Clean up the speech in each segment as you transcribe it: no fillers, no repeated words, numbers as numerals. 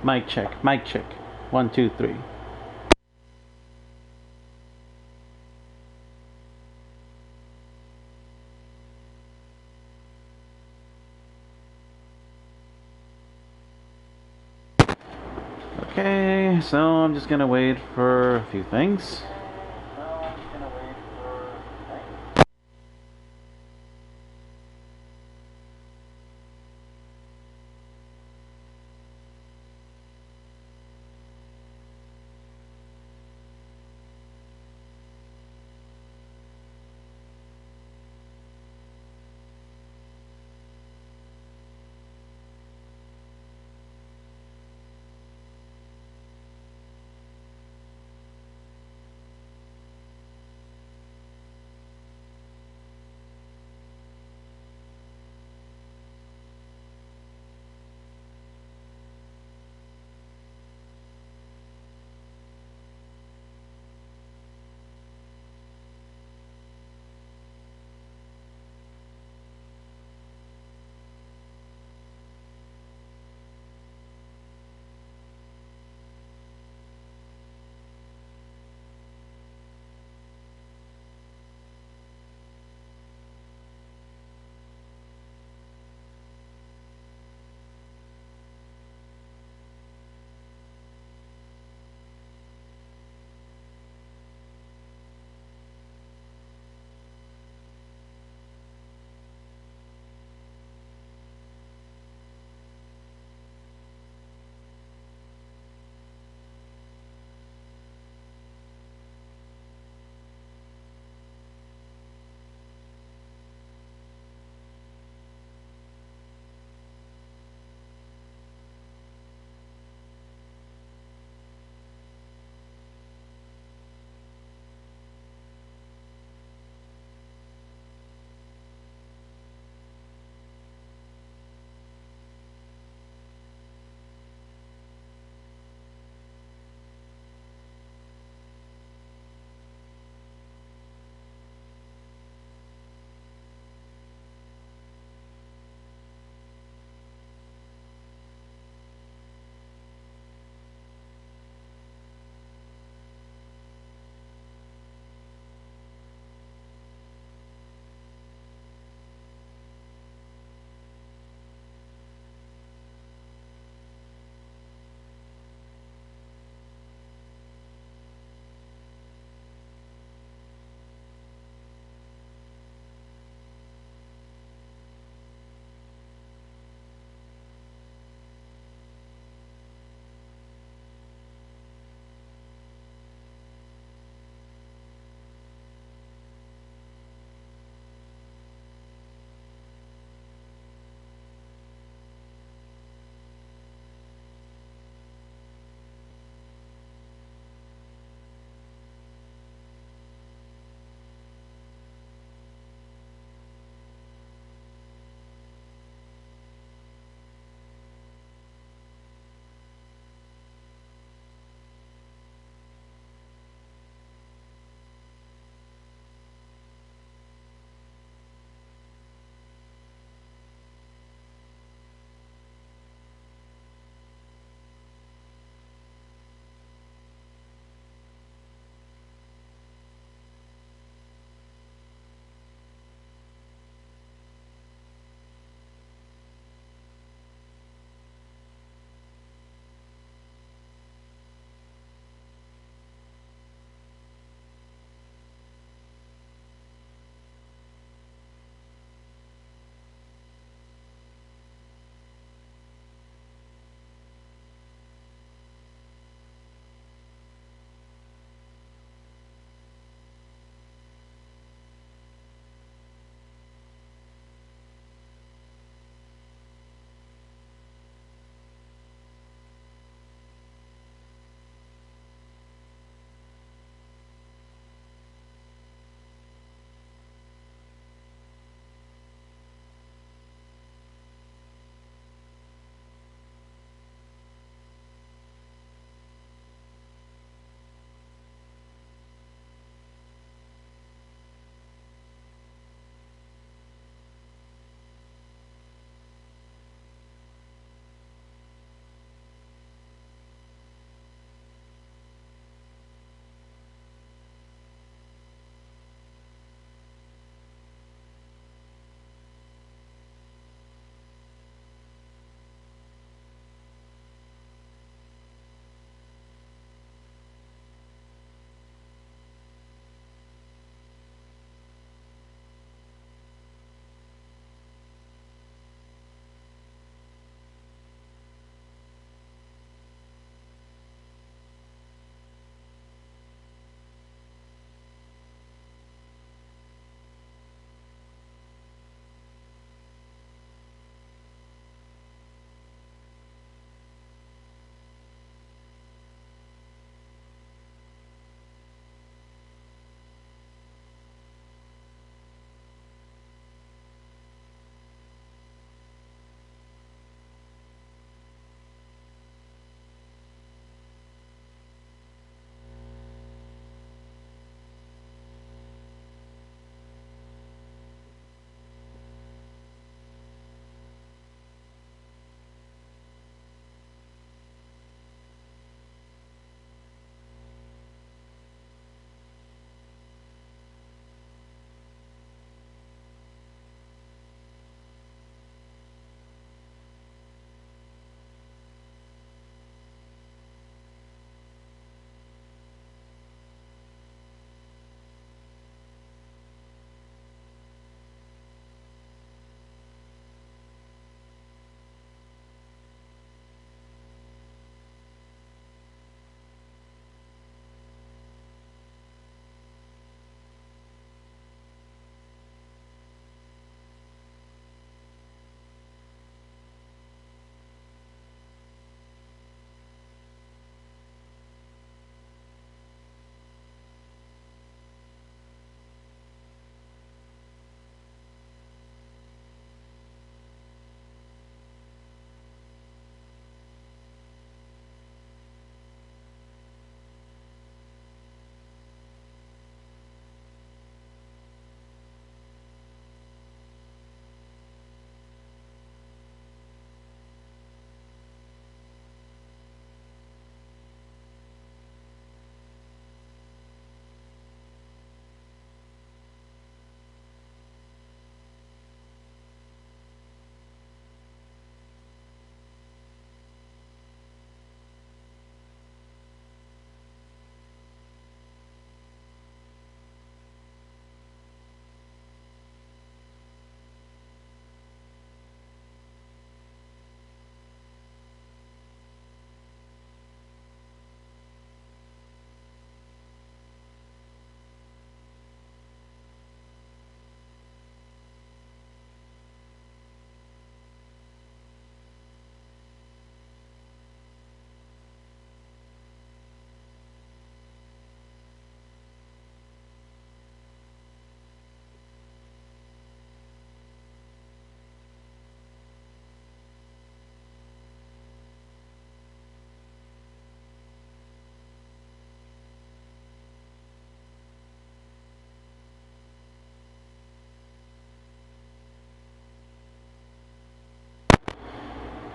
Mic check, mic check. 1, 2, 3. Okay, so I'm just gonna wait for a few things.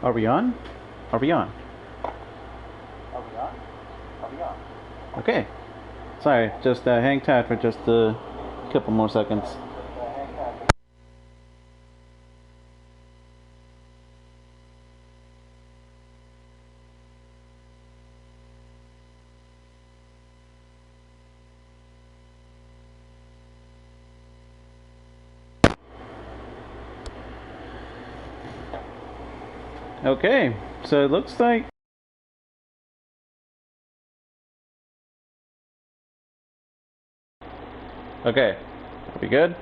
Are we on? Are we on? Are we on? Are we on? Okay. Sorry, just hang tight for just a couple more seconds. Okay, so it looks like okay. Are we good?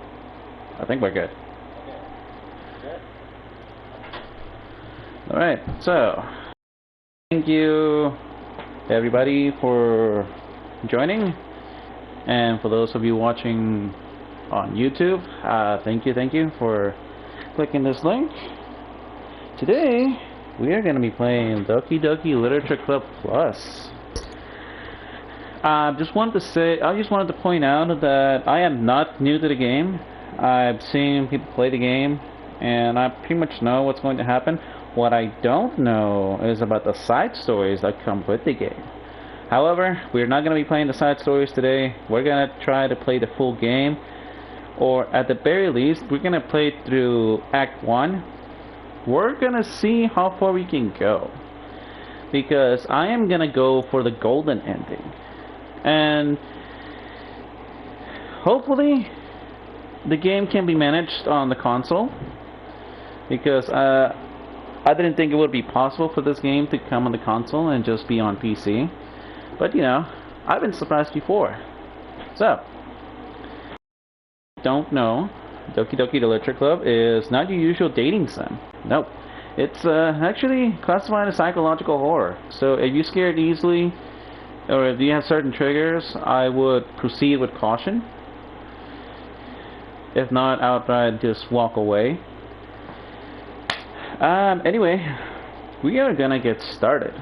I think we're good. Alright, so thank you everybody for joining, and for those of you watching on YouTube, thank you for clicking this link. Today we are going to be playing Doki Doki Literature Club Plus. I just wanted to point out that I am not new to the game. I've seen people play the game, and I pretty much know what's going to happen. What I don't know is about the side stories that come with the game. However, we're not going to be playing the side stories today. We're going to try to play the full game, or at the very least, we're going to play through Act 1. We're going to see how far we can go, because I am going to go for the golden ending. And hopefully the game can be managed on the console, because I didn't think it would be possible for this game to come on the console and just be on PC. But you know, I've been surprised before. So, don't know, Doki Doki Literature Club is not your usual dating sim. Nope. It's actually classified as psychological horror. So if you're scared easily, or if you have certain triggers, I would proceed with caution. If not, outright just walk away. Anyway, we are gonna get started.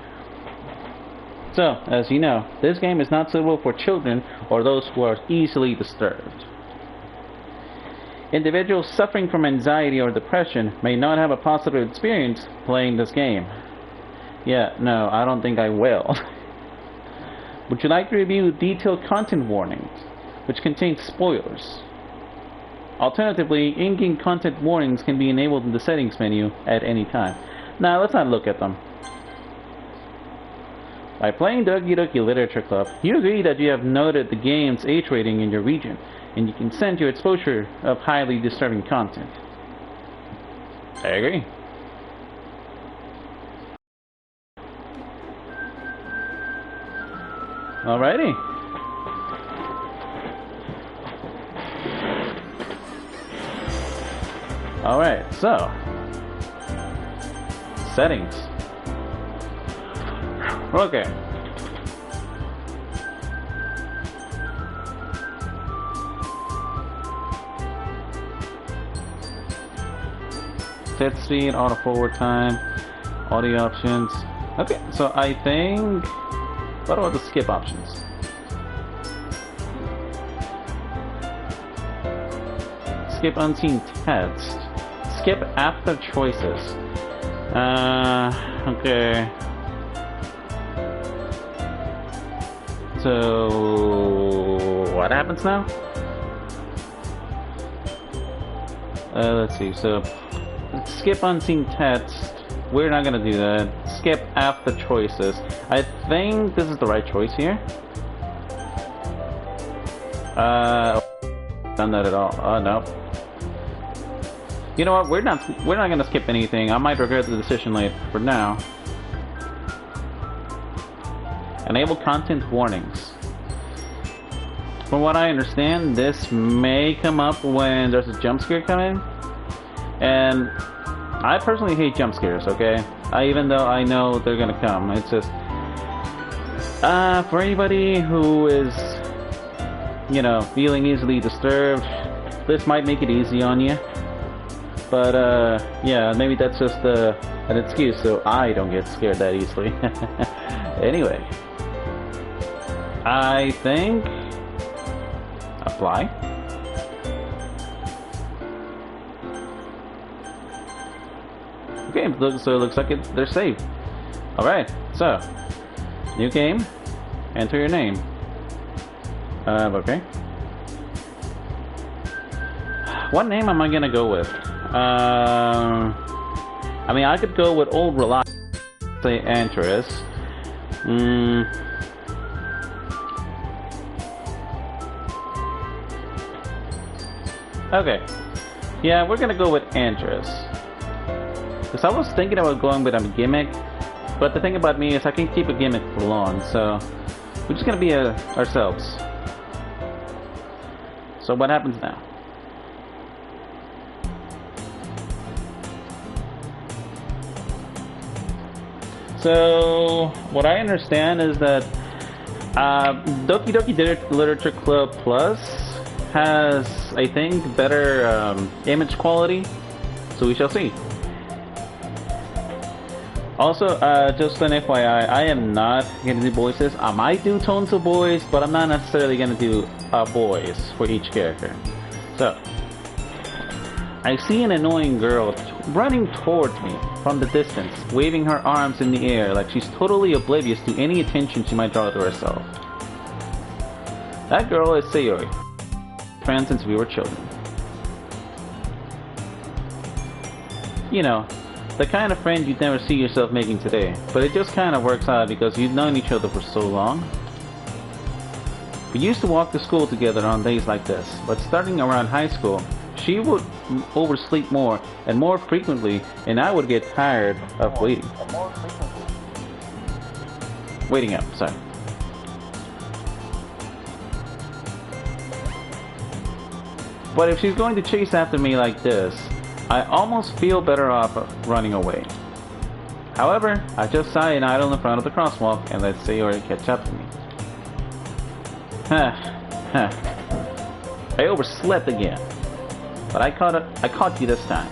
So, as you know, this game is not suitable for children or those who are easily disturbed. Individuals suffering from anxiety or depression may not have a positive experience playing this game. Yeah, no, I don't think I will. Would you like to review detailed content warnings, which contain spoilers? Alternatively, in-game content warnings can be enabled in the settings menu at any time. Now, let's not look at them. By playing Doki Doki Literature Club, you agree that you have noted the game's age rating in your region, and you consent to exposure of highly disturbing content. I agree. Alrighty. Alright, so settings. Okay. Set speed, auto forward time, audio options. Okay, so I think, what about the skip options? Skip unseen text. Skip after choices. Okay. So, what happens now? Let's see, so skip unseen text. We're not gonna do that. Skip after choices. I think this is the right choice here. Done that at all. Oh no. You know what? We're not gonna skip anything. I might regret the decision later. For now, enable content warnings. From what I understand, this may come up when there's a jump scare coming, and I personally hate jump scares. Okay, even though I know they're gonna come, it's just for anybody who is, you know, feeling easily disturbed, this might make it easy on you. But yeah, maybe that's just an excuse so I don't get scared that easily. Anyway, I think apply. Okay, so it looks like they're safe. Alright, so, new game, enter your name. Okay. What name am I gonna go with? I mean, I could go with old reliable, say Antares. Okay. Yeah, we're gonna go with Antares. Because I was thinking about going with a gimmick, but the thing about me is I can't keep a gimmick for long, so we're just gonna be ourselves. So what happens now? So what I understand is that Doki Doki Literature Club Plus has, I think, better image quality, so we shall see. Also, just an FYI, I am not going to do voices. I might do tones of voice, but I'm not necessarily going to do voice for each character. So, I see an annoying girl running towards me from the distance, waving her arms in the air like she's totally oblivious to any attention she might draw to herself. That girl is Yuri, friends since we were children. You know, the kind of friend you'd never see yourself making today, but it just kind of works out because you've known each other for so long. We used to walk to school together on days like this, but starting around high school, she would oversleep more and more frequently, and I would get tired of waiting. Waiting up, sorry. But if she's going to chase after me like this, I almost feel better off running away. However, I just sigh and idle in front of the crosswalk and let Sayori catch up to me. I overslept again. But I caught you this time.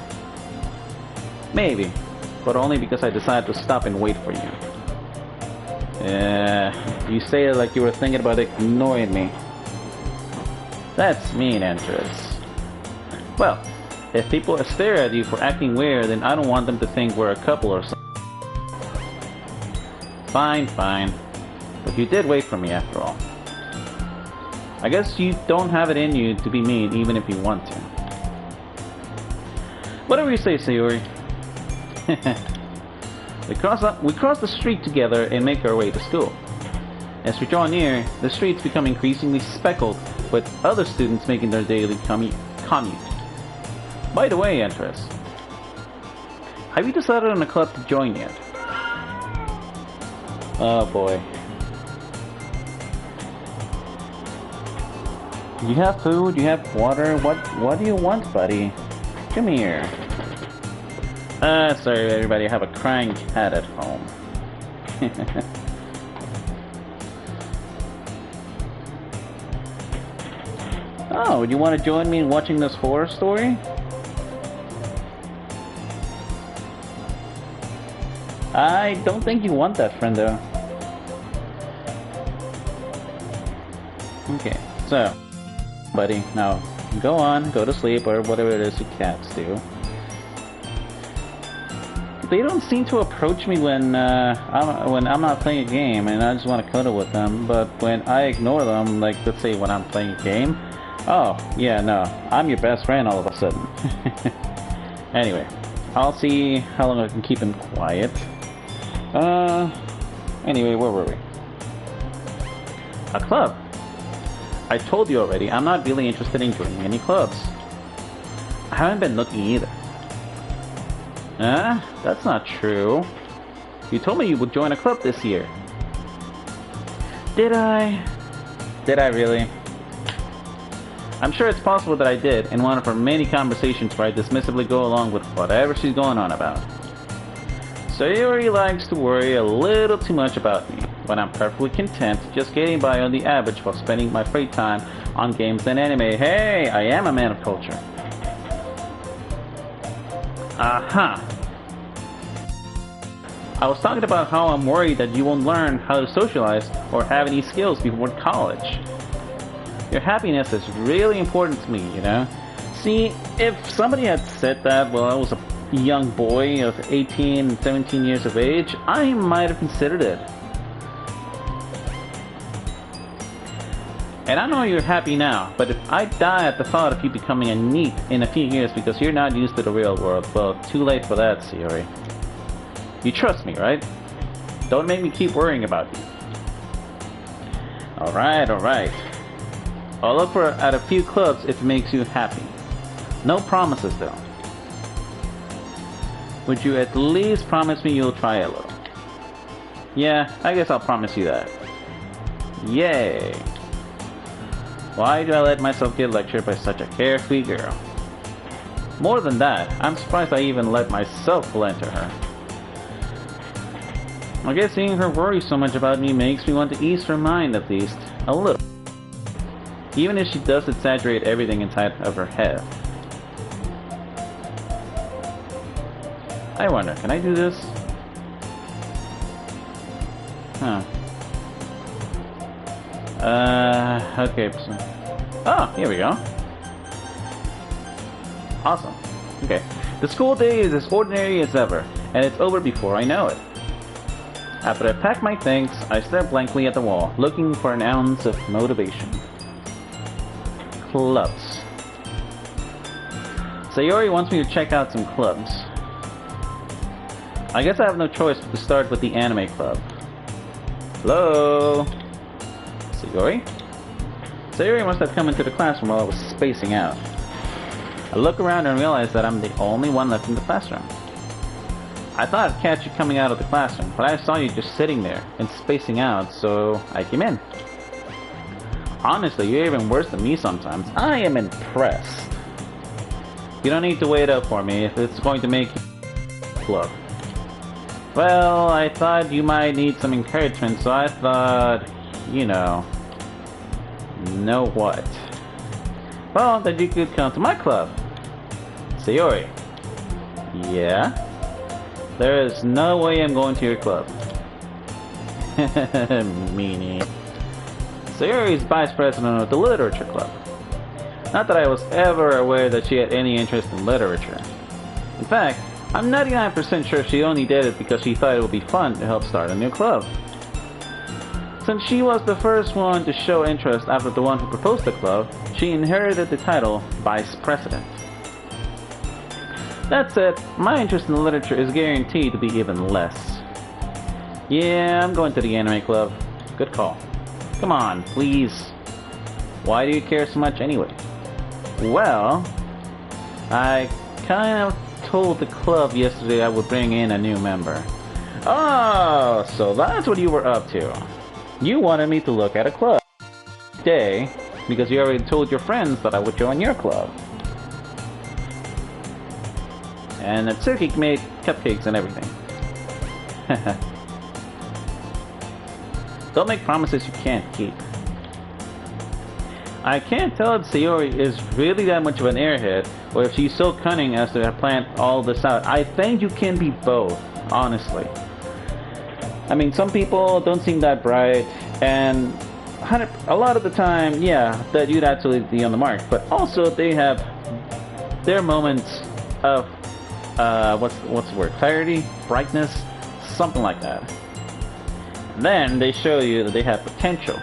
Maybe, but only because I decided to stop and wait for you. You say it like you were thinking about ignoring me. That's mean, Antares. Well, if people stare at you for acting weird, then I don't want them to think we're a couple or something. Fine, fine. But you did wait for me after all. I guess you don't have it in you to be mean even if you want to. Whatever you say, Sayori. We cross the street together and make our way to school. As we draw near, the streets become increasingly speckled with other students making their daily commute. By the way, Antares, have you decided on a club to join yet? Oh boy. You have food, you have water, what do you want, buddy? Come here. Sorry everybody, I have a crying cat at home. Oh, do you want to join me in watching this horror story? I don't think you want that, friendo. Okay, so, buddy, now go on, go to sleep, or whatever it is you cats do. They don't seem to approach me when I'm not playing a game and I just want to cuddle with them, but when I ignore them, like let's say when I'm playing a game, oh, yeah, no, I'm your best friend all of a sudden. Anyway, I'll see how long I can keep him quiet. Anyway, where were we? A club. I told you already, I'm not really interested in joining any clubs. I haven't been looking either. That's not true. You told me you would join a club this year. Did I? Did I really? I'm sure it's possible that I did in one of our many conversations where I dismissively go along with whatever she's going on about. Sayori likes to worry a little too much about me, when I'm perfectly content just getting by on the average while spending my free time on games and anime. Hey, I am a man of culture. Aha! I was talking about how I'm worried that you won't learn how to socialize or have any skills before college. Your happiness is really important to me, you know? See, if somebody had said that while I was young boy of 18 and 17 years of age, I might have considered it. And I know you're happy now, but if I die at the thought of you becoming a NEET in a few years because you're not used to the real world, well, too late for that, Yuri. You trust me, right? Don't make me keep worrying about you. Alright, alright. I'll look at a few clubs if it makes you happy. No promises, though. Would you at least promise me you'll try a little? Yeah, I guess I'll promise you that. Yay! Why do I let myself get lectured by such a carefree girl? More than that, I'm surprised I even let myself lend to her. I guess seeing her worry so much about me makes me want to ease her mind at least a little. Even if she does exaggerate everything inside of her head. I wonder, can I do this? Huh. Okay. Oh, here we go. Awesome. Okay. The school day is as ordinary as ever, and it's over before I know it. After I pack my things, I stare blankly at the wall, looking for an ounce of motivation. Clubs. Sayori wants me to check out some clubs. I guess I have no choice but to start with the anime club. Hello? Sayori? Sayori must have come into the classroom while I was spacing out. I look around and realize that I'm the only one left in the classroom. I thought I'd catch you coming out of the classroom, but I saw you just sitting there and spacing out, so I came in. Honestly, you're even worse than me sometimes. I am impressed. You don't need to wait up for me if it's going to make you look. Well, I thought you might need some encouragement, so I thought, you know what? Well, that you could come to my club. Sayori. Yeah? There is no way I'm going to your club. Meanie. Sayori is vice president of the Literature Club. Not that I was ever aware that she had any interest in literature. In fact, I'm 99% sure she only did it because she thought it would be fun to help start a new club. Since she was the first one to show interest after the one who proposed the club, she inherited the title Vice President. That said, my interest in literature is guaranteed to be even less. Yeah, I'm going to the anime club. Good call. Come on, please. Why do you care so much anyway? Well, I kind of told the club yesterday I would bring in a new member. Oh, so that's what you were up to. You wanted me to look at a club today because you already told your friends that I would join your club. And Natsuki made cupcakes and everything. Don't make promises you can't keep. I can't tell if Sayori is really that much of an airhead, or if she's so cunning as to have planned all this out. I think you can be both, honestly. I mean, some people don't seem that bright, and a lot of the time, yeah, that you'd actually be on the mark. But also, they have their moments of what's the word? Clarity, brightness, something like that. And then they show you that they have potential.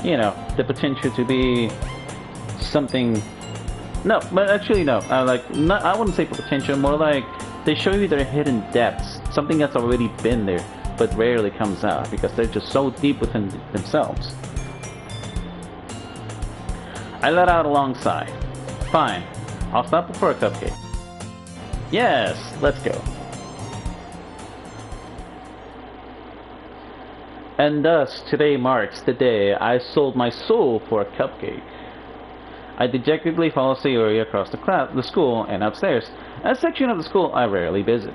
You know, the potential to be something. No, but actually no. I wouldn't say potential. More like they show you their hidden depths, something that's already been there, but rarely comes out because they're just so deep within themselves. I let out a long sigh. Fine, I'll stop for a cupcake. Yes, let's go. And thus, today marks the day I sold my soul for a cupcake. I dejectedly follow Sayori across the school and upstairs, a section of the school I rarely visit.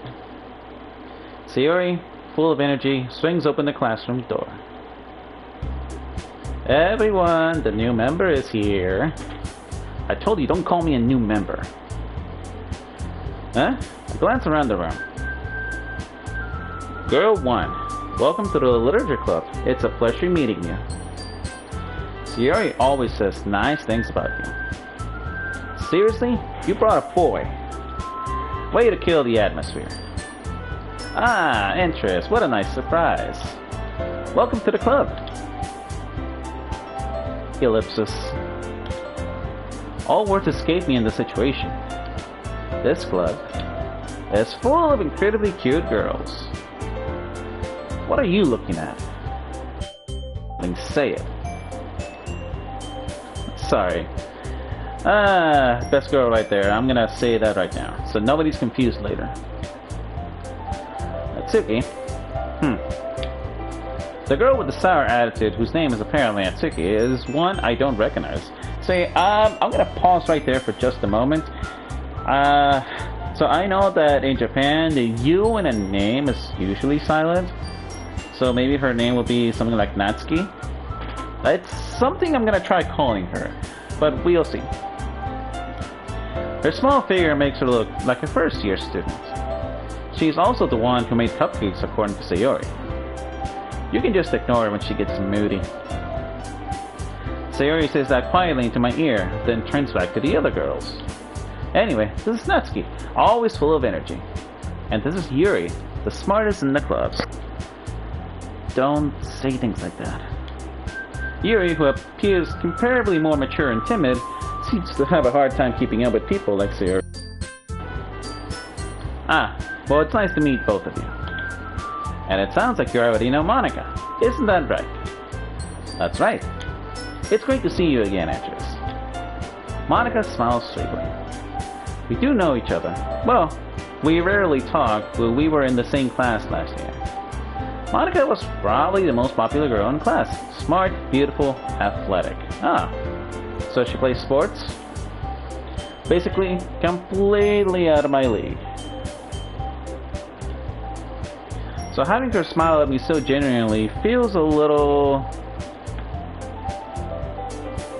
Sayori, full of energy, swings open the classroom door. Everyone, the new member is here. I told you, don't call me a new member. Huh? I glance around the room. Girl 1, welcome to the Literature Club. It's a pleasure meeting you. Sayori always says nice things about you. Seriously? You brought a boy. Way to kill the atmosphere. Ah, interest. What a nice surprise. Welcome to the club. Ellipsis. All words escape me in this situation. This club is full of incredibly cute girls. What are you looking at? Then say it. Sorry. Best girl right there. I'm gonna say that right now, so nobody's confused later. Atsuki. The girl with the sour attitude, whose name is apparently Atsuki, is one I don't recognize. Say, I'm gonna pause right there for just a moment. So I know that in Japan, the U in a name is usually silent. So maybe her name will be something like Natsuki. It's something I'm gonna try calling her, but we'll see. Her small figure makes her look like a first-year student. She's also the one who made cupcakes according to Sayori. You can just ignore her when she gets moody. Sayori says that quietly into my ear, then turns back to the other girls. Anyway, this is Natsuki, always full of energy. And this is Yuri, the smartest in the club. Don't say things like that. Yuri, who appears comparably more mature and timid, seems to have a hard time keeping up with people like Sayori. Ah, well, it's nice to meet both of you. And it sounds like you already know Monika. Isn't that right? That's right. It's great to see you again, Antares. Monika smiles sweetly. We do know each other. Well, we rarely talk, but we were in the same class last year. Monika was probably the most popular girl in class. Smart, beautiful, athletic. Ah, so she plays sports? Basically, completely out of my league. So having her smile at me so genuinely feels a little...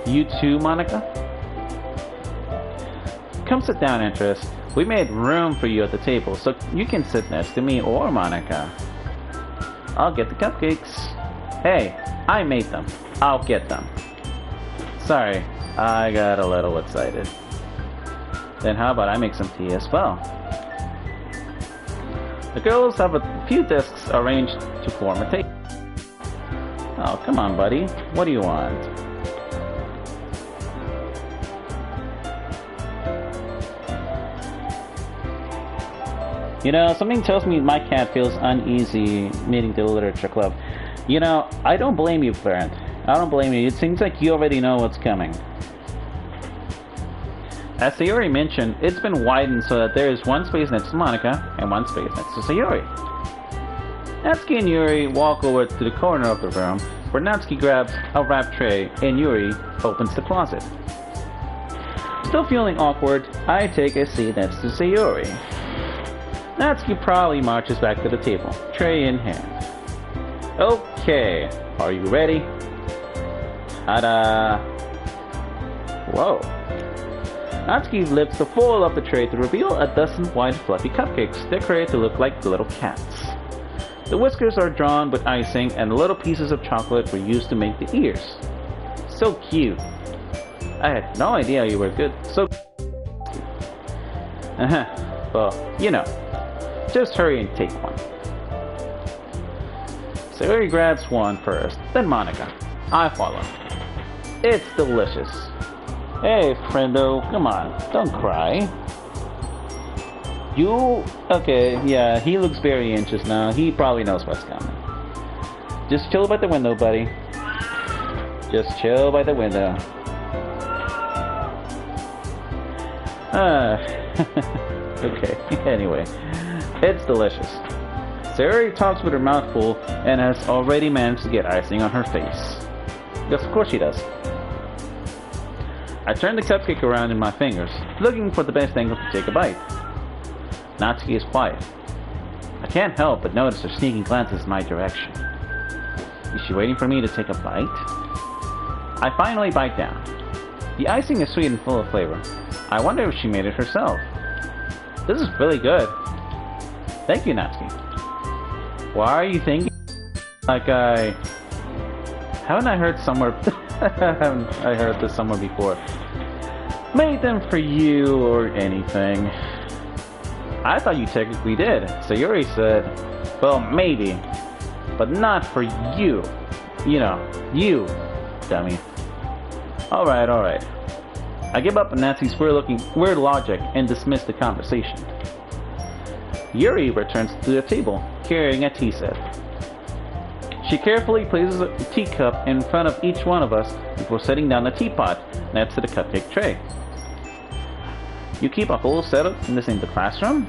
You too, Monika? Come sit down, Antares. We made room for you at the table, so you can sit next to me or Monika. I'll get the cupcakes. Hey, I made them. I'll get them. Sorry, I got a little excited. Then how about I make some tea as well? The girls have a few desks arranged to form a table. Oh, come on, buddy. What do you want? You know, something tells me my cat feels uneasy meeting the literature club. You know, I don't blame you, parent. I don't blame you. It seems like you already know what's coming. As Sayori mentioned, it's been widened so that there is one space next to Monika and one space next to Sayori. Natsuki and Yuri walk over to the corner of the room, where Natsuki grabs a wrap tray and Yuri opens the closet. Still feeling awkward, I take a seat next to Sayori. Natsuki proudly marches back to the table, tray in hand. Okay, are you ready? Ta-da! Whoa. Natsuki lifts the foil of the tray to reveal a dozen white fluffy cupcakes decorated to look like little cats. The whiskers are drawn with icing and little pieces of chocolate were used to make the ears. So cute. I had no idea you were good. So well, you know. Just hurry and take one. Sayori grabs one first, then Monika. I follow. It's delicious. Hey, friendo, come on, don't cry. You... Okay, yeah, he looks very anxious now. He probably knows what's coming. Just chill by the window, buddy. Just chill by the window. Okay, anyway. It's delicious. Sayori talks with her mouth full and has already managed to get icing on her face. Yes, of course she does. I turn the cupcake around in my fingers, looking for the best angle to take a bite. Natsuki is quiet. I can't help but notice her sneaking glances in my direction. Is she waiting for me to take a bite? I finally bite down. The icing is sweet and full of flavor. I wonder if she made it herself. This is really good. Thank you, Natsuki. Why are you thinking like I... Haven't I heard somewhere... Haven't I heard this somewhere before? Made them for you or anything. I thought you technically did. So Yuri said, well, maybe, but not for you. You know, you, dummy. Alright, alright. I give up on Nancy's weird logic and dismiss the conversation. Yuri returns to the table, carrying a tea set. She carefully places a teacup in front of each one of us before setting down the teapot next to the cupcake tray. You keep a whole setup in the same classroom?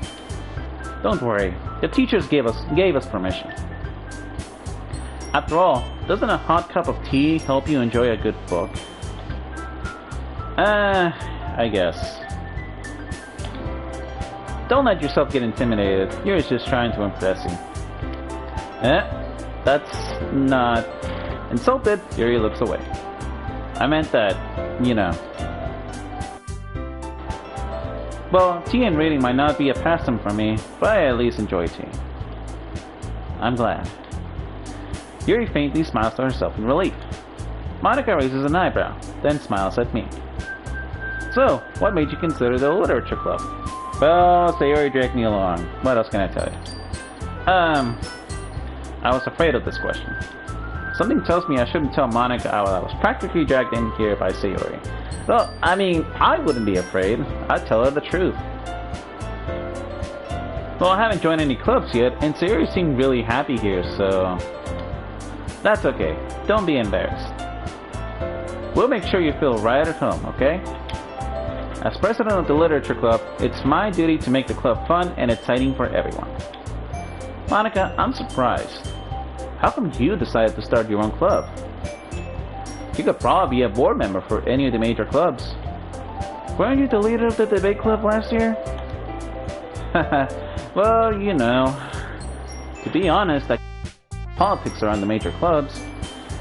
Don't worry, the teachers gave us permission. After all, doesn't a hot cup of tea help you enjoy a good book? I guess. Don't let yourself get intimidated. You're just trying to impress you. That's not... Insulted, Yuri looks away. I meant that, you know. Well, tea and reading might not be a pastime for me, but I at least enjoy tea. I'm glad. Yuri faintly smiles to herself in relief. Monica raises an eyebrow, then smiles at me. So, what made you consider the literature club? Well, Sayori dragged me along. What else can I tell you? I was afraid of this question. Something tells me I shouldn't tell Monica I was practically dragged in here by Sayori. Well, I mean, I wouldn't be afraid. I'd tell her the truth. Well, I haven't joined any clubs yet, and Sayori seemed really happy here, so... That's okay. Don't be embarrassed. We'll make sure you feel right at home, okay? As president of the literature club, it's my duty to make the club fun and exciting for everyone. Monica, I'm surprised. How come you decided to start your own club? You could probably be a board member for any of the major clubs. Weren't you the leader of the debate club last year? Well, you know. To be honest, like politics around the major clubs,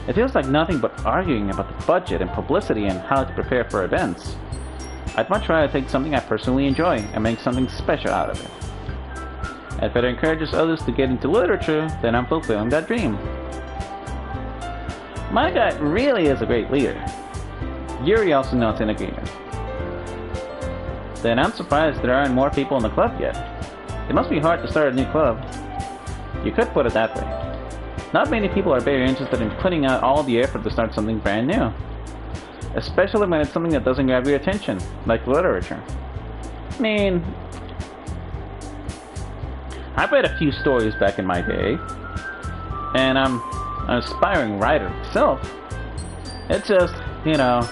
it feels like nothing but arguing about the budget and publicity and how to prepare for events. I'd much rather take something I personally enjoy and make something special out of it. If it encourages others to get into literature, then I'm fulfilling that dream. My guy really is a great leader. Yuri also nods in agreement. Then I'm surprised there aren't more people in the club yet. It must be hard to start a new club. You could put it that way. Not many people are very interested in putting out all the effort to start something brand new. Especially when it's something that doesn't grab your attention, like literature. I mean... I've read a few stories back in my day, and I'm an aspiring writer myself. It's just, you know,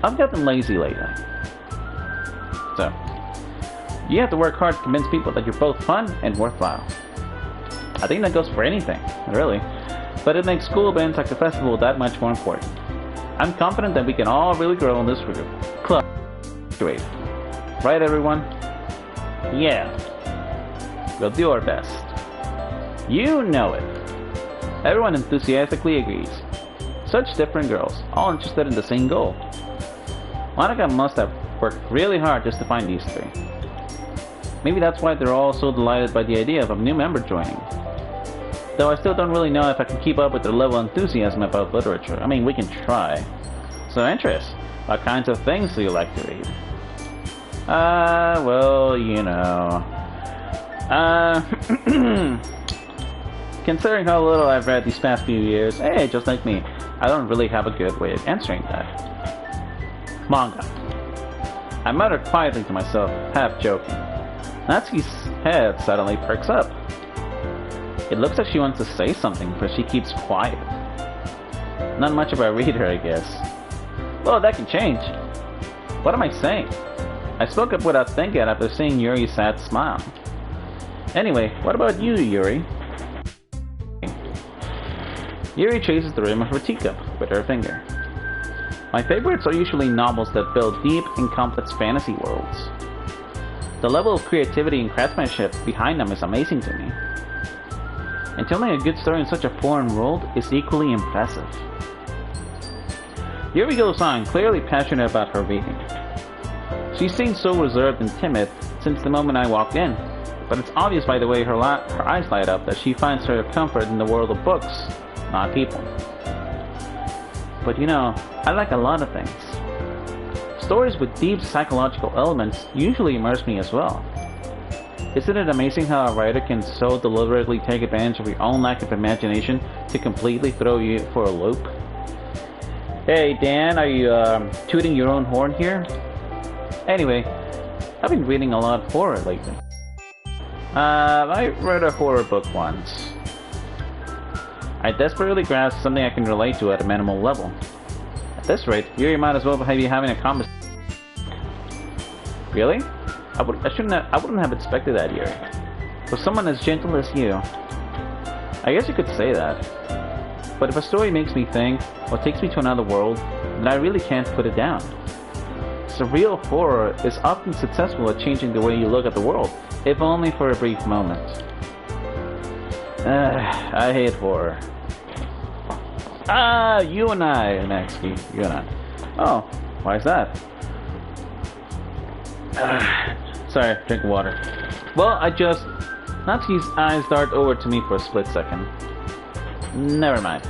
I've gotten lazy lately. So, you have to work hard to convince people that you're both fun and worthwhile. I think that goes for anything, really, but it makes school events like the festival that much more important. I'm confident that we can all really grow in this club. Great. Right, everyone? Yeah. We'll do our best. You know it. Everyone enthusiastically agrees. Such different girls, all interested in the same goal. Monica must have worked really hard just to find these three. Maybe that's why they're all so delighted by the idea of a new member joining. Though I still don't really know if I can keep up with their level of enthusiasm about literature. I mean, we can try. So, interest. What kinds of things do you like to read? Well, you know... Considering how little I've read these past few years, hey, just like me, I don't really have a good way of answering that. Manga. I muttered quietly to myself, half joking. Natsuki's head suddenly perks up. It looks like she wants to say something, but she keeps quiet. Not much of a reader, I guess. Well, that can change. What am I saying? I spoke up without thinking after seeing Yuri's sad smile. Anyway, what about you, Yuri? Yuri traces the rim of her teacup with her finger. My favorites are usually novels that build deep and complex fantasy worlds. The level of creativity and craftsmanship behind them is amazing to me. And telling a good story in such a foreign world is equally impressive. Yuri goes on, clearly passionate about her reading. She seems so reserved and timid since the moment I walked in, but it's obvious by the way her eyes light up that she finds her comfort in the world of books, not people. But you know, I like a lot of things. Stories with deep psychological elements usually immerse me as well. Isn't it amazing how a writer can so deliberately take advantage of your own lack of imagination to completely throw you for a loop? Hey Dan, are you tooting your own horn here? Anyway, I've been reading a lot of horror lately. I read a horror book once. I desperately grasped something I can relate to at a minimal level. At this rate, Yuri might as well be having a conversation. Really? I wouldn't have expected that, Yuri. For someone as gentle as you. I guess you could say that. But if a story makes me think, or takes me to another world, then I really can't put it down. Surreal horror is often successful at changing the way you look at the world, if only for a brief moment. I hate horror. You and I, Natsuki. You and I. Oh, why is that? Sorry, drink water. Well, Natsuki's eyes dart over to me for a split second. Never mind.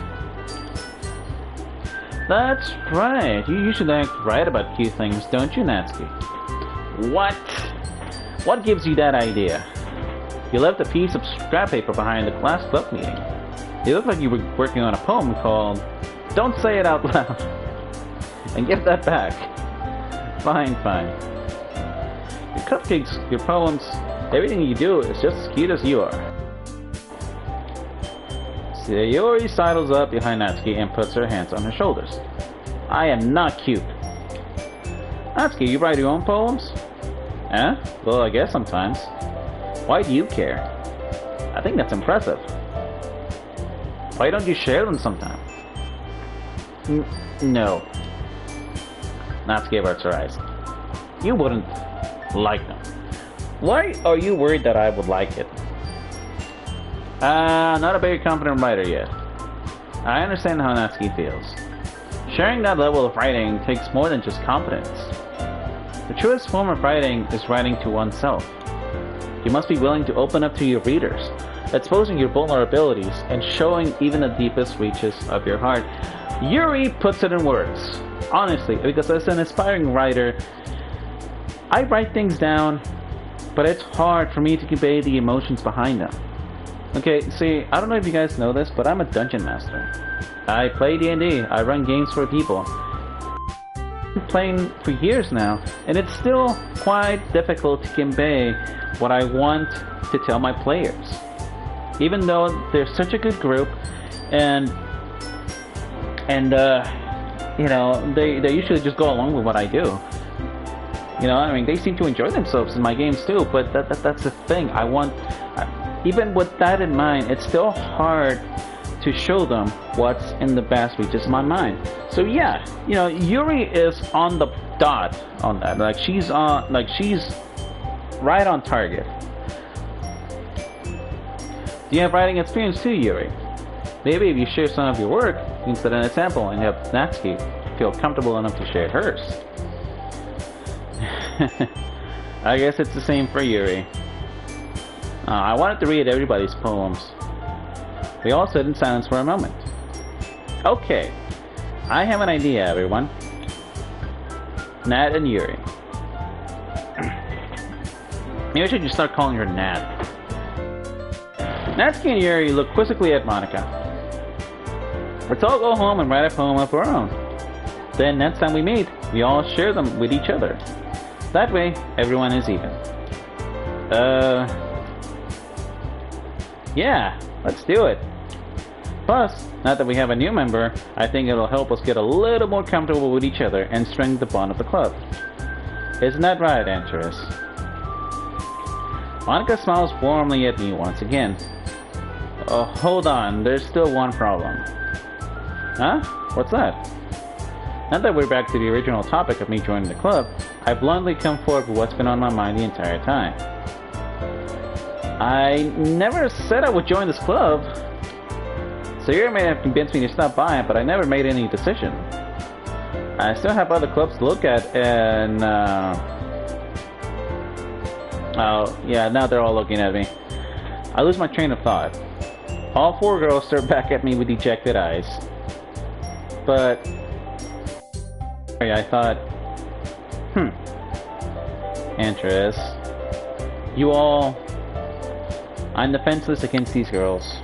That's right. You usually act right about few things, don't you, Natsuki? What? What gives you that idea? You left a piece of scrap paper behind the class club meeting. You look like you were working on a poem called Don't Say It Out Loud. And give that back. Fine. Your cupcakes, your poems, everything you do is just as cute as you are. Yuri sidles up behind Natsuki and puts her hands on her shoulders. I am not cute. Natsuki, you write your own poems? Eh? Well, I guess sometimes. Why do you care? I think that's impressive. Why don't you share them sometime? No. Natsuki averts her eyes. You wouldn't like them. Why are you worried that I would like it? Not a very confident writer yet. I understand how Natsuki feels. Sharing that level of writing takes more than just confidence. The truest form of writing is writing to oneself. You must be willing to open up to your readers, exposing your vulnerabilities and showing even the deepest reaches of your heart. Yuri puts it in words. Honestly, because as an aspiring writer, I write things down, but it's hard for me to convey the emotions behind them. Okay, see, I don't know if you guys know this, but I'm a dungeon master. I play D&D, I run games for people. I've been playing for years now, and it's still quite difficult to convey what I want to tell my players. Even though they're such a good group, and you know, they usually just go along with what I do. You know, I mean, they seem to enjoy themselves in my games too, but that's the thing. Even with that in mind, it's still hard to show them what's in the vast reaches of my mind. So yeah, you know, Yuri is on the dot on that. She's right on target. Do you have writing experience too, Yuri? Maybe if you share some of your work, you can set an example and have Natsuki feel comfortable enough to share hers. I guess it's the same for Yuri. I wanted to read everybody's poems. We all sat in silence for a moment. Okay, I have an idea, everyone. Nat and Yuri. Maybe I should just start calling her Nat. Natsuki and Yuri look quizzically at Monica. Let's all go home and write a poem of our own. Then next time we meet, we all share them with each other. That way, everyone is even. Yeah, let's do it. Plus, now that we have a new member, I think it'll help us get a little more comfortable with each other and strengthen the bond of the club. Isn't that right, Antares? Monica smiles warmly at me once again. Oh, hold on, there's still one problem. Huh? What's that? Now that we're back to the original topic of me joining the club, I bluntly come forward with what's been on my mind the entire time. I never said I would join this club. So you may have convinced me to stop by, but I never made any decision. I still have other clubs to look at, and oh, yeah, now they're all looking at me. I lose my train of thought. All four girls stare back at me with dejected eyes. But I thought, Antares, you all I'm defenseless against these girls.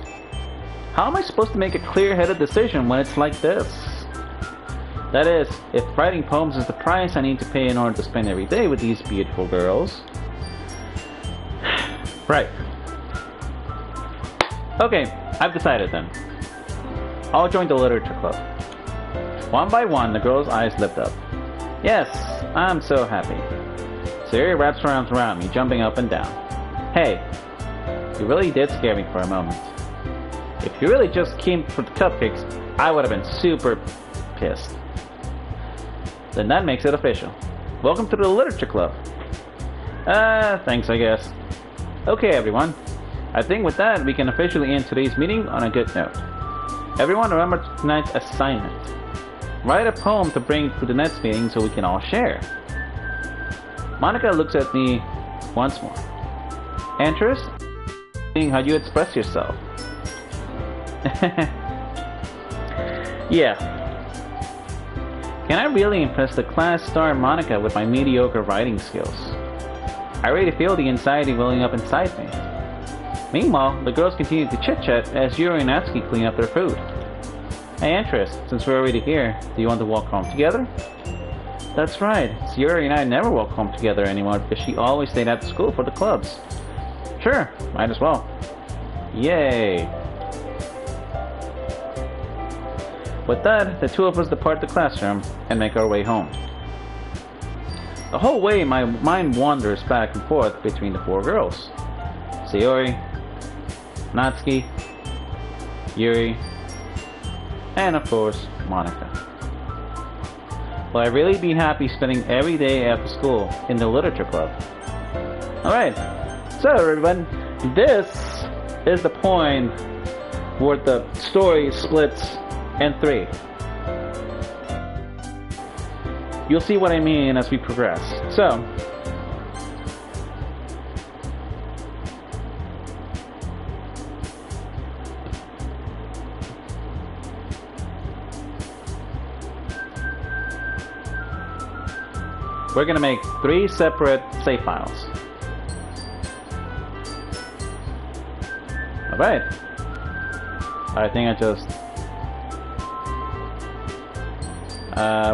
How am I supposed to make a clear-headed decision when it's like this? That is, if writing poems is the price I need to pay in order to spend every day with these beautiful girls. Right. Okay, I've decided then. I'll join the literature club. One by one, the girl's eyes lit up. Yes, I'm so happy. Yuri wraps her arms around me, jumping up and down. Hey, you really did scare me for a moment. If you really just came for the cupcakes, I would have been super pissed. Then that makes it official. Welcome to the literature club. Thanks, I guess. Okay, everyone. I think with that, we can officially end today's meeting on a good note. Everyone remember tonight's assignment. Write a poem to bring to the next meeting so we can all share. Monica looks at me once more. Antares, seeing how you express yourself. Yeah. Can I really impress the class star Monica with my mediocre writing skills? I already feel the anxiety welling up inside me. Meanwhile, the girls continue to chit-chat as Yuri and Natsuki clean up their food. Hey Antares, since we're already here, do you want to walk home together? That's right, Yuri and I never walk home together anymore because she always stayed after school for the clubs. Sure, might as well. Yay! With that, the two of us depart the classroom and make our way home. The whole way, my mind wanders back and forth between the four girls. Sayori, Natsuki, Yuri, and of course, Monica. Will I really be happy spending every day after school in the literature club? Alright, so everyone, this is the point where the story splits in 3. You'll see what I mean as we progress. So, we're gonna make 3 separate save files. Alright. I think I just...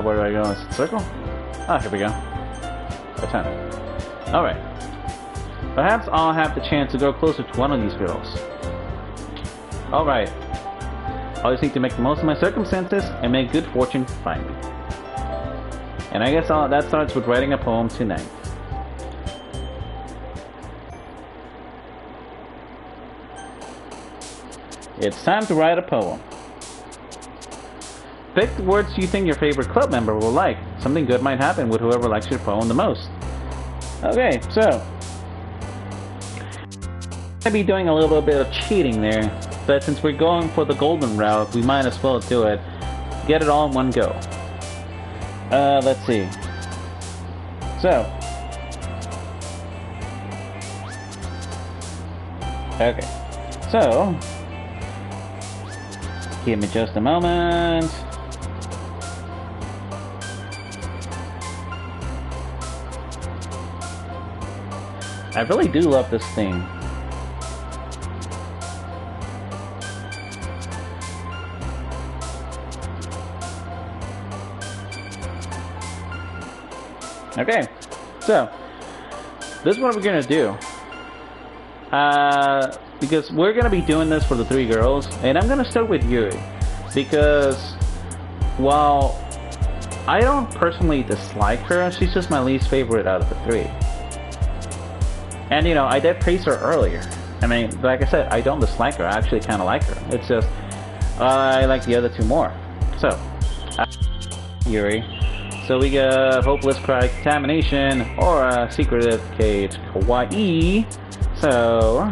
where do I go? Circle? Ah, here we go. That's 10. Alright. Perhaps I'll have the chance to go closer to one of these girls. Alright. I'll just need to make the most of my circumstances and make good fortune find me. And I guess that starts with writing a poem tonight. It's time to write a poem. Pick the words you think your favorite club member will like. Something good might happen with whoever likes your poem the most. Okay, so I'm gonna be doing a little bit of cheating there, but since we're going for the golden route, we might as well do it. Get it all in one go. Let's see. So, okay. So, give me just a moment. I really do love this theme. Okay, so this is what we're gonna do. Because we're gonna be doing this for the 3 girls, and I'm gonna start with Yuri because while I don't personally dislike her, she's just my least favorite out of the 3. And you know, I did praise her earlier. I mean, like I said, I don't dislike her. I actually kind of like her. It's just I like the other 2 more. So Yuri. So we got Hopeless Cry, Contamination, or a Secretive Cage, Kawaii. So,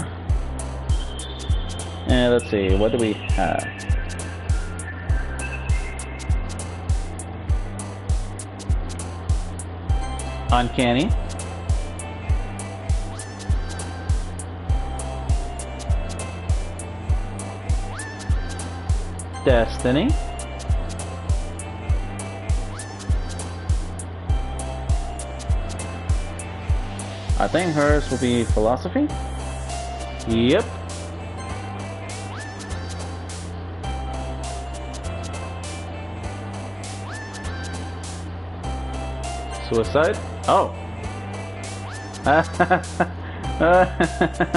let's see, what do we have? Uncanny. Destiny. I think hers will be Philosophy. Yep. Suicide? Oh.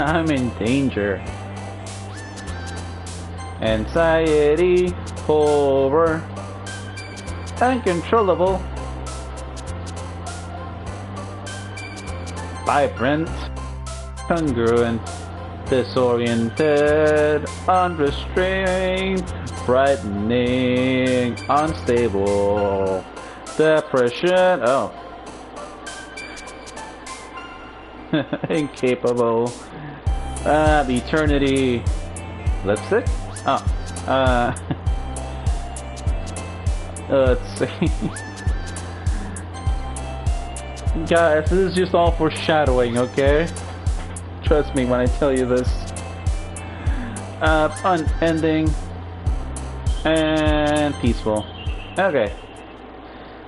I'm in danger. Anxiety, horror, uncontrollable, vibrant, congruent, disoriented, unrestrained, frightening, unstable, depression, oh. Incapable, eternity, lipstick? Oh, let's see. Guys, this is just all foreshadowing, okay? Trust me when I tell you this. Unending and peaceful. Okay.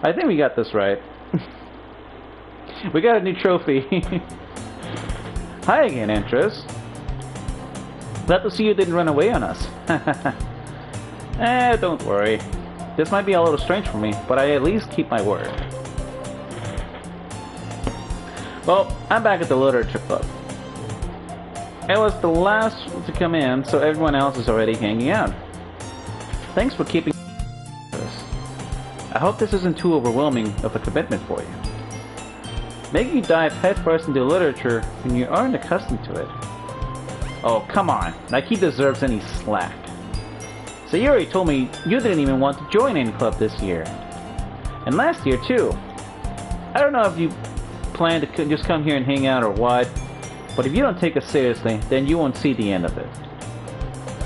I think we got this right. We got a new trophy. Hi again, Antares. Glad to see you didn't run away on us. Don't worry. This might be a little strange for me, but I at least keep my word. Well, I'm back at the Literature Club. I was the last to come in, so everyone else is already hanging out. Thanks for keeping this. I hope this isn't too overwhelming of a commitment for you. Making you dive headfirst into literature when you aren't accustomed to it. Oh, come on. Like he deserves any slack. So Yuri told me you didn't even want to join any club this year. And last year, too. I don't know if you plan to just come here and hang out or what, but if you don't take us seriously, then you won't see the end of it.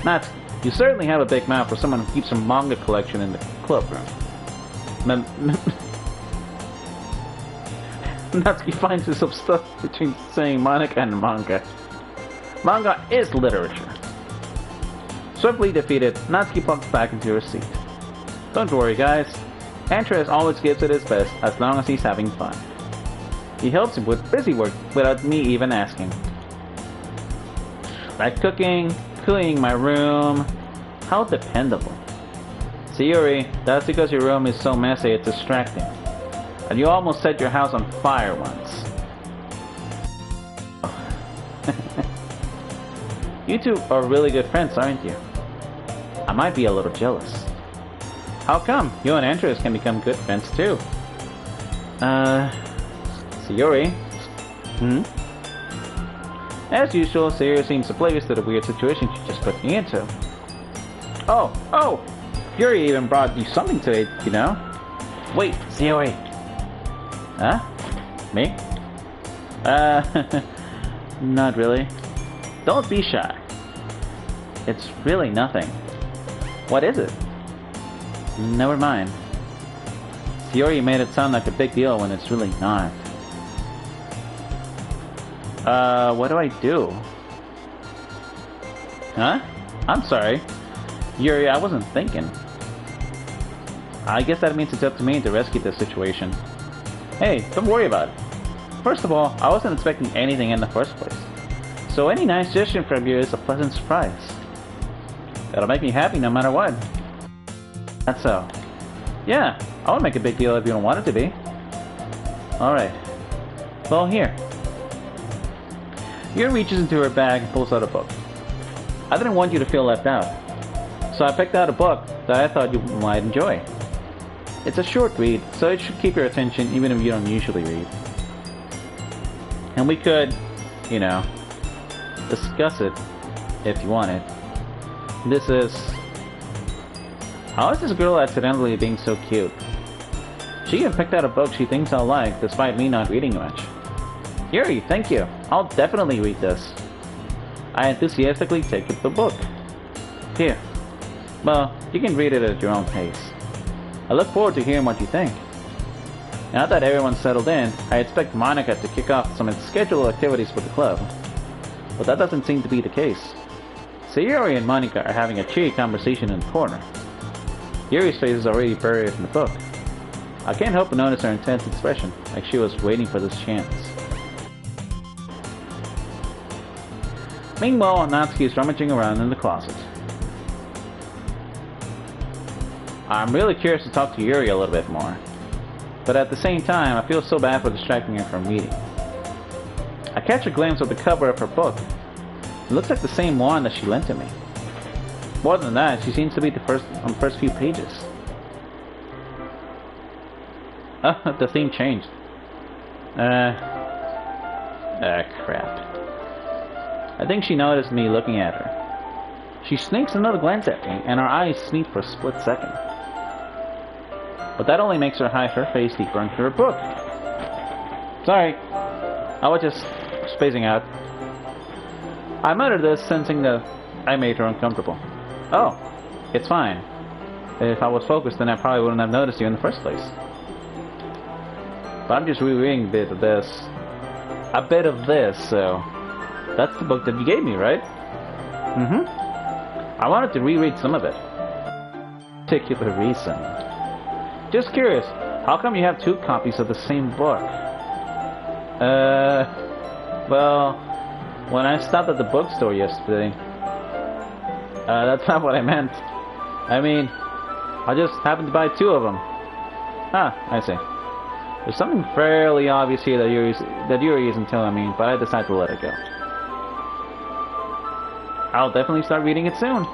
Natsuki, you certainly have a big mouth for someone who keeps a manga collection in the club room. Natsuki finds himself stuck between saying Monica and manga. Manga is literature. Swiftly defeated, Natsuki plucks back into her seat. Don't worry, guys. Antares always gives it his best as long as he's having fun. He helps him with busy work without me even asking. Like cooking, cleaning my room. How dependable. See, Yuri, that's because your room is so messy it's distracting. And you almost set your house on fire once. You two are really good friends, aren't you? I might be a little jealous. How come? You and Antares can become good friends too. Yuri? As usual, Sayuri seems oblivious to the weird situation she just put me into. Oh! Yuri even brought you something today, you know? Wait, Sayuri! Huh? Me? Not really. Don't be shy. It's really nothing. What is it? Never mind. Yuri made it sound like a big deal when it's really not. What do I do? Huh? I'm sorry. Yuri, I wasn't thinking. I guess that means it's up to me to rescue this situation. Hey, don't worry about it. First of all, I wasn't expecting anything in the first place. So any nice gesture from you is a pleasant surprise. That'll make me happy no matter what. That's so. Yeah, I won't make a big deal if you don't want it to be. Alright. Well, here. Yuri reaches into her bag and pulls out a book. I didn't want you to feel left out, so I picked out a book that I thought you might enjoy. It's a short read, so it should keep your attention even if you don't usually read. And we could, you know, discuss it if you want it. This is... How is this girl accidentally being so cute? She even picked out a book she thinks I'll like, despite me not reading much. Yuri, thank you. I'll definitely read this. I enthusiastically take the book. Here. Well, you can read it at your own pace. I look forward to hearing what you think. Now that everyone's settled in, I expect Monica to kick off some scheduled activities for the club. But that doesn't seem to be the case. Sayuri and Monica are having a cheery conversation in the corner. Yuri's face is already buried in the book. I can't help but notice her intense expression, like she was waiting for this chance. Meanwhile, Natsuki is rummaging around in the closet. I'm really curious to talk to Yuri a little bit more. but at the same time, I feel so bad for distracting her from reading. I catch a glimpse of the cover of her book. It looks like the same one that she lent to me. More than that, she seems to be on the first few pages. The theme changed. Crap. I think she noticed me looking at her. She sneaks another glance at me, and our eyes meet for a split second. But that only makes her hide her face deeper into her book. Sorry, I was just spacing out. I muttered this, sensing that I made her uncomfortable. Oh, it's fine. If I was focused, then I probably wouldn't have noticed you in the first place. But I'm just rereading a bit of this. So that's the book that you gave me, right? Mm-hmm. I wanted to reread some of it. Particular reason. Just curious, how come you have 2 copies of the same book? Well, when I stopped at the bookstore yesterday, that's not what I meant. I mean, I just happened to buy 2 of them. Ah, I see. There's something fairly obvious here that Yuri isn't telling me, but I decided to let it go. I'll definitely start reading it soon.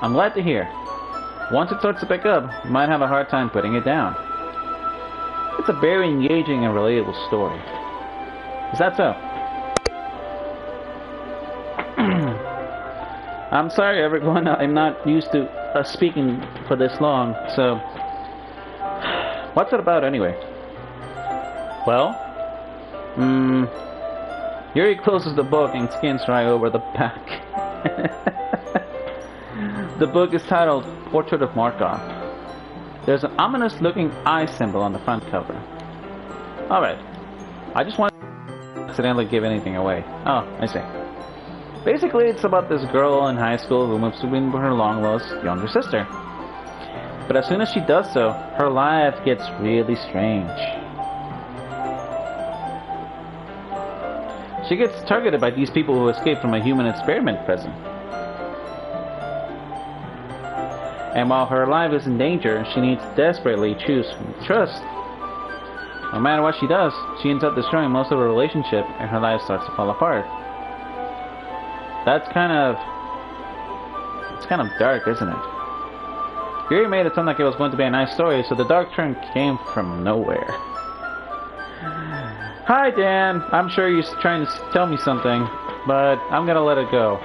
I'm glad to hear. Once it starts to pick up, you might have a hard time putting it down. It's a very engaging and relatable story. Is that so? I'm sorry everyone, I'm not used to speaking for this long, so... What's it about anyway? Well... Yuri closes the book and skins right over the back. The book is titled Portrait of Markov. There's an ominous looking eye symbol on the front cover. Alright, I just want to accidentally give anything away. Oh, I see. Basically, it's about this girl in high school who moves to be with her long-lost younger sister. But as soon as she does so, her life gets really strange. She gets targeted by these people who escaped from a human experiment prison. And while her life is in danger, she needs to desperately choose trust. No matter what she does, she ends up destroying most of her relationship and her life starts to fall apart. It's kind of dark, isn't it? Yuri made it sound like it was going to be a nice story, so the dark turn came from nowhere. Hi Dan, I'm sure you're trying to tell me something, but I'm gonna let it go.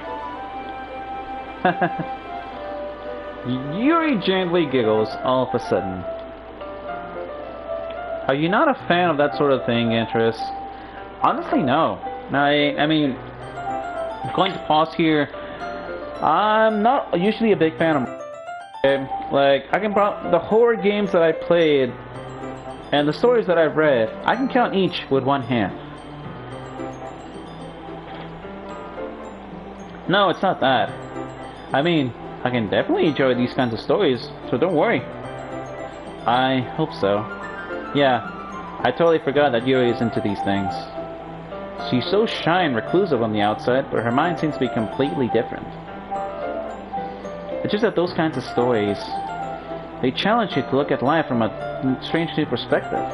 Yuri gently giggles all of a sudden. Are you not a fan of that sort of thing, Antares? Honestly, no. I mean, I'm going to pause here. I'm not usually a big fan of... Like, the horror games that I played and the stories that I've read, I can count each with one hand. No, it's not that. I mean, I can definitely enjoy these kinds of stories, so don't worry. I hope so. Yeah, I totally forgot that Yuri is into these things. She's so shy and reclusive on the outside, but her mind seems to be completely different. It's just that those kinds of stories, they challenge you to look at life from a strange new perspective.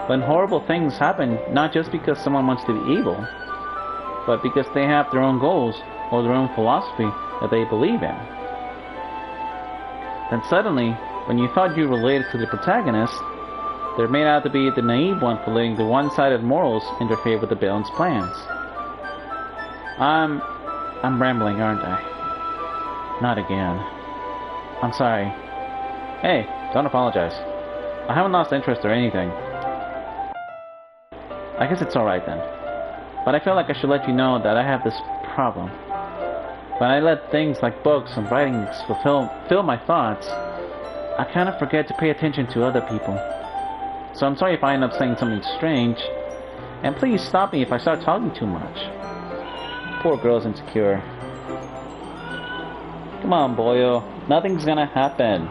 When horrible things happen, not just because someone wants to be evil, but because they have their own goals or their own philosophy that they believe in. Then suddenly, when you thought you related to the protagonist, they're made out to be the naive one for letting the one-sided morals interfere with the villain's plans. I'm rambling, aren't I? Not again. I'm sorry. Hey, don't apologize. I haven't lost interest or anything. I guess it's alright then. But I feel like I should let you know that I have this problem. When I let things like books and writings fill my thoughts, I kind of forget to pay attention to other people. So I'm sorry if I end up saying something strange, and please stop me if I start talking too much. Poor girl's insecure. Come on, boyo. Nothing's gonna happen.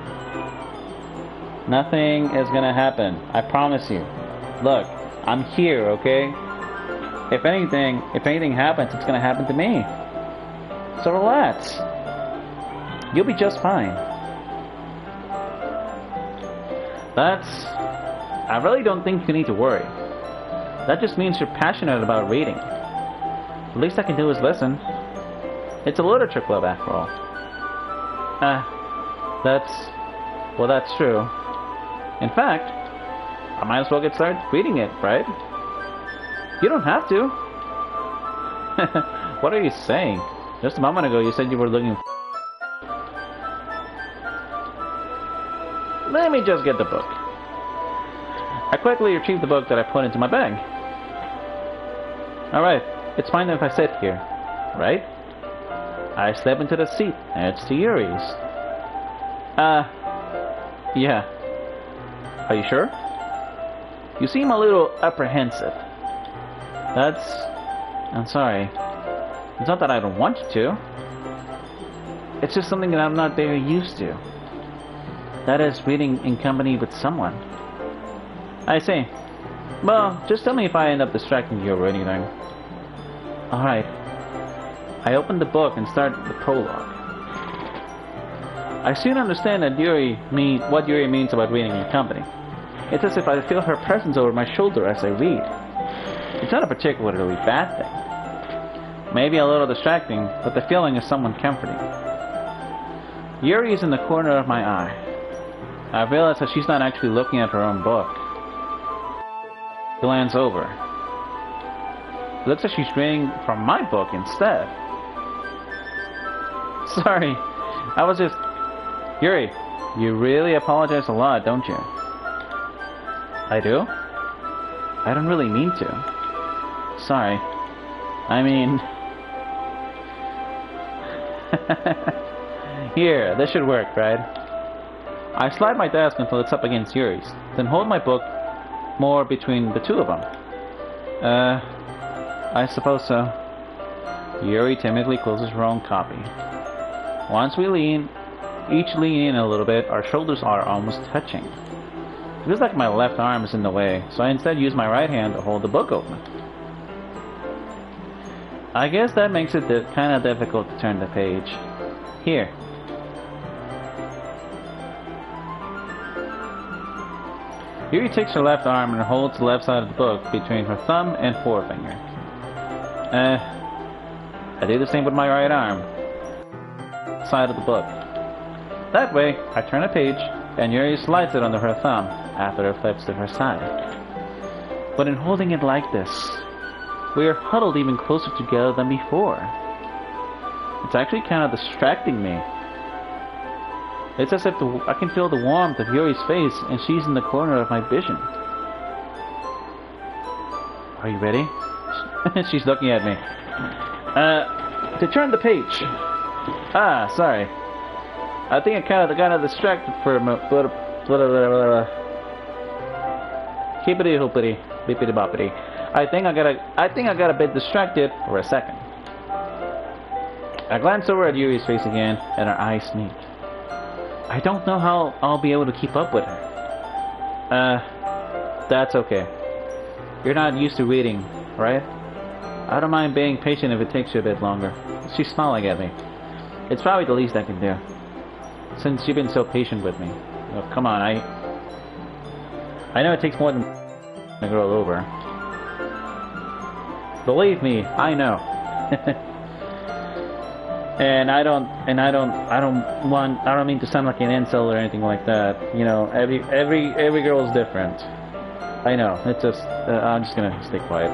Nothing is gonna happen. I promise you. Look, I'm here, okay? If anything happens, it's gonna happen to me. So relax. You'll be just fine. I really don't think you need to worry. That just means you're passionate about reading. The least I can do is listen. It's a literature club, after all. That's true. In fact, I might as well get started reading it, right? You don't have to. What are you saying? Just a moment ago you said you were looking. Let me just get the book. I quickly retrieved the book that I put into my bag. Alright, it's fine if I sit here, right? I step into the seat next to Yuri's. Yeah. Are you sure? You seem a little apprehensive. I'm sorry. It's not that I don't want you to. It's just something that I'm not very used to. That is reading in company with someone. I see. Well, just tell me if I end up distracting you or anything. Alright. I open the book and start the prologue. I soon understand that what Yuri means about reading in company. It's as if I feel her presence over my shoulder as I read. It's not a particularly bad thing. Maybe a little distracting, but the feeling is someone comforting. Yuri is in the corner of my eye. I realize that she's not actually looking at her own book. Glance over. It looks like she's reading from my book instead. Sorry, I was just... Yuri, you really apologize a lot, don't you? I do? I don't really mean to. Sorry. I mean... Here, this should work, right? I slide my desk until it's up against Yuri's, then hold my book more between the two of them. I suppose so. Yuri timidly closes her own copy. Once we each lean in a little bit, our shoulders are almost touching. It feels like my left arm is in the way, so I instead use my right hand to hold the book open. I guess that makes it kind of difficult to turn the page. Here. Yuri takes her left arm and holds the left side of the book between her thumb and forefinger. I do the same with my right arm. Side of the book. That way, I turn a page, and Yuri slides it under her thumb after it flips to her side. But in holding it like this, we are huddled even closer together than before. It's actually kind of distracting me. It's as if I can feel the warmth of Yuri's face, and she's in the corner of my vision. Are you ready? She's looking at me. To turn the page. Ah, sorry. I think I kind of got distracted for a moment. Keepity hoopity, beepity boppity. I think I got a bit distracted for a second. I glance over at Yuri's face again, and our eyes meet. I don't know how I'll be able to keep up with her. That's okay. You're not used to reading, right? I don't mind being patient if it takes you a bit longer. She's smiling at me. It's probably the least I can do. Since you've been so patient with me. Oh, come on, I know it takes more than to grow over. Believe me, I know. And I don't mean to sound like an incel or anything like that. You know, every girl is different. I know. It's just I'm just gonna stay quiet.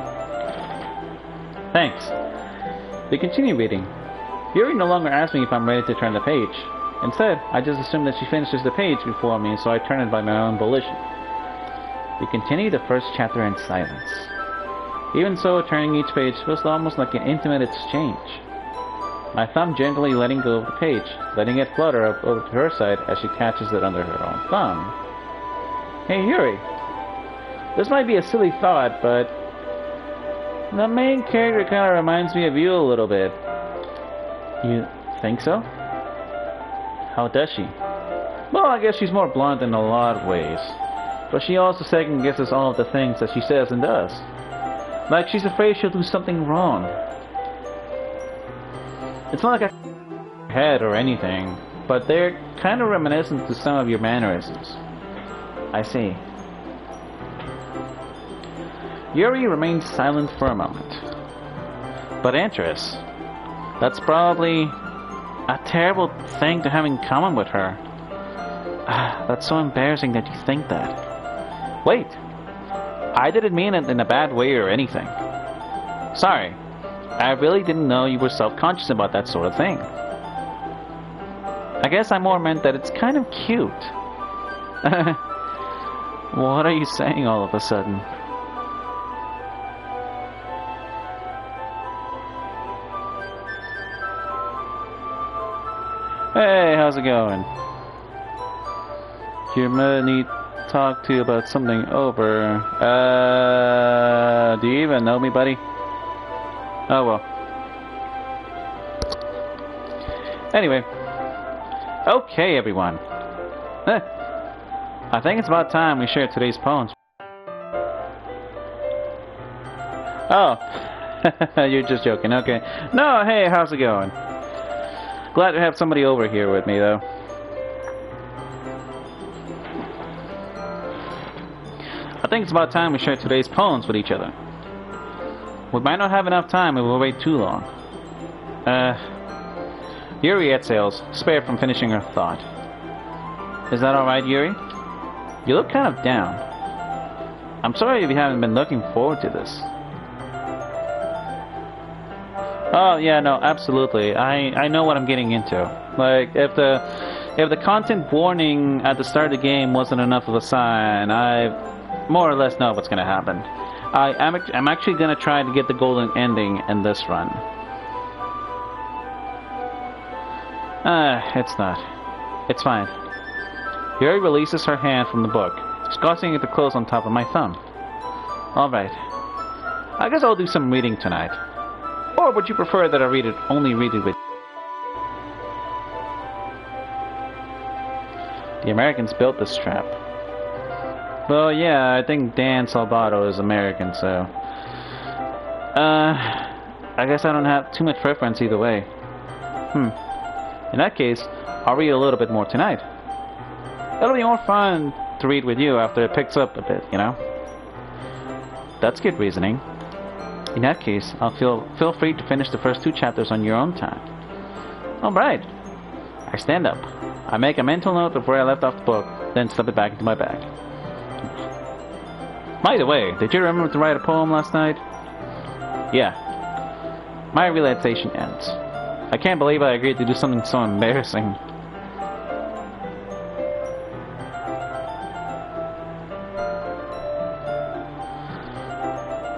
Thanks. We continue reading. Yuri no longer asks me if I'm ready to turn the page. Instead, I just assume that she finishes the page before me, so I turn it by my own volition. We continue the first chapter in silence. Even so, turning each page feels almost like an intimate exchange. My thumb gently letting go of the page, letting it flutter up over to her side as she catches it under her own thumb. Hey Yuri, this might be a silly thought, but the main character kind of reminds me of you a little bit. You think so? How does she? Well, I guess she's more blunt in a lot of ways, but she also second guesses all of the things that she says and does. Like she's afraid she'll do something wrong. It's not like I head or anything, but they're kind of reminiscent to some of your mannerisms. I see. Yuri remained silent for a moment. But Antares, that's probably a terrible thing to have in common with her. That's so embarrassing that you think that. Wait, I didn't mean it in a bad way or anything. Sorry, I really didn't know you were self-conscious about that sort of thing. I guess I more meant that it's kind of cute. What are you saying all of a sudden? Hey, how's it going? Your mother need to talk to you about something over. Do you even know me, buddy? Oh well. Anyway. Okay, everyone. I think it's about time we share today's poems. Oh. You're just joking, okay. No, hey, how's it going? Glad to have somebody over here with me, though. I think it's about time we share today's poems with each other. We might not have enough time if we wait too long. Yuri exhales, spared from finishing her thought. Is that alright, Yuri? You look kind of down. I'm sorry if you haven't been looking forward to this. Oh yeah, no, absolutely. I know what I'm getting into. Like, if the content warning at the start of the game wasn't enough of a sign, I more or less know what's gonna happen. I'm actually gonna try to get the golden ending in this run. It's not. It's fine. Yuri releases her hand from the book, causing it to close on top of my thumb. Alright. I guess I'll do some reading tonight. Or would you prefer that I only read it with... The Americans built this trap. Well, yeah, I think Dan Salvato is American, so... I guess I don't have too much preference either way. In that case, I'll read a little bit more tonight. It'll be more fun to read with you after it picks up a bit, you know? That's good reasoning. In that case, I'll feel free to finish the first 2 chapters on your own time. Alright. I stand up. I make a mental note of where I left off the book, then slip it back into my bag. By the way, did you remember to write a poem last night? Yeah. My realization ends. I can't believe I agreed to do something so embarrassing.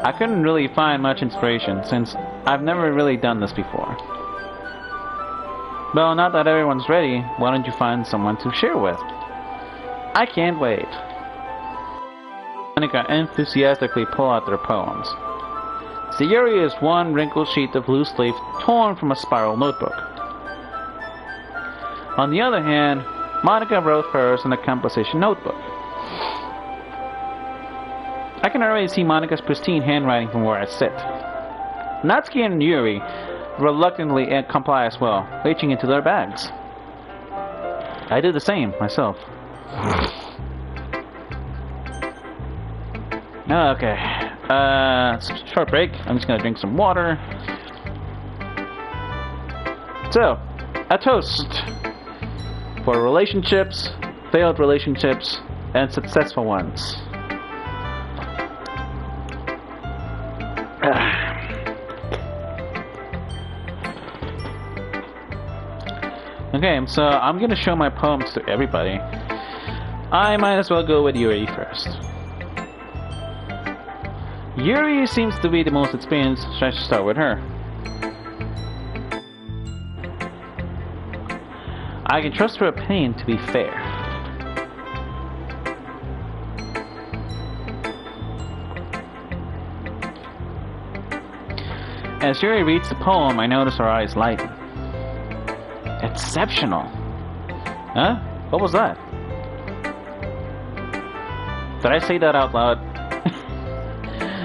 I couldn't really find much inspiration, since I've never really done this before. Well, now that everyone's ready, why don't you find someone to share with? I can't wait. Monica enthusiastically pull out their poems. Yuri is one wrinkled sheet of loose leaf torn from a spiral notebook. On the other hand, Monica wrote hers in a composition notebook. I can already see Monica's pristine handwriting from where I sit. Natsuki and Yuri reluctantly comply as well, reaching into their bags. I do the same, myself. Okay, short break. I'm just gonna drink some water. So, a toast for relationships, failed relationships, and successful ones. Okay, so I'm gonna show my poems to everybody. I might as well go with Yuri first. Yuri seems to be the most experienced, so I should start with her. I can trust her opinion to be fair. As Yuri reads the poem, I notice her eyes lighten. Exceptional. Huh? What was that? Did I say that out loud?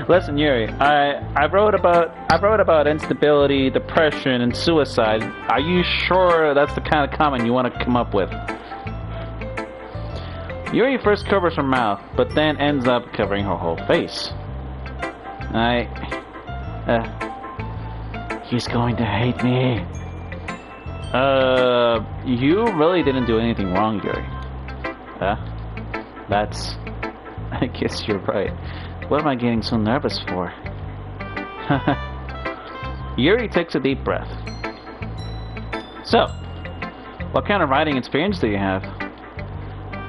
Listen, Yuri, I wrote about instability, depression, and suicide. Are you sure that's the kind of comment you want to come up with? Yuri first covers her mouth, but then ends up covering her whole face. He's going to hate me. You really didn't do anything wrong, Yuri. That's... I guess you're right. What am I getting so nervous for? Yuri takes a deep breath. So, what kind of writing experience do you have?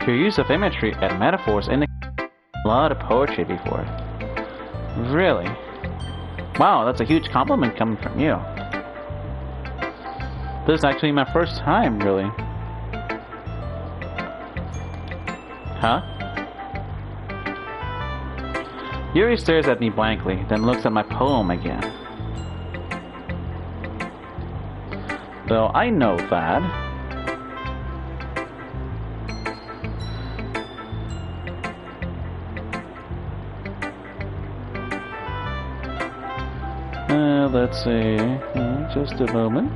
Your use of imagery and metaphors indicates a lot of poetry before. Really? Wow, that's a huge compliment coming from you. This is actually my first time, really. Huh? Yuri stares at me blankly, then looks at my poem again. Though I know that. Let's see. Just a moment.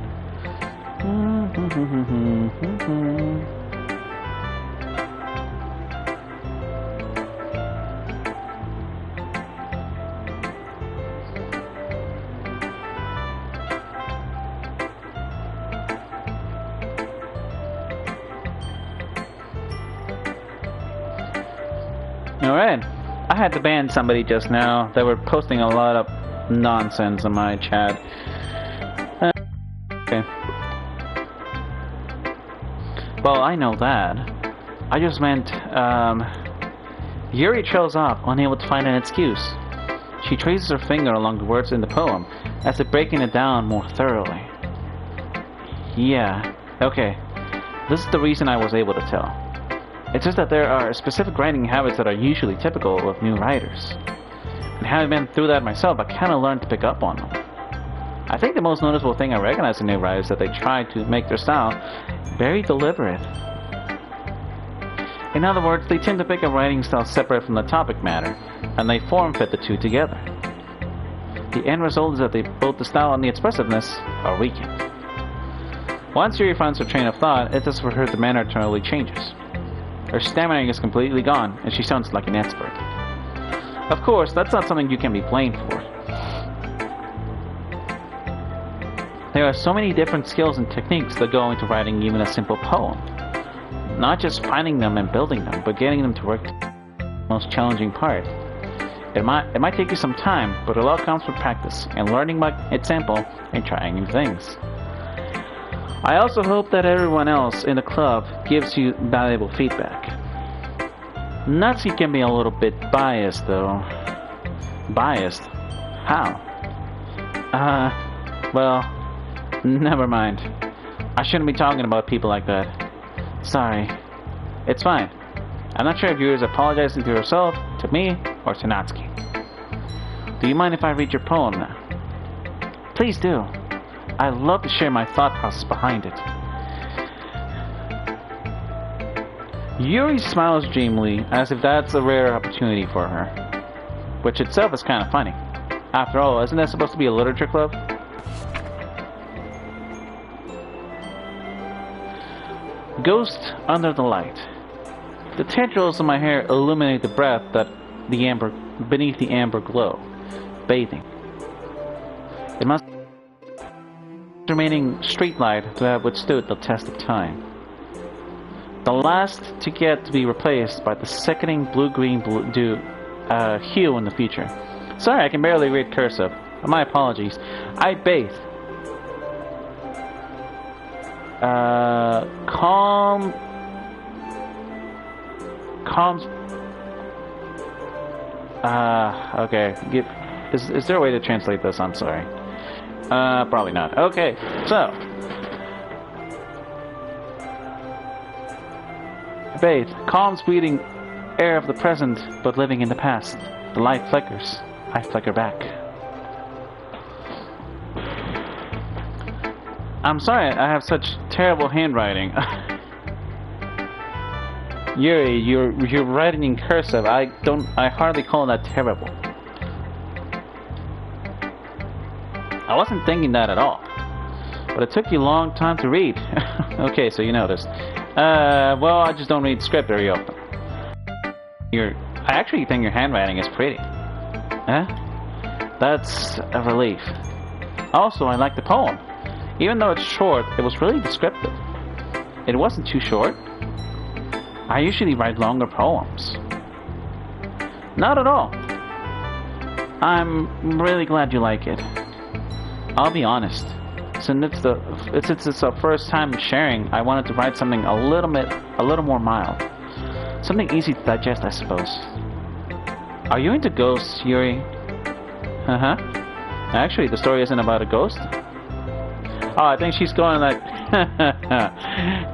Alright. I had to ban somebody just now. They were posting a lot of nonsense in my chat. Okay. Well, I know that. I just meant, Yuri trails off, unable to find an excuse. She traces her finger along the words in the poem, as if breaking it down more thoroughly. Yeah, okay. This is the reason I was able to tell. It's just that there are specific writing habits that are usually typical of new writers. And having been through that myself, I kind of learned to pick up on them. I think the most noticeable thing I recognize in new writers is that they try to make their style very deliberate. In other words, they tend to pick a writing style separate from the topic matter, and they form-fit the two together. The end result is that both the style and the expressiveness are weakened. Once Yuri finds her train of thought, it is for her the manner totally changes. Her stammering is completely gone, and she sounds like an expert. Of course, that's not something you can be blamed for. There are so many different skills and techniques that go into writing even a simple poem. Not just finding them and building them, but getting them to work the most challenging part. It might take you some time, but it all comes with practice and learning by example and trying new things. I also hope that everyone else in the club gives you valuable feedback. Natsuki can be a little bit biased, though. Biased? How? Well, never mind. I shouldn't be talking about people like that. Sorry. It's fine. I'm not sure if Yuri is apologizing to herself, to me, or to Natsuki. Do you mind if I read your poem now? Please do. I'd love to share my thought process behind it. Yuri smiles dreamily, as if that's a rare opportunity for her. Which itself is kind of funny. After all, isn't that supposed to be a literature club? Ghost under the light. The tendrils of my hair illuminate the breath beneath the amber glow, bathing. It must be the remaining streetlight to have withstood the test of time. The last to get to be replaced by the sickening blue-green hue in the future. Sorry, I can barely read cursive. My apologies. I bathe. Okay. Is there a way to translate this? I'm sorry. Probably not. Okay, so. Bathe. Calm, fleeting air of the present, but living in the past. The light flickers. I flicker back. I'm sorry, I have such terrible handwriting. Yuri, you're writing in cursive. I hardly call that terrible. I wasn't thinking that at all. But it took you a long time to read. Okay, so you noticed. Well, I just don't read script very often. I actually think your handwriting is pretty. Huh? That's a relief. Also, I like the poem. Even though it's short, it was really descriptive. It wasn't too short. I usually write longer poems. Not at all. I'm really glad you like it. I'll be honest. Since it's our first time sharing, I wanted to write something a little more mild. Something easy to digest, I suppose. Are you into ghosts, Yuri? Uh-huh. Actually, the story isn't about a ghost. Oh, I think she's going like...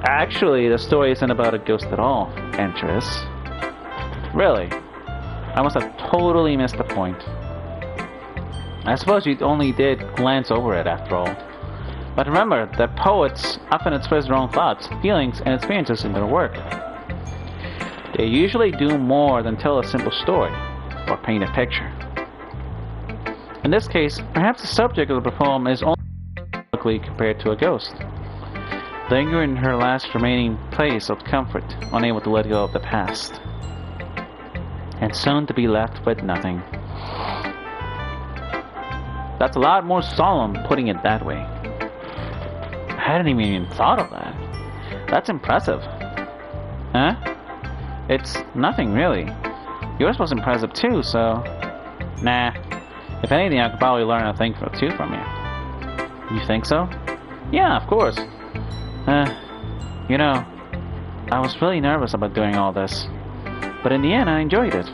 Actually, the story isn't about a ghost at all, Antares. Really? I must have totally missed the point. I suppose you only did glance over it after all. But remember that poets often express their own thoughts, feelings, and experiences in their work. They usually do more than tell a simple story or paint a picture. In this case, perhaps the subject of the poem is only compared to a ghost, lingering in her last remaining place of comfort, unable to let go of the past, and soon to be left with nothing. That's a lot more solemn putting it that way. I hadn't even thought of that. That's impressive. Huh? It's nothing really. Yours was impressive too, so... Nah. If anything, I could probably learn a thing or two from you. You think so? Yeah, of course. You know, I was really nervous about doing all this. But in the end, I enjoyed it.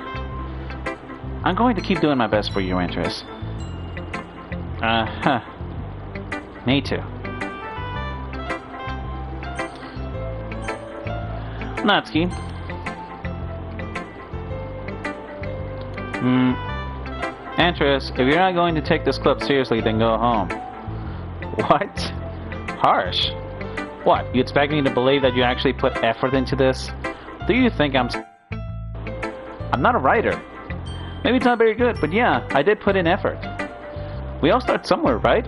I'm going to keep doing my best for your interest. Me too. Natsuki. Antares, if you're not going to take this club seriously, then go home. What? Harsh. What, you expect me to believe that you actually put effort into this? Do you think I'm not a writer. Maybe it's not very good, but yeah, I did put in effort. We all start somewhere, right?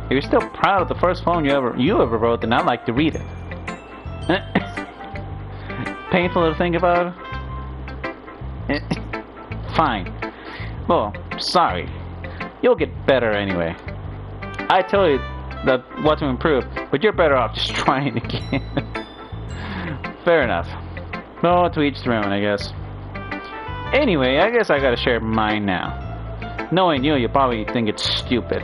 If you're still proud of the first poem you ever wrote, then I'd like to read it. Painful to think about? Fine. Well, sorry. You'll get better anyway. I tell you that what to improve, but you're better off just trying again. Fair enough. Well, to each their own, I guess. Anyway, I guess I gotta share mine now. Knowing you probably think it's stupid.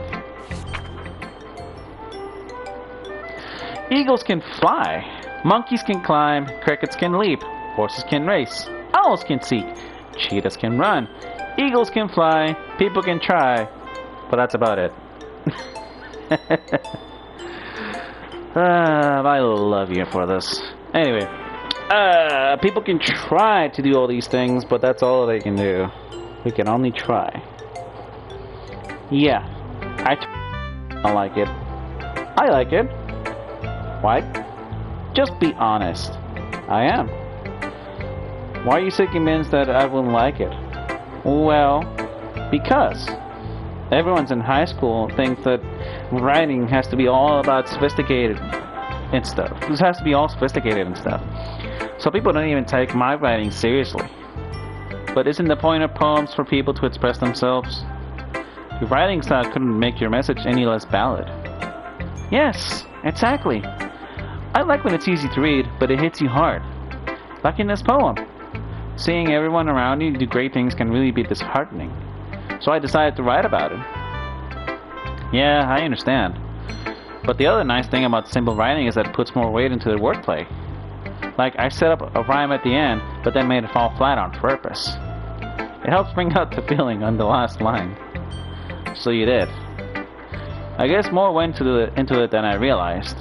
Eagles can fly. Monkeys can climb. Crickets can leap. Horses can race. Owls can seek. Cheetahs can run. Eagles can fly. People can try. But that's about it. I love you for this. Anyway, people can try to do all these things, but that's all they can do. We can only try. Yeah, I like it. I like it. Why? Just be honest. I am. Why are you so convinced that I wouldn't like it? Well, because everyone's in high school thinks that writing has to be all about sophisticated and stuff. This has to be all sophisticated and stuff. So people don't even take my writing seriously. But isn't the point of poems for people to express themselves? Your writing style couldn't make your message any less valid. Yes, exactly. I like when it's easy to read, but it hits you hard. Like in this poem. Seeing everyone around you do great things can really be disheartening. So I decided to write about it. Yeah, I understand. But the other nice thing about simple writing is that it puts more weight into the wordplay. Like, I set up a rhyme at the end, but then made it fall flat on purpose. It helps bring out the feeling on the last line. So you did. I guess more went into it than I realized.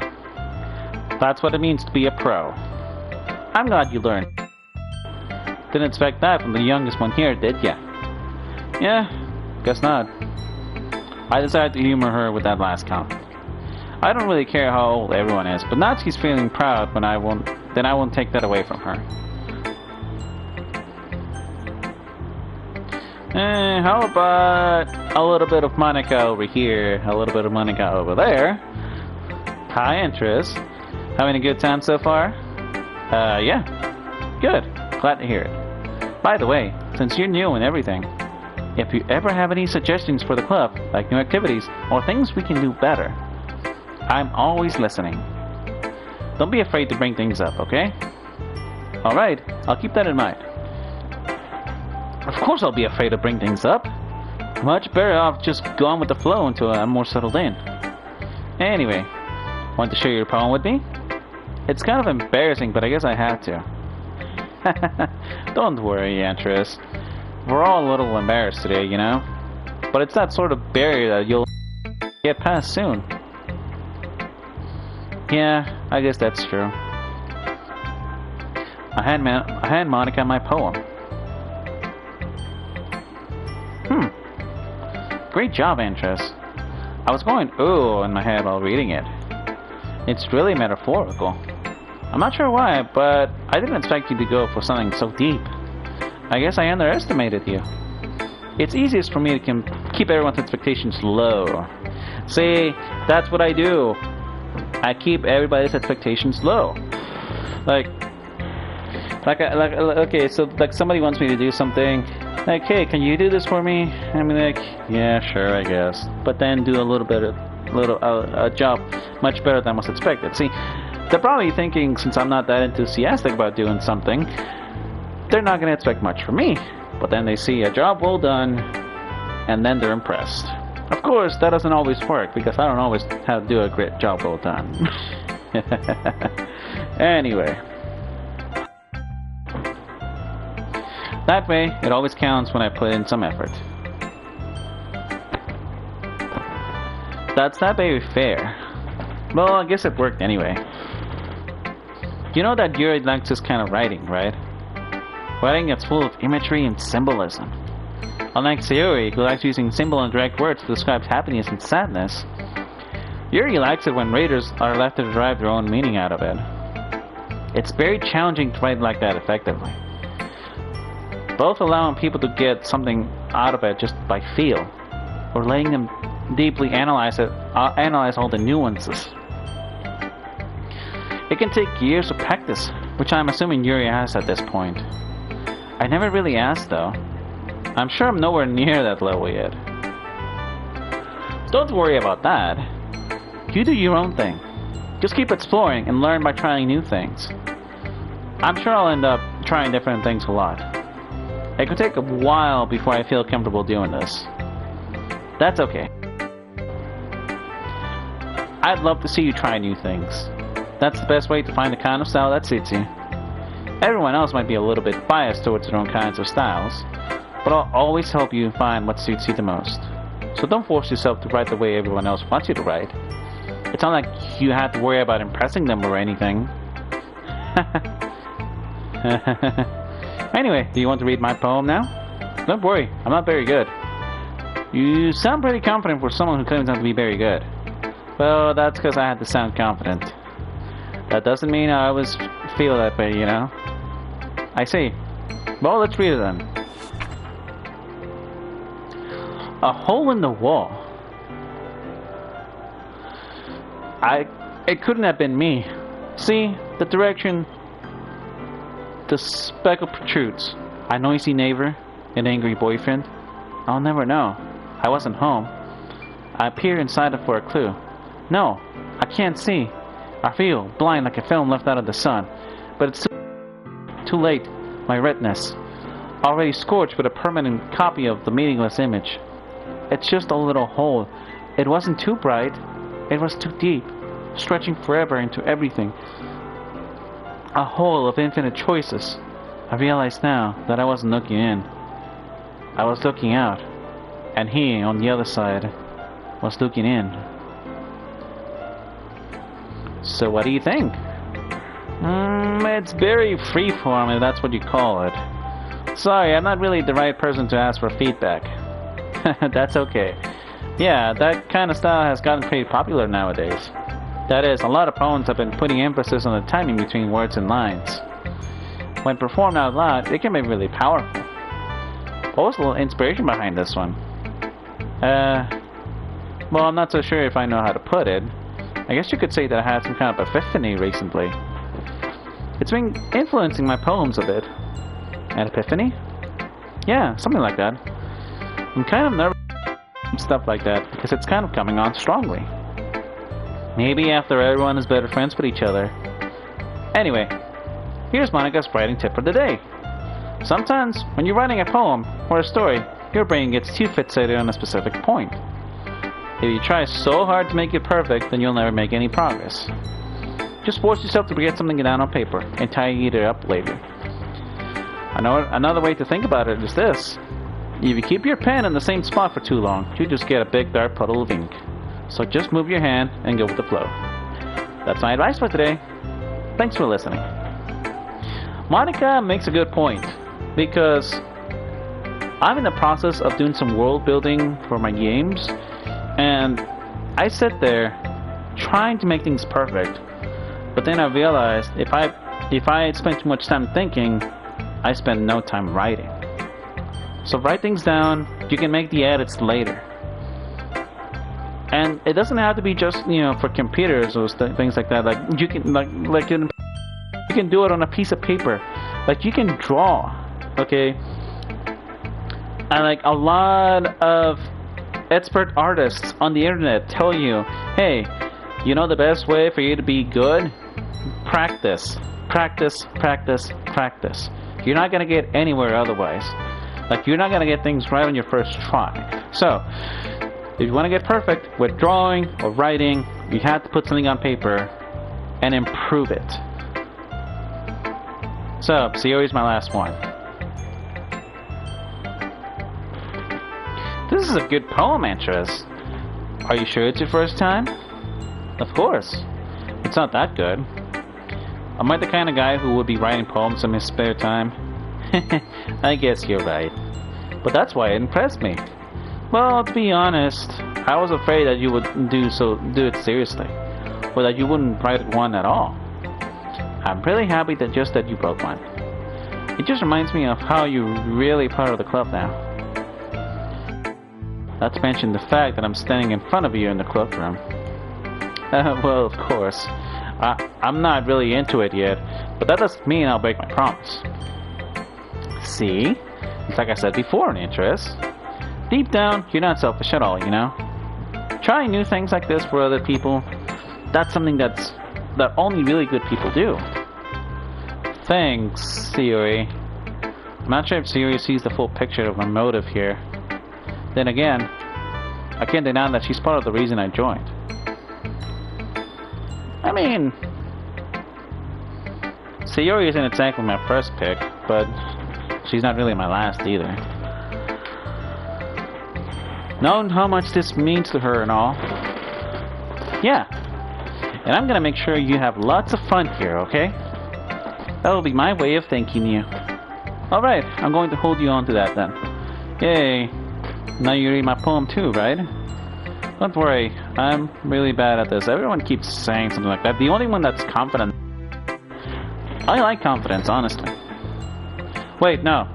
That's what it means to be a pro. I'm glad you learned. Didn't expect that from the youngest one here, did ya? Yeah, guess not. I decided to humor her with that last comment. I don't really care how old everyone is, but Natsuki's feeling proud when I won't take that away from her. How about a little bit of Monica over here, a little bit of Monica over there? Hi, Antares. Having a good time so far? Yeah. Good. Glad to hear it. By the way, since you're new and everything, if you ever have any suggestions for the club, like new activities or things we can do better, I'm always listening. Don't be afraid to bring things up, okay? Alright, I'll keep that in mind. Of course I'll be afraid to bring things up. Much better off just going with the flow until I'm more settled in. Anyway, want to share your poem with me? It's kind of embarrassing, but I guess I have to. Don't worry, Antares. We're all a little embarrassed today, you know? But it's that sort of barrier that you'll get past soon. Yeah, I guess that's true. I hand Monica my poem. Great job, Antares. I was going ooh in my head while reading it. It's really metaphorical. I'm not sure why, but I didn't expect you to go for something so deep. I guess I underestimated you. It's easiest for me to keep everyone's expectations low. See, that's what I do. I keep everybody's expectations low. Okay, so like somebody wants me to do something. Like, hey, can you do this for me? I mean, like, yeah, sure, I guess. But then do a job much better than was expected. See, they're probably thinking, since I'm not that enthusiastic about doing something, they're not going to expect much from me. But then they see a job well done, and then they're impressed. Of course, that doesn't always work, because I don't always have to do a great job well done. Anyway. That way, it always counts when I put in some effort. That's not very fair. Well, I guess it worked anyway. You know that Yuri likes this kind of writing, right? Writing that's full of imagery and symbolism. Unlike Sayuri, who likes using simple and direct words to describe happiness and sadness, Yuri likes it when readers are left to derive their own meaning out of it. It's very challenging to write like that effectively. Both allowing people to get something out of it just by feel, or letting them deeply analyze all the nuances. It can take years of practice, which I'm assuming Yuri has at this point. I never really asked though. I'm sure I'm nowhere near that level yet. Don't worry about that. You do your own thing. Just keep exploring and learn by trying new things. I'm sure I'll end up trying different things a lot. It could take a while before I feel comfortable doing this. That's okay. I'd love to see you try new things. That's the best way to find the kind of style that suits you. Everyone else might be a little bit biased towards their own kinds of styles, but I'll always help you find what suits you the most. So don't force yourself to write the way everyone else wants you to write. It's not like you have to worry about impressing them or anything. Anyway, do you want to read my poem now? Don't worry, I'm not very good. You sound pretty confident for someone who claims not to be very good. Well, that's because I had to sound confident. That doesn't mean I always feel that way, you know? I see. Well, let's read it then. A hole in the wall. It couldn't have been me. See, the direction the speckle protrudes. A noisy neighbor, an angry boyfriend. I'll never know. I wasn't home. I peer inside it for a clue. No, I can't see. I feel blind like a film left out of the sun. But it's too late. My retinas, already scorched with a permanent copy of the meaningless image. It's just a little hole. It wasn't too bright. It was too deep, stretching forever into everything. A hole of infinite choices. I realize now that I wasn't looking in. I was looking out. And he, on the other side, was looking in. So what do you think? It's very freeform, if that's what you call it. Sorry, I'm not really the right person to ask for feedback. That's okay. Yeah, that kind of style has gotten pretty popular nowadays. That is, a lot of poems have been putting emphasis on the timing between words and lines. When performed out loud, it can be really powerful. What was the inspiration behind this one? Well, I'm not so sure if I know how to put it. I guess you could say that I had some kind of epiphany recently. It's been influencing my poems a bit. An epiphany? Yeah, something like that. I'm kind of nervous stuff like that because it's kind of coming on strongly. Maybe after everyone is better friends with each other. Anyway, here's Monica's writing tip for the day. Sometimes, when you're writing a poem or a story, your brain gets too fixated on a specific point. If you try so hard to make it perfect, then you'll never make any progress. Just force yourself to get something down on paper and tidy it up later. Another way to think about it is this. If you keep your pen in the same spot for too long, you just get a big dark puddle of ink. So just move your hand and go with the flow. That's my advice for today. Thanks for listening. Monica makes a good point, because I'm in the process of doing some world building for my games, and I sit there trying to make things perfect, but then I realized if I spend too much time thinking, I spend no time writing. So write things down, you can make the edits later. And it doesn't have to be just, for computers or things like that. Like you can do it on a piece of paper. Like you can draw, okay? And like a lot of expert artists on the internet tell you, hey, the best way for you to be good? Practice. Practice, practice, practice. You're not going to get anywhere otherwise. Like, you're not going to get things right on your first try. So, if you want to get perfect with drawing or writing, you have to put something on paper and improve it. So, here's my last one. This is a good poem, Antares. Are you sure it's your first time? Of course. It's not that good. Am I the kind of guy who would be writing poems in his spare time? I guess you're right. But that's why it impressed me. Well, to be honest, I was afraid that you would do it seriously, or that you wouldn't write one at all. I'm really happy that you wrote one. It just reminds me of how you're really part of the club now. Not to mention the fact that I'm standing in front of you in the cloakroom. Well, of course. I'm not really into it yet, but that doesn't mean I'll break my promise. See? It's like I said before, Antares. Deep down, you're not selfish at all, Trying new things like this for other people, that's something that only really good people do. Thanks, Yuri. I'm not sure if Yuri sees the full picture of my motive here. Then again, I can't deny that she's part of the reason I joined. I mean, Sayori isn't exactly my first pick, but she's not really my last either. Knowing how much this means to her and all. Yeah, and I'm gonna make sure you have lots of fun here, okay? That'll be my way of thanking you. Alright, I'm going to hold you on to that then. Yay. Now you read my poem too, right? Don't worry, I'm really bad at this. Everyone keeps saying something like that. The only one that's confident... I like confidence, honestly. Wait, no.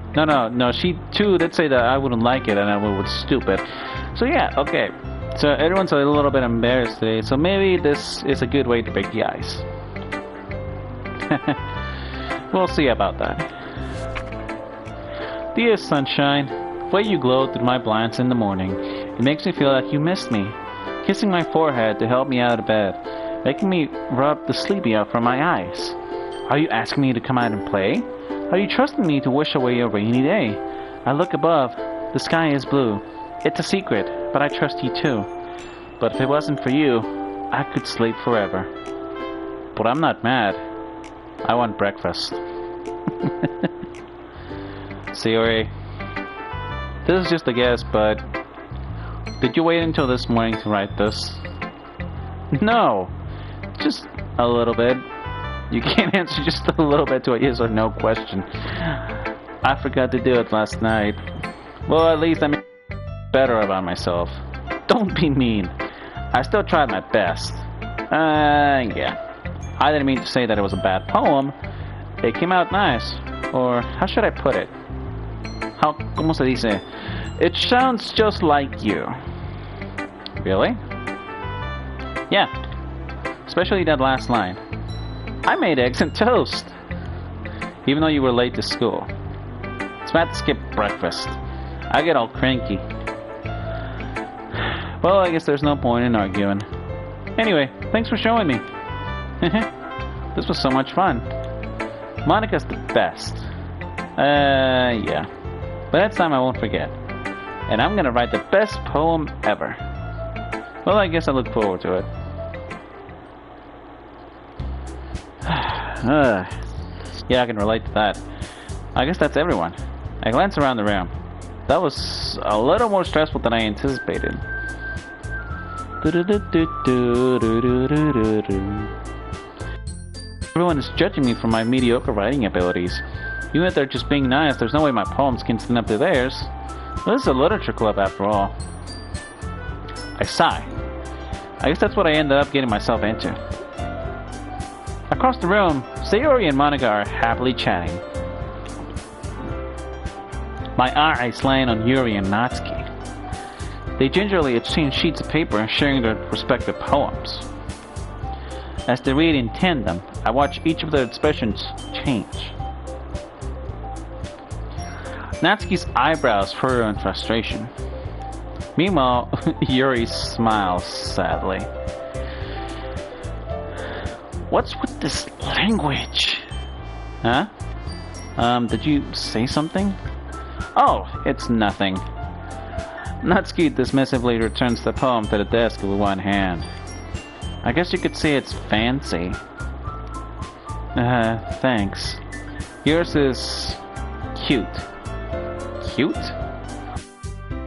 She too did say that I wouldn't like it and I was stupid. So yeah, okay. So everyone's a little bit embarrassed today, so maybe this is a good way to break the ice. We'll see about that. Dear sunshine, the way you glow through my blinds in the morning, it makes me feel like you missed me. Kissing my forehead to help me out of bed, making me rub the sleepy out from my eyes. Are you asking me to come out and play? Are you trusting me to wish away a rainy day? I look above, the sky is blue. It's a secret, but I trust you too. But if it wasn't for you, I could sleep forever. But I'm not mad. I want breakfast. Sayori, this is just a guess, but did you wait until this morning to write this? No, just a little bit. You can't answer just a little bit to a yes or no question. I forgot to do it last night. Well, at least I'm better about myself. Don't be mean. I still tried my best. Yeah. I didn't mean to say that it was a bad poem. It came out nice. Or, how should I put it? ¿Cómo se dice? It sounds just like you. Really? Yeah. Especially that last line. I made eggs and toast. Even though you were late to school. It's bad to skip breakfast. I get all cranky. Well, I guess there's no point in arguing. Anyway, thanks for showing me. This was so much fun. Monica's the best. Yeah. But next time I won't forget. And I'm gonna write the best poem ever. Well, I guess I look forward to it. Yeah, I can relate to that. I guess that's everyone. I glance around the room. That was a little more stressful than I anticipated. Everyone is judging me for my mediocre writing abilities. Even if they're just being nice, there's no way my poems can stand up to theirs. Well, this is a literature club after all. I sigh. I guess that's what I ended up getting myself into. Across the room, Sayori and Monica are happily chatting. My eyes land on Yuri and Natsuki. They gingerly exchange sheets of paper, sharing their respective poems. As they read in tandem, I watch each of their expressions change. Natsuki's eyebrows furrow in frustration. Meanwhile, Yuri smiles sadly. What's with this language? Huh? Did you say something? Oh, it's nothing. Natsuki dismissively returns the poem to the desk with one hand. I guess you could say it's fancy. Thanks. Yours is cute. Cute?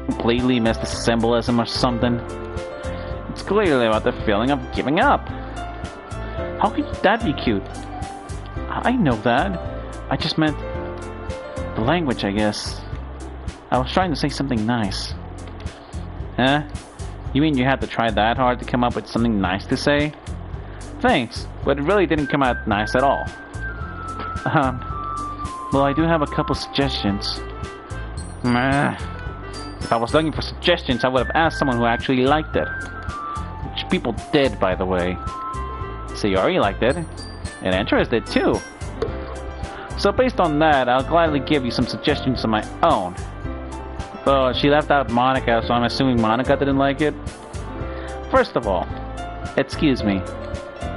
Completely missed the symbolism or something. It's clearly about the feeling of giving up. How could that be cute? I know that. I just meant the language, I guess. I was trying to say something nice. Huh? You mean you had to try that hard to come up with something nice to say? Thanks, but it really didn't come out nice at all. Well, I do have a couple suggestions. If I was looking for suggestions, I would have asked someone who actually liked it. Which people did, by the way. Sayori liked it, and Antares did too. So based on that, I'll gladly give you some suggestions of my own. Well, she left out Monica, so I'm assuming Monica didn't like it. First of all, excuse me.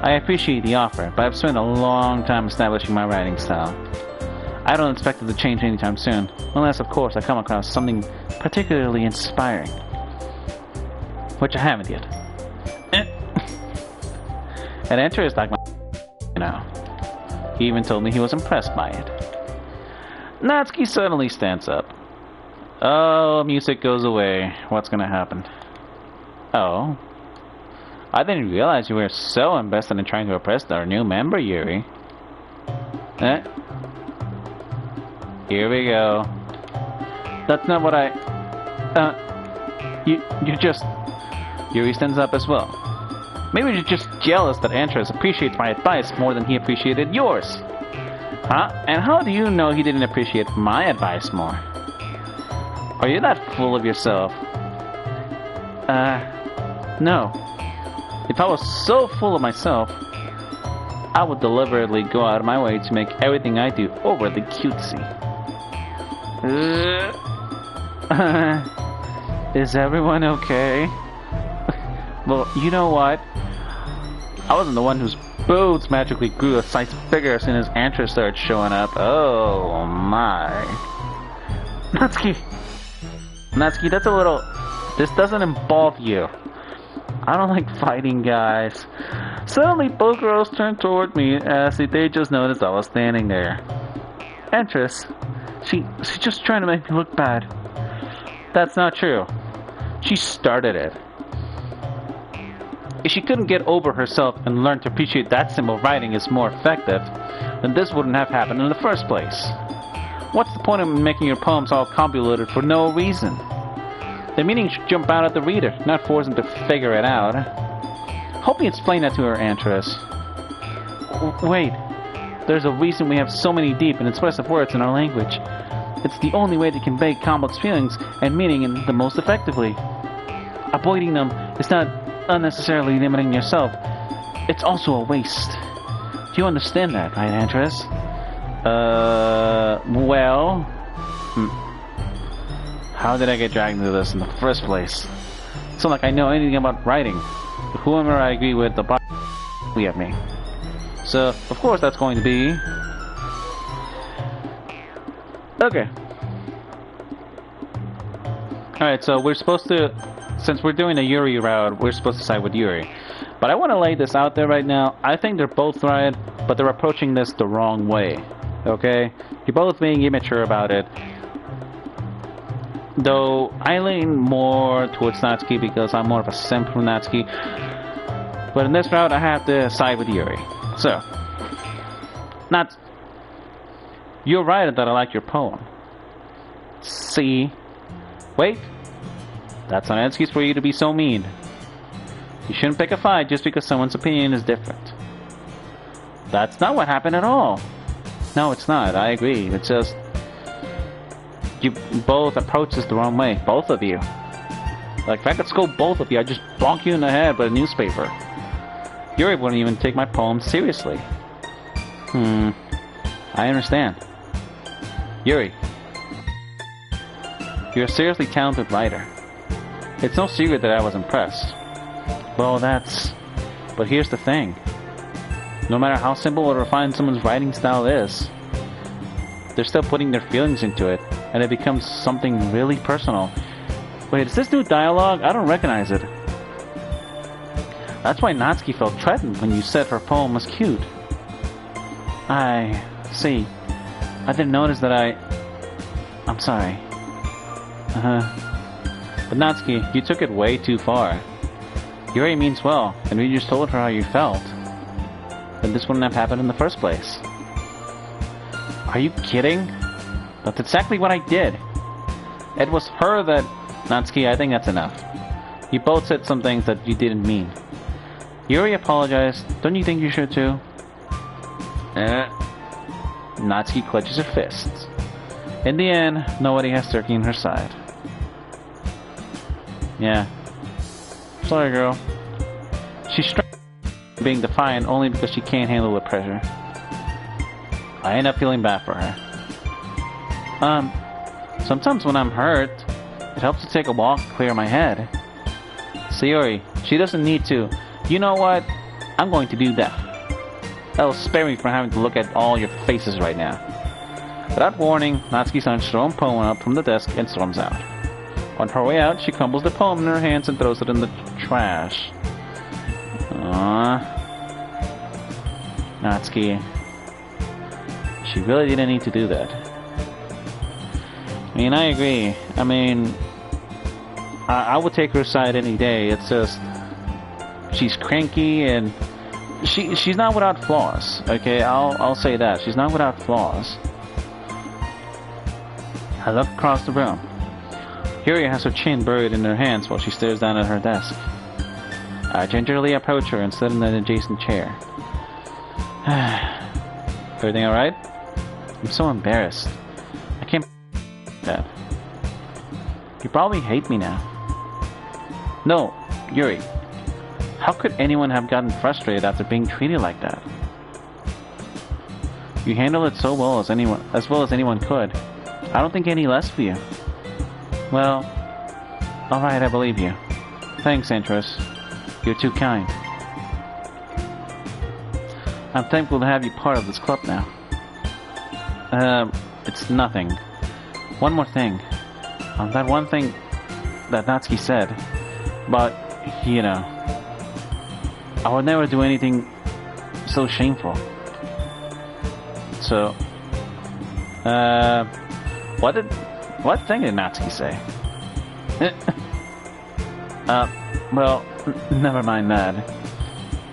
I appreciate the offer, but I've spent a long time establishing my writing style. I don't expect it to change anytime soon, unless of course I come across something particularly inspiring. Which I haven't yet. And Antares like my He even told me he was impressed by it. Natsuki suddenly stands up. Oh, music goes away. What's gonna happen? Oh. I didn't realize you were so invested in trying to impress our new member, Yuri. Here we go. That's not what I... You just... Yuri stands up as well. Maybe you're just jealous that Antares appreciates my advice more than he appreciated yours. Huh? And how do you know he didn't appreciate my advice more? Are you that full of yourself? No. If I was so full of myself, I would deliberately go out of my way to make everything I do overly cutesy. Is everyone okay? Well, you know what? I wasn't the one whose boobs magically grew a size bigger as soon as Antares started showing up. Oh my. Natsuki, that's a little... This doesn't involve you. I don't like fighting guys. Suddenly both girls turned toward me as if they just noticed I was standing there. Antares, she's just trying to make me look bad. That's not true. She started it. If she couldn't get over herself and learn to appreciate that simple writing is more effective, then this wouldn't have happened in the first place. What's the point of making your poems all convoluted for no reason? The meaning should jump out at the reader, not force him to figure it out. Hope you explain that to her, Antares. Wait, there's a reason we have so many deep and expressive words in our language. It's the only way to convey complex feelings and meaning in the most effectively. Avoiding them is not unnecessarily limiting yourself. It's also a waste. Do you understand that, right, Antares? Well... How did I get dragged into this in the first place? It's not like I know anything about writing. But whoever I agree with, the body at me. So, of course, that's going to be... Okay. Alright, so we're supposed to... Since we're doing a Yuri route, we're supposed to side with Yuri. But I want to lay this out there right now. I think they're both right, but they're approaching this the wrong way. Okay? You're both being immature about it. Though, I lean more towards Natsuki because I'm more of a simp from Natsuki. But in this route, I have to side with Yuri. So, you're right that I like your poem. See? Wait. That's not an excuse for you to be so mean. You shouldn't pick a fight just because someone's opinion is different. That's not what happened at all. No, it's not. I agree. It's just... You both approach this the wrong way. Both of you. Like, if I could scold both of you, I'd just bonk you in the head with a newspaper. Yuri wouldn't even take my poem seriously. I understand. Yuri. You're a seriously talented writer. It's no secret that I was impressed. Well, but here's the thing. No matter how simple or refined someone's writing style is, they're still putting their feelings into it, and it becomes something really personal. Wait, is this new dialogue? I don't recognize it. That's why Natsuki felt threatened when you said her poem was cute. I see. I didn't notice that I'm sorry. But Natsuki, you took it way too far. Yuri means well, and we just told her how you felt. Then this wouldn't have happened in the first place. Are you kidding? That's exactly what I did. It was her that... Natsuki, I think that's enough. You both said some things that you didn't mean. Yuri apologized. Don't you think you should too? Natsuki clutches her fists. In the end, nobody has Turkey on her side. Yeah. Sorry, girl. She's being defiant only because she can't handle the pressure. I end up feeling bad for her. Sometimes when I'm hurt, it helps to take a walk to clear my head. Sayori, she doesn't need to. You know what? I'm going to do that. That'll spare me from having to look at all your faces right now. Without warning, Natsuki snatches her own poem up from the desk and storms out. On her way out, she crumbles the poem in her hands and throws it in the trash. Aww. Natsuki. She really didn't need to do that. I mean, I agree. I mean, I would take her side any day. It's just... She's cranky and... She's not without flaws. Okay, I'll say that. She's not without flaws. I look across the room. Yuri has her chin buried in her hands while she stares down at her desk. I gingerly approach her and sit in an adjacent chair. Everything alright? I'm so embarrassed. I can't that. You probably hate me now. No, Yuri. How could anyone have gotten frustrated after being treated like that? You handle it so well as anyone could. I don't think any less of you. Well, alright, I believe you. Thanks, Antares. You're too kind. I'm thankful to have you part of this club now. It's nothing. One more thing. That one thing that Natsuki said. But, you know, I would never do anything so shameful. So, what thing did Natsuki say? Well, never mind that.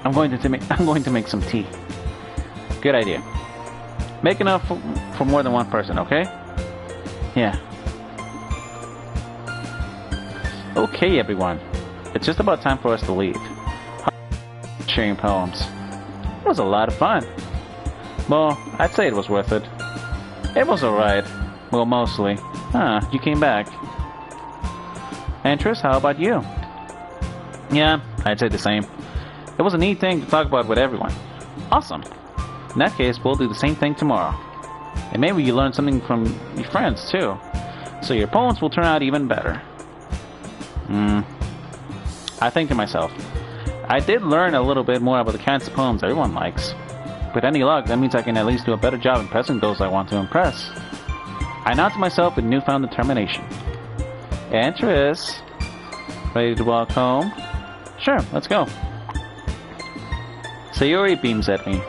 I'm going to make some tea. Good idea. Make enough for more than one person, okay? Yeah. Okay, everyone. It's just about time for us to leave. Sharing poems. It was a lot of fun. Well, I'd say it was worth it. It was alright. Well, mostly. You came back. Antares, how about you? Yeah, I'd say the same. It was a neat thing to talk about with everyone. Awesome. In that case, we'll do the same thing tomorrow. And maybe you learn something from your friends, too. so your poems will turn out even better. I think to myself, I did learn a little bit more about the kinds of poems everyone likes. With any luck, that means I can at least do a better job impressing those I want to impress. I nod to myself with newfound determination. Antares, ready to walk home? Sure, let's go. Sayori beams at me.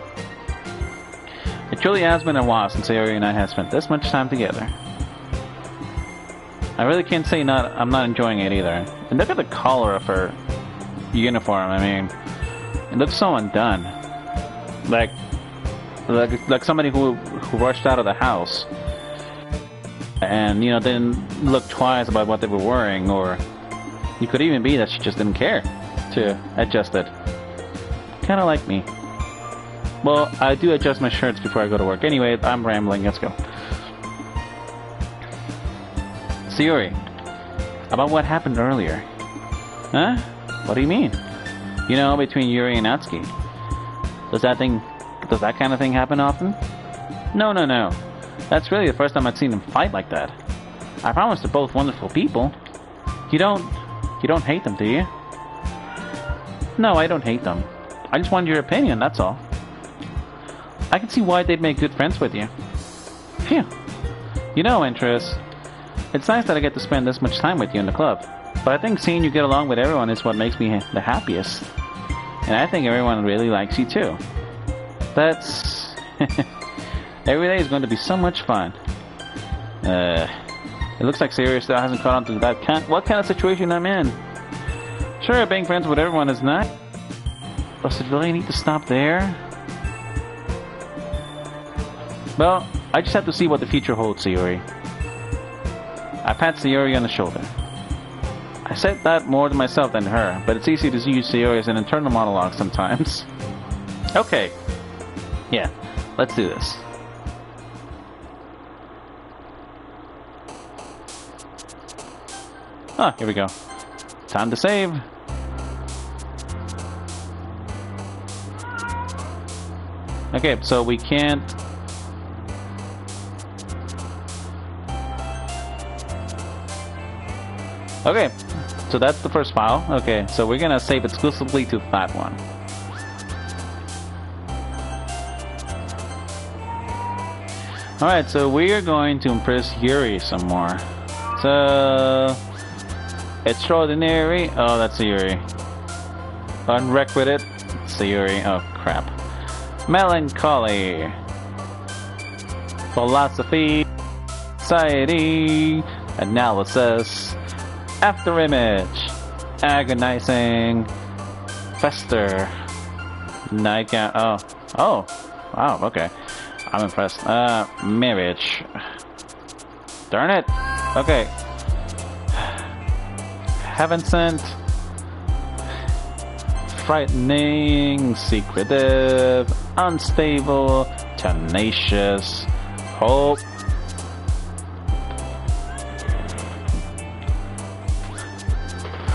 It truly has been a while since Yuri and I have spent this much time together. I really can't say I'm not enjoying it either. And look at the collar of her uniform, I mean. It looks so undone. Like somebody who rushed out of the house. And, you know, didn't look twice about what they were wearing, or it could even be that she just didn't care to adjust it. Kinda like me. Well, I do adjust my shirts before I go to work. Anyway, I'm rambling. Let's go. Sayori, about what happened earlier. Huh? What do you mean? You know, between Yuri and Natsuki. Does that kind of thing happen often? No. That's really the first time I've seen them fight like that. I promise they're both wonderful people. You don't hate them, do you? No, I don't hate them. I just wanted your opinion, that's all. I can see why they'd make good friends with you. Phew. You know, Antares, it's nice that I get to spend this much time with you in the club. But I think seeing you get along with everyone is what makes me the happiest. And I think everyone really likes you too. That's... Every day is going to be so much fun. It looks like Sayori still hasn't caught on to that what kind of situation I'm in. Sure, being friends with everyone is nice. Does it really need to stop there? Well, I just have to see what the future holds, Sayori. I pat Sayori on the shoulder. I said that more to myself than her, but it's easy to use Sayori as an internal monologue sometimes. Okay. Yeah, let's do this. Ah, here we go. Time to save. Okay, so we can't... Okay, so that's the first file. Okay, so we're gonna save exclusively to that one. Alright, so we are going to impress Yuri some more. So... Extraordinary. Oh, that's Yuri. Unrequited. It's Yuri. Oh, crap. Melancholy. Philosophy. Society. Analysis. After image. Agonizing. Fester. Nightgown. Oh. Wow, okay. I'm impressed. Marriage. Darn it. Okay. Heaven sent. Frightening. Secretive. Unstable. Tenacious. Hope.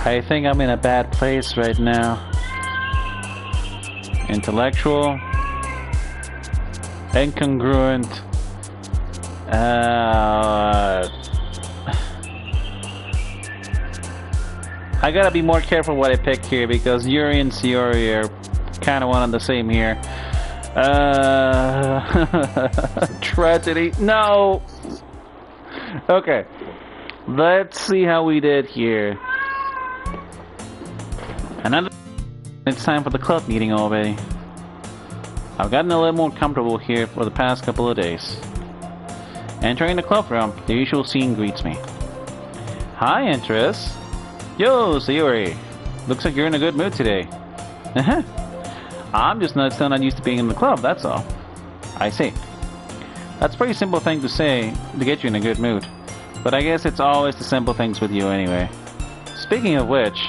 I think I'm in a bad place right now. Intellectual. Incongruent. I gotta be more careful what I pick here because Yuri and Sayori are kind of one and the same here. Tragedy. No! Okay. Let's see how we did here. It's time for the club meeting already. I've gotten a little more comfortable here for the past couple of days. Entering the club room, the usual scene greets me. Hi, Antares. Yo, Sayori. Looks like you're in a good mood today. I'm just still not used to being in the club, that's all. I see. That's a pretty simple thing to say to get you in a good mood. But I guess it's always the simple things with you anyway. Speaking of which,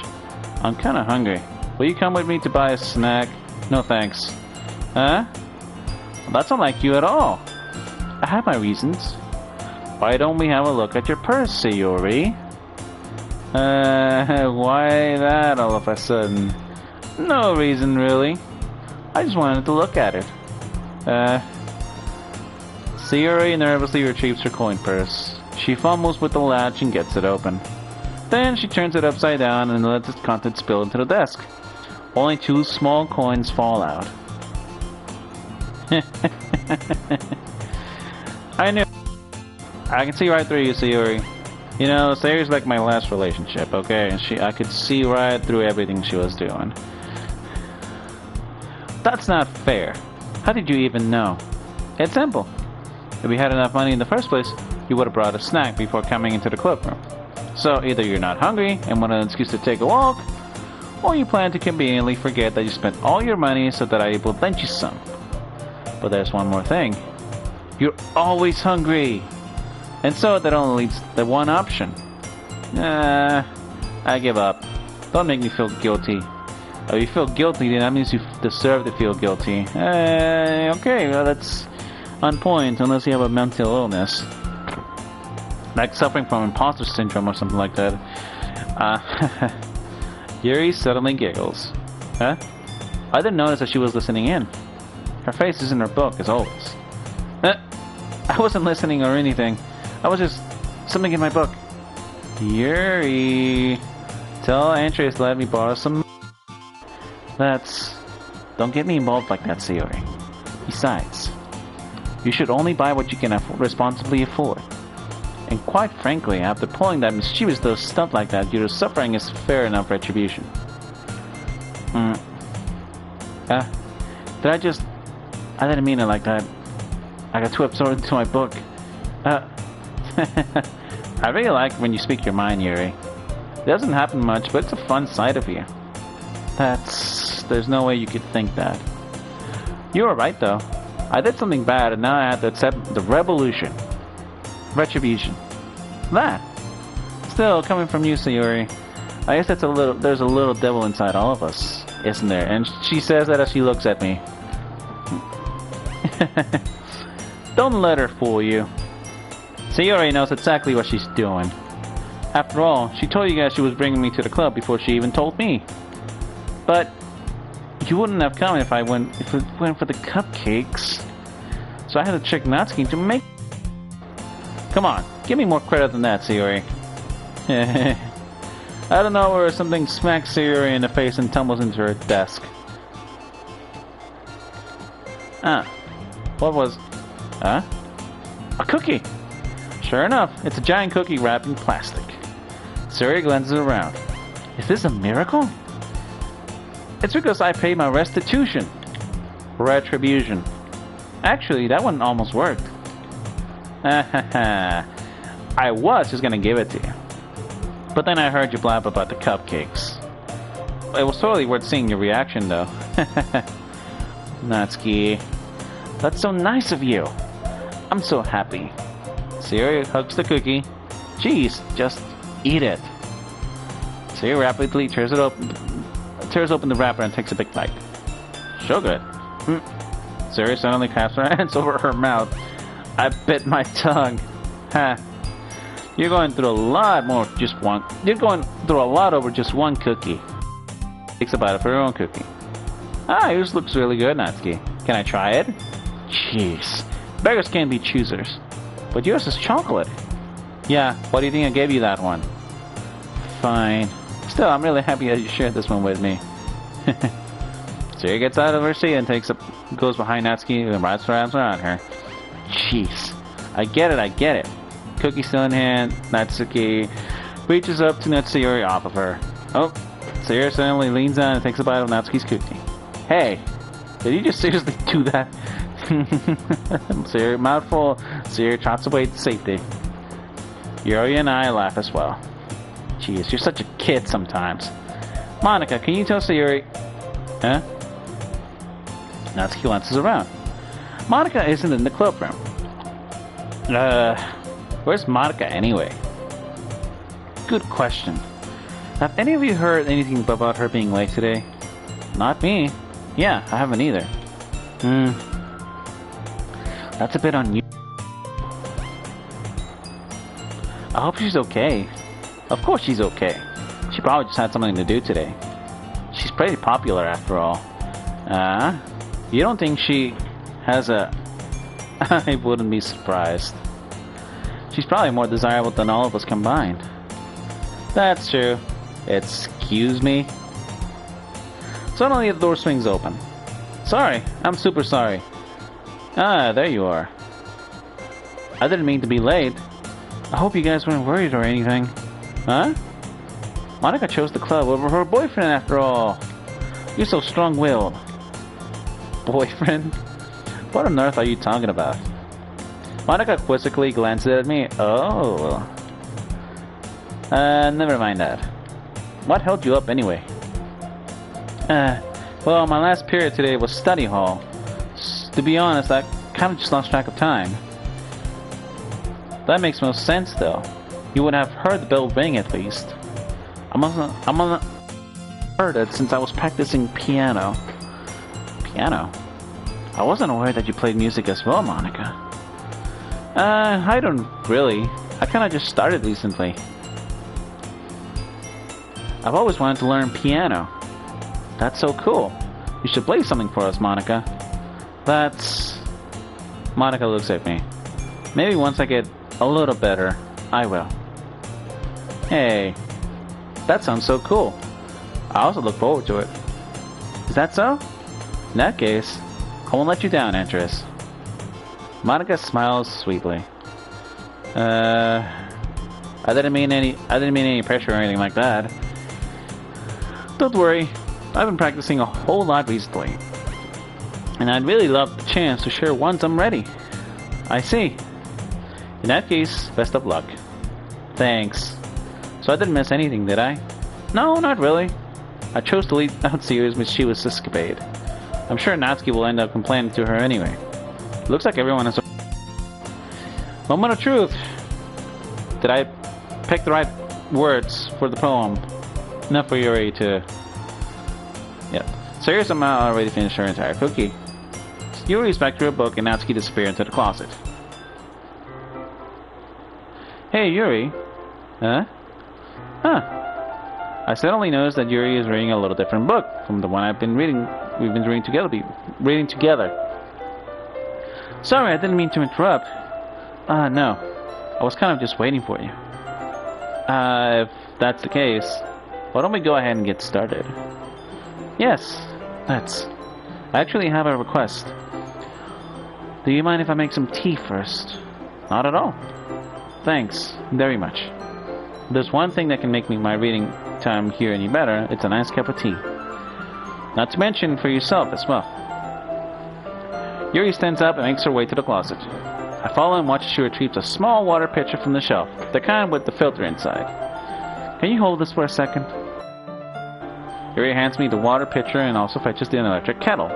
I'm kinda hungry. Will you come with me to buy a snack? No thanks. Huh? Well, that's not like you at all. I have my reasons. Why don't we have a look at your purse, Sayori? Why that all of a sudden? No reason, really. I just wanted to look at it. Sayori nervously retrieves her coin purse. She fumbles with the latch and gets it open. Then she turns it upside down and lets its contents spill into the desk. Only 2 small coins fall out. I knew. I can see right through you, Yuri. You know, Sayori's like my last relationship, okay? I could see right through everything she was doing. That's not fair. How did you even know? It's simple. If we had enough money in the first place, you would have brought a snack before coming into the clubroom. So either you're not hungry and want an excuse to take a walk, or you plan to conveniently forget that you spent all your money so that I will lend you some. But there's one more thing. You're always hungry. And so that only leaves the one option. I give up. Don't make me feel guilty. If you feel guilty, then that means you deserve to feel guilty. Okay, well that's on point, unless you have a mental illness. Like suffering from imposter syndrome or something like that. Yuri suddenly giggles. Huh? I didn't notice that she was listening in. Her face is in her book, as always. I wasn't listening or anything. I was just something in my book. Yuri, tell Antares to let me borrow some. Don't get me involved like that, Sayori. Besides, you should only buy what you can responsibly afford. And quite frankly, after pulling that mischievous little stunt like that, your suffering is fair enough retribution. I didn't mean it like that. I got too absorbed into my book. I really like when you speak your mind, Yuri. It doesn't happen much, but it's a fun side of you. There's no way you could think that. You were right, though. I did something bad, and now I have to accept the retribution. That. Still, coming from you, Sayori, I guess there's a little devil inside all of us, isn't there? And she says that as she looks at me. Don't let her fool you. Sayori knows exactly what she's doing. After all, she told you guys she was bringing me to the club before she even told me. But you wouldn't have come if it went for the cupcakes. So I had to trick Natsuki to make. Come on, give me more credit than that, Sayori. I don't know where something smacks Sayori in the face and tumbles into her desk. What was? A cookie. Sure enough, it's a giant cookie wrapped in plastic. Sayori glances around. Is this a miracle? It's because I paid my restitution. Retribution. Actually, that one almost worked. I was just gonna give it to you. But then I heard you blab about the cupcakes. It was totally worth seeing your reaction, though. Natsuki. That's so nice of you. I'm so happy. Sayori hugs the cookie. Jeez, just eat it. Sayori rapidly tears open the wrapper and takes a big bite. So good. Sayori suddenly claps her hands over her mouth. I bit my tongue. Ha. You're going through a lot over just one cookie. Takes a bite of her own cookie. Yours looks really good, Natsuki. Can I try it? Jeez. Beggars can't be choosers. But yours is chocolate. Yeah, why do you think I gave you that one? Fine. Still, I'm really happy that you shared this one with me. Sayori gets out of her seat and goes behind Natsuki and wraps her arms around her. Jeez. I get it. Cookie still in hand, Natsuki reaches up to net Sayori off of her. Oh, Sayori suddenly leans down and takes a bite of Natsuki's cookie. Hey, did you just seriously do that? Sayori, mouthful. Sayori trots away to safety. Yuri and I laugh as well. Jeez, you're such a kid sometimes. Monica, can you tell Sayori? Huh? Natsuki glances around. Monica isn't in the club room. Where's Monica anyway? Good question. Have any of you heard anything about her being late today? Not me. Yeah, I haven't either. That's a bit on you. I hope she's okay. Of course she's okay. She probably just had something to do today. She's pretty popular after all. You don't think she has a... I wouldn't be surprised. She's probably more desirable than all of us combined. That's true. Excuse me? Suddenly the door swings open. Sorry, I'm super sorry. Ah, there you are. I didn't mean to be late. I hope you guys weren't worried or anything. Huh? Monica chose the club over her boyfriend after all. You're so strong-willed. Boyfriend? What on earth are you talking about? Monica quizzically glances at me. Oh. Never mind that. What held you up anyway? Well, my last period today was study hall. To be honest, I kind of just lost track of time. That makes most sense, though. You would have heard the bell ring at least. I must heard it since I was practicing piano. Piano? I wasn't aware that you played music as well, Monica. I don't really. I kinda just started recently. I've always wanted to learn piano. That's so cool. You should play something for us, Monica. That's... Monica looks at me. Maybe once I get a little better, I will. Hey, that sounds so cool. I also look forward to it. Is that so? In that case, I won't let you down, Antares. Monica smiles sweetly. I didn't mean any pressure or anything like that. Don't worry, I've been practicing a whole lot recently. And I'd really love the chance to share once I'm ready. I see. In that case, best of luck. Thanks. So I didn't miss anything, did I? No, not really. I chose to leave out Sirius' mischievous escapade. I'm sure Natsuki will end up complaining to her anyway. Looks like everyone is... Moment of truth. Did I pick the right words for the poem? Enough for Yuri to... Yep. Sirius somehow already finished her entire cookie. Yuri's back to her book and Natsuki disappeared into the closet. Hey, Yuri. Huh? Huh. I suddenly noticed that Yuri is reading a little different book from the one we've been reading together. Sorry, I didn't mean to interrupt. No. I was kind of just waiting for you. If that's the case, why don't we go ahead and get started? Yes, let's. I actually have a request. Do you mind if I make some tea first? Not at all. Thanks, very much. There's one thing that can make my reading time here any better. It's a nice cup of tea. Not to mention for yourself as well. Yuri stands up and makes her way to the closet. I follow and watch as she retrieves a small water pitcher from the shelf, the kind with the filter inside. Can you hold this for a second? Yuri hands me the water pitcher and also fetches the electric kettle.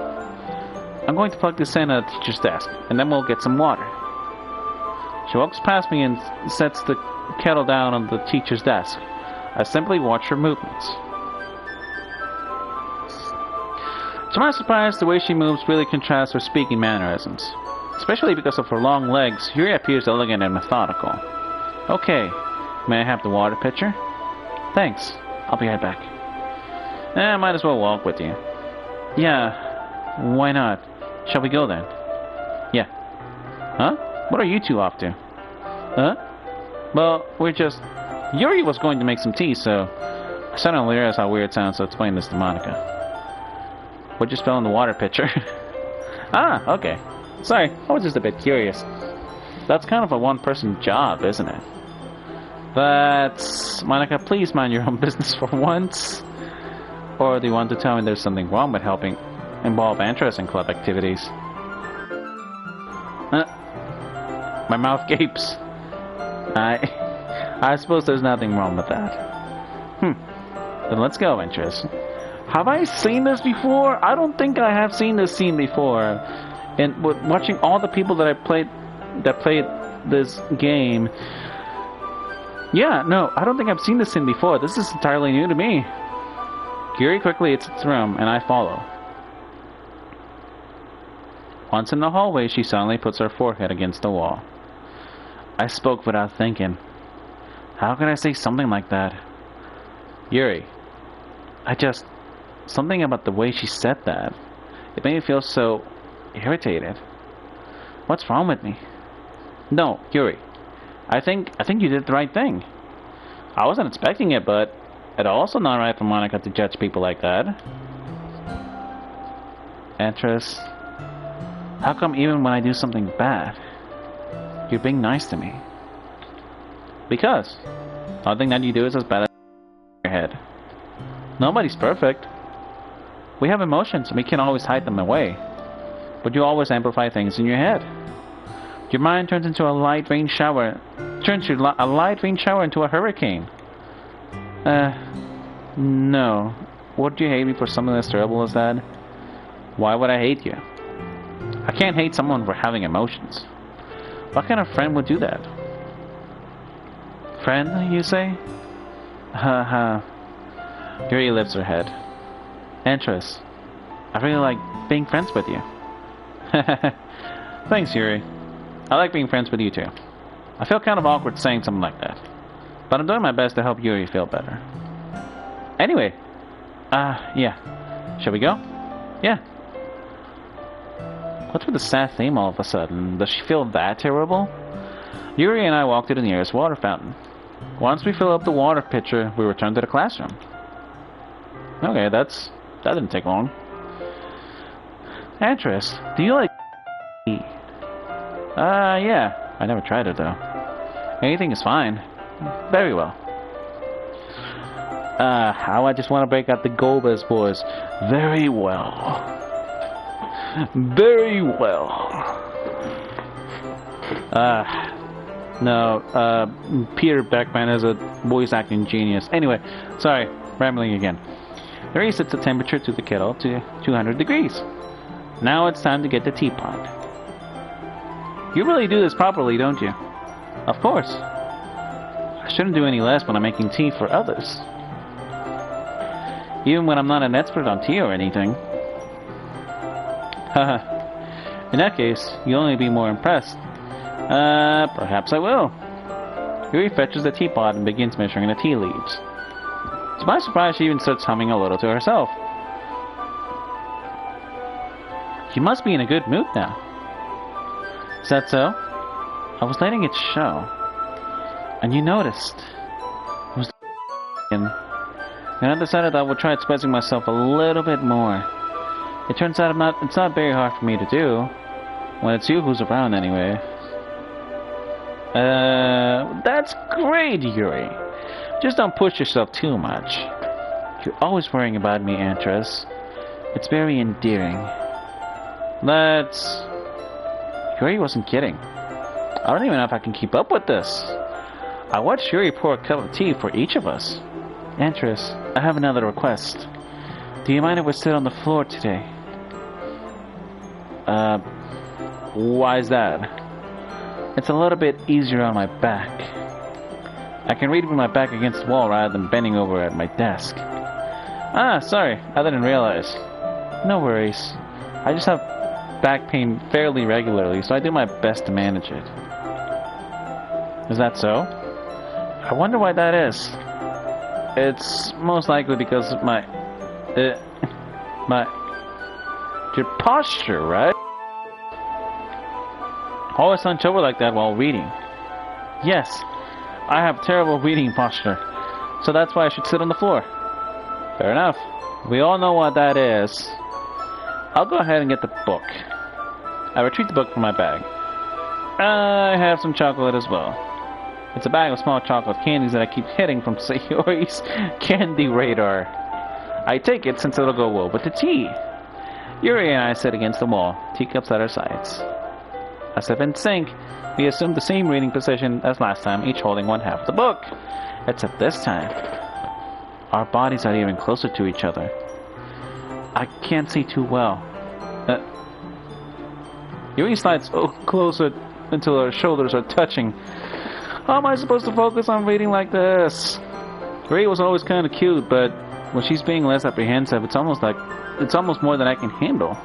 I'm going to plug this in at the teacher's desk, and then we'll get some water. She walks past me and sets the kettle down on the teacher's desk. I simply watch her movements. To my surprise, the way she moves really contrasts her speaking mannerisms. Especially because of her long legs, Yuri appears elegant and methodical. Okay, may I have the water pitcher? Thanks, I'll be right back. I might as well walk with you. Yeah, why not? Shall we go then? Yeah. Huh? What are you two off to? Huh? Well, we're just... Yuri was going to make some tea, so... I suddenly realized how weird it sounds, so explain this to Monica. What just fell in the water pitcher? Ah, okay. Sorry, I was just a bit curious. That's kind of a one-person job, isn't it? But... Monica, please mind your own business for once. Or do you want to tell me there's something wrong with helping involve Antares in club activities? My mouth gapes. I suppose there's nothing wrong with that. Then let's go, Antares. Have I seen this before? I don't think I have seen this scene before. And watching all the people that played this game. Yeah, no, I don't think I've seen this scene before. This is entirely new to me. Yuri quickly exits its room, and I follow. Once in the hallway, she suddenly puts her forehead against the wall. I spoke without thinking. How could I say something like that? Yuri, something about the way she said that. It made me feel so irritated. What's wrong with me? No, Yuri. I think you did the right thing. I wasn't expecting it, but it's also not right for Monica to judge people like that. Antares, how come even when I do something bad, you're being nice to me? Because nothing that you do is as bad as your head. Nobody's perfect. We have emotions and we can't always hide them away. But you always amplify things in your head. Your mind turns into a light rain shower. A light rain shower into a hurricane. No. Would you hate me for something as terrible as that? Why would I hate you? I can't hate someone for having emotions. What kind of friend would do that? Friend, you say? Haha. Yuri lifts her head. Antares, I really like being friends with you. Thanks, Yuri. I like being friends with you too. I feel kind of awkward saying something like that. But I'm doing my best to help Yuri feel better. Anyway, yeah. Shall we go? Yeah. What's with the sad theme all of a sudden? Does she feel that terrible? Yuri and I walk to the nearest water fountain. Once we fill up the water pitcher, we return to the classroom. Okay, that didn't take long. Antares, do you like tea? Yeah. I never tried it though. Anything is fine. Very well. How I just want to break out the Gobas voice. Very well. Very well. No, Peter Beckman is a voice acting genius. Anyway, sorry, rambling again. He resets the temperature to the kettle to 200 degrees. Now it's time to get the teapot. You really do this properly, don't you? Of course. I shouldn't do any less when I'm making tea for others. Even when I'm not an expert on tea or anything. Haha. In that case, you'll only be more impressed. Perhaps I will. Yuri fetches the teapot and begins measuring the tea leaves. To my surprise, she even starts humming a little to herself. You must be in a good mood now. Is that so? I was letting it show. And you noticed. I was and I decided I would try expressing myself a little bit more. It turns out it's not very hard for me to do. When it's you who's around anyway. That's great, Yuri. Just don't push yourself too much. You're always worrying about me, Antares. It's very endearing. Yuri wasn't kidding. I don't even know if I can keep up with this. I watched Yuri pour a cup of tea for each of us. Antares, I have another request. Do you mind if we sit on the floor today? Why is that? It's a little bit easier on my back. I can read with my back against the wall rather than bending over at my desk. Ah, sorry, I didn't realize. No worries. I just have back pain fairly regularly, so I do my best to manage it. Is that so? I wonder why that is. It's most likely because of your posture, right? Always hunch over like that while reading. Yes, I have terrible reading posture, so that's why I should sit on the floor. Fair enough. We all know what that is. I'll go ahead and get the book. I retrieve the book from my bag. I have some chocolate as well. It's a bag of small chocolate candies that I keep hitting from Sayori's candy radar. I take it since it'll go well with the tea. Yuri and I sit against the wall, teacups at our sides. As if in sync, we assume the same reading position as last time, each holding one half of the book. Except this time, our bodies are even closer to each other. I can't see too well. Yuri slides closer until our shoulders are touching. How am I supposed to focus on reading like this? Yuri was always kind of cute, but when she's being less apprehensive, it's almost more than I can handle.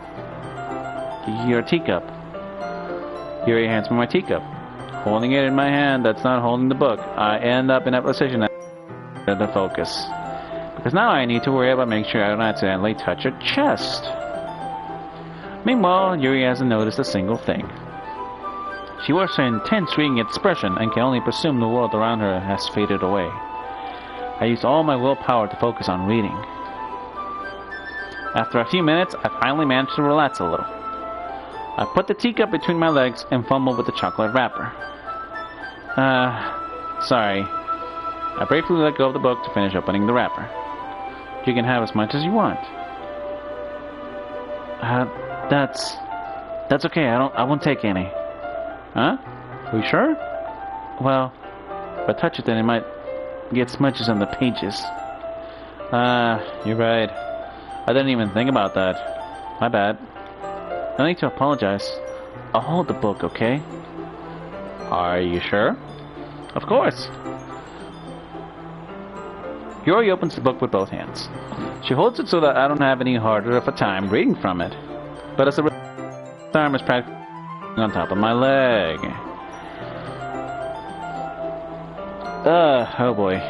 Your teacup. Yuri hands me my teacup. Holding it in my hand, that's not holding the book. I end up in that position to focus. Because now I need to worry about making sure I don't accidentally touch her chest. Meanwhile, Yuri hasn't noticed a single thing. She wears her intense reading expression and can only presume the world around her has faded away. I use all my willpower to focus on reading. After a few minutes, I finally managed to relax a little. I put the teacup between my legs and fumbled with the chocolate wrapper. Sorry. I briefly let go of the book to finish opening the wrapper. You can have as much as you want. That's okay. I won't take any. Huh? Are you sure? Well, if I touch it, then it might get smudges on the pages. You're right. I didn't even think about that. My bad. No need to apologize. I'll hold the book, okay? Are you sure? Of course. Yuri opens the book with both hands. She holds it so that I don't have any harder of a time reading from it. But as the arm is practically on top of my leg. Oh boy.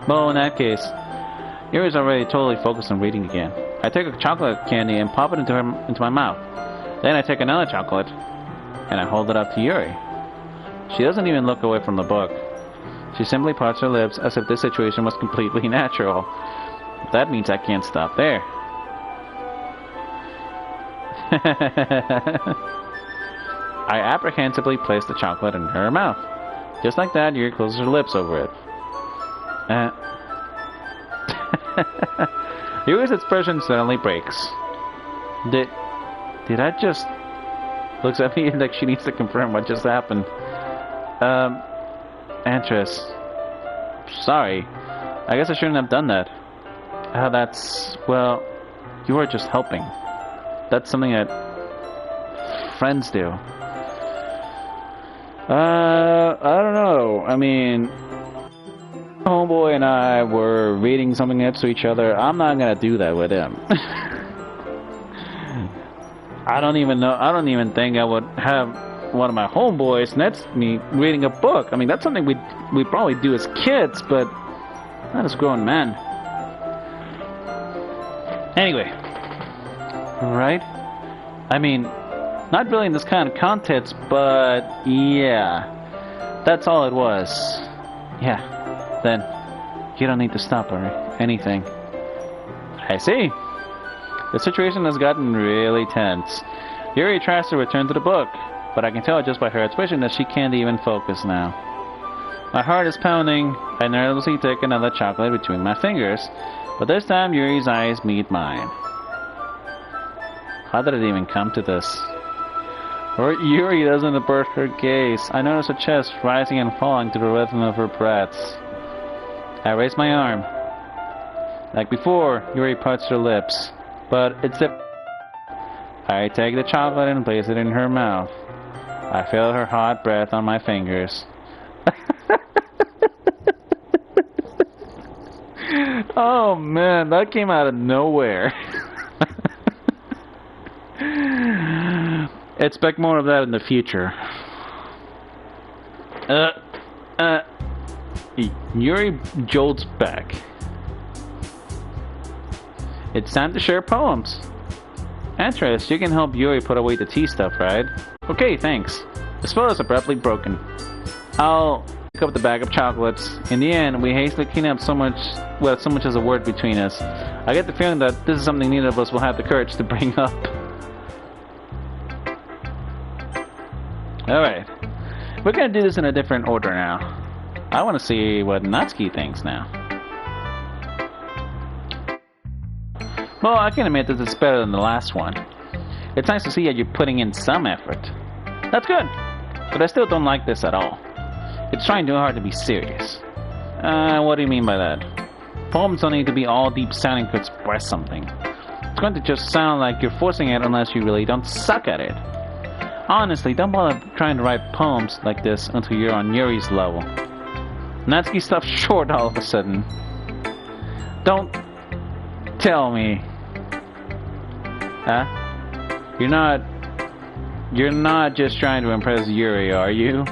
Well, in that case, Yuri's already totally focused on reading again. I take a chocolate candy and pop it into my mouth. Then I take another chocolate and I hold it up to Yuri. She doesn't even look away from the book. She simply parts her lips as if this situation was completely natural. That means I can't stop there. I apprehensively place the chocolate in her mouth. Just like that, Yuri closes her lips over it. Yuri's expression suddenly breaks. Did I just... Looks at me like she needs to confirm what just happened. Antares. Sorry. I guess I shouldn't have done that. Well, you were just helping. That's something that friends do. I don't know. I mean, homeboy and I were reading something next to each other. I'm not gonna do that with him. I don't even think I would have one of my homeboys next to me reading a book. I mean, that's something we probably do as kids, but not as grown men. Anyway, right? I mean, not really in this kind of context, but yeah, that's all it was. Yeah, then you don't need to stop or anything. I see. The situation has gotten really tense. Yuri tries to return to the book, but I can tell just by her expression that she can't even focus now. My heart is pounding. I nervously take another chocolate between my fingers, but this time Yuri's eyes meet mine. How did it even come to this? Yuri doesn't avert her gaze. I notice her chest rising and falling to the rhythm of her breaths. I raise my arm. Like before, Yuri parts her lips, but it's different. I take the chocolate and place it in her mouth. I feel her hot breath on my fingers. Oh man, that came out of nowhere. Expect more of that in the future. Yuri jolts back. It's time to share poems. Antares, you can help Yuri put away the tea stuff, right? Okay, thanks. The spell is abruptly broken. I'll pick up the bag of chocolates. In the end, we hastily clean up so much as a word between us. I get the feeling that this is something neither of us will have the courage to bring up. Alright. We're gonna do this in a different order now. I want to see what Natsuki thinks now. Well, I can admit that it's better than the last one. It's nice to see that you're putting in some effort. That's good, but I still don't like this at all. It's trying too hard to be serious. What do you mean by that? Poems don't need to be all deep sounding to express something. It's going to just sound like you're forcing it unless you really don't suck at it. Honestly, don't bother trying to write poems like this until you're on Yuri's level. Natsuki stops short all of a sudden. Don't tell me. Huh? You're not just trying to impress Yuri, are you?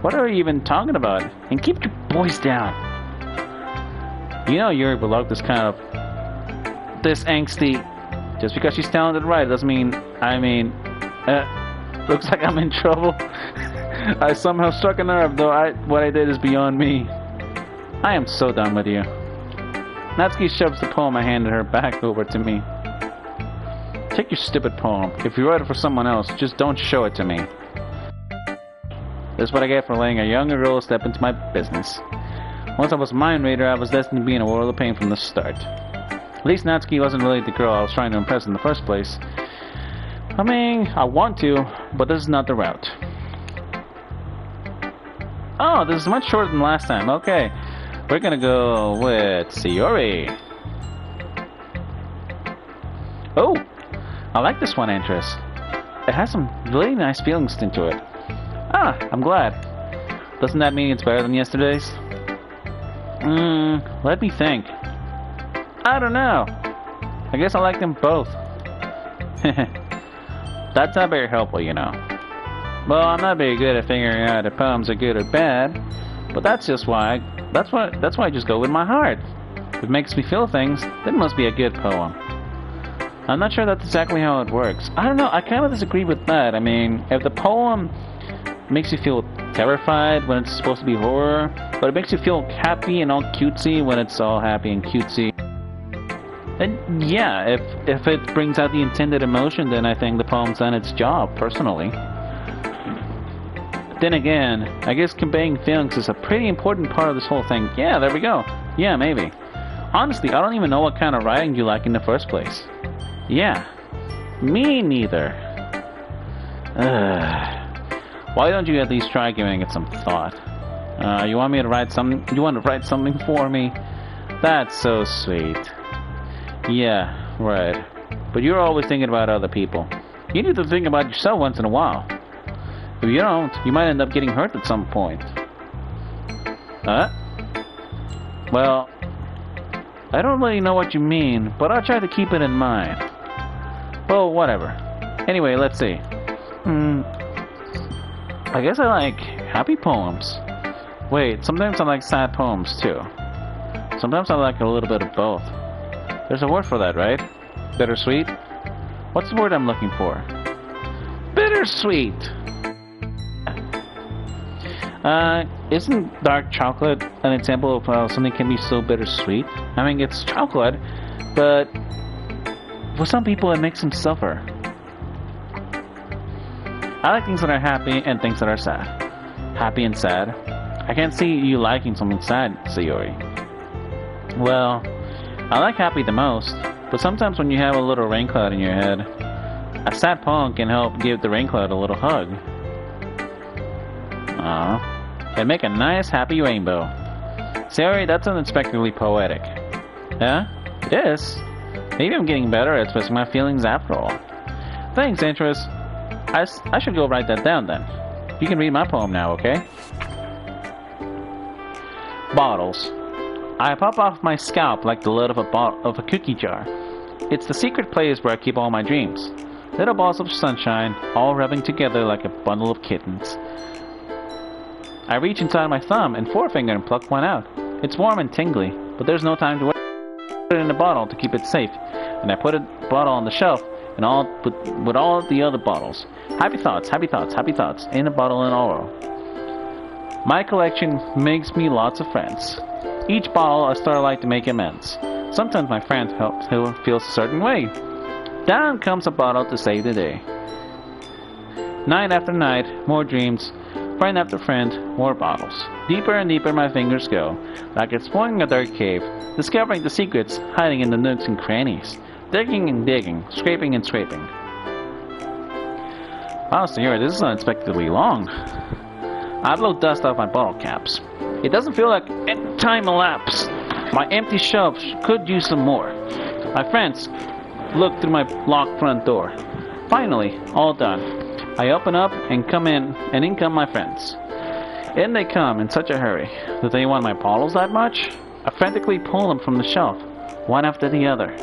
What are you even talking about? And keep your voice down. You know Yuri belonged this angsty. Just because she's talented right doesn't mean, Looks like I'm in trouble. I somehow struck a nerve, though what I did is beyond me. I am so done with you. Natsuki shoves the poem I handed her back over to me. Take your stupid poem. If you write it for someone else, just don't show it to me. This is what I get for letting a younger girl step into my business. Once I was a mind reader, I was destined to be in a world of pain from the start. At least Natsuki wasn't really the girl I was trying to impress in the first place. I mean, I want to, but this is not the route. Oh, this is much shorter than last time. Okay, we're gonna go with Yuri. Oh, I like this one entrance. It has some really nice feelings into it. Ah, I'm glad. Doesn't that mean it's better than yesterday's? Let me think. I don't know. I guess I like them both. That's not very helpful, you know. Well, I'm not very good at figuring out if poems are good or bad, but that's why I just go with my heart. If it makes me feel things, then it must be a good poem. I'm not sure that's exactly how it works. I don't know, I kind of disagree with that. I mean, if the poem makes you feel terrified when it's supposed to be horror, but it makes you feel happy and all cutesy when it's all happy and cutesy, then yeah, if it brings out the intended emotion, then I think the poem's done its job, personally. Then again, I guess conveying feelings is a pretty important part of this whole thing. Yeah, there we go. Yeah, maybe. Honestly, I don't even know what kind of writing you like in the first place. Yeah, me neither. Why don't you at least try giving it some thought? You want me to write something? You want to write something for me? That's so sweet. Yeah, right. But you're always thinking about other people. You need to think about yourself once in a while. If you don't, you might end up getting hurt at some point. Well, I don't really know what you mean, but I'll try to keep it in mind. Well, whatever. Anyway, let's see. I guess I like happy poems. Wait, sometimes I like sad poems too. Sometimes I like a little bit of both. There's a word for that, right? Bittersweet? What's the word I'm looking for? Bittersweet! Isn't dark chocolate an example of how something can be so bittersweet? I mean, it's chocolate, but for some people it makes them suffer. I like things that are happy and things that are sad. Happy and sad. I can't see you liking something sad, Sayori. Well, I like happy the most, but sometimes when you have a little rain cloud in your head, a sad poem can help give the rain cloud a little hug. And make a nice happy rainbow. Sayori, that's unexpectedly poetic. Yeah? It is. Maybe I'm getting better at expressing my feelings after all. Thanks, Interest. I should go write that down then. You can read my poem now, okay? Bottles. I pop off my scalp like the lid of a cookie jar. It's the secret place where I keep all my dreams. Little balls of sunshine, all rubbing together like a bundle of kittens. I reach inside my thumb and forefinger and pluck one out. It's warm and tingly, but there's no time to wait. I put it in a bottle to keep it safe, and I put a bottle on the shelf and with all the other bottles. Happy thoughts, happy thoughts, happy thoughts, in a bottle and all. My collection makes me lots of friends. Each bottle a starlight to make amends. Sometimes my friend feels a certain way. Down comes a bottle to save the day. Night after night, more dreams. Friend after friend, more bottles. Deeper and deeper my fingers go, like exploring a dark cave, discovering the secrets hiding in the nooks and crannies. Digging and digging, scraping and scraping. Wow, Senor, this is unexpectedly long. I blow dust off my bottle caps. It doesn't feel like time elapsed. My empty shelves could use some more. My friends look through my locked front door. Finally, all done. I open up and in come my friends. In they come in such a hurry. Do they want my bottles that much? I frantically pull them from the shelf, one after the other,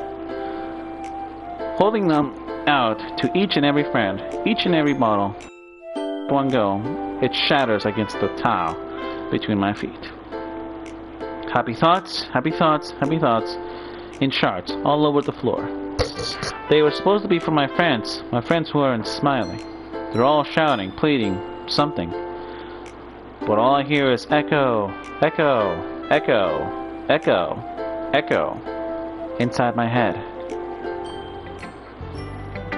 holding them out to each and every friend, each and every bottle. One go, it shatters against the tile between my feet. Happy thoughts, happy thoughts, happy thoughts, in shards all over the floor. They were supposed to be for my friends who aren't smiling. They're all shouting, pleading, something. But all I hear is echo, echo, echo, echo, echo, inside my head.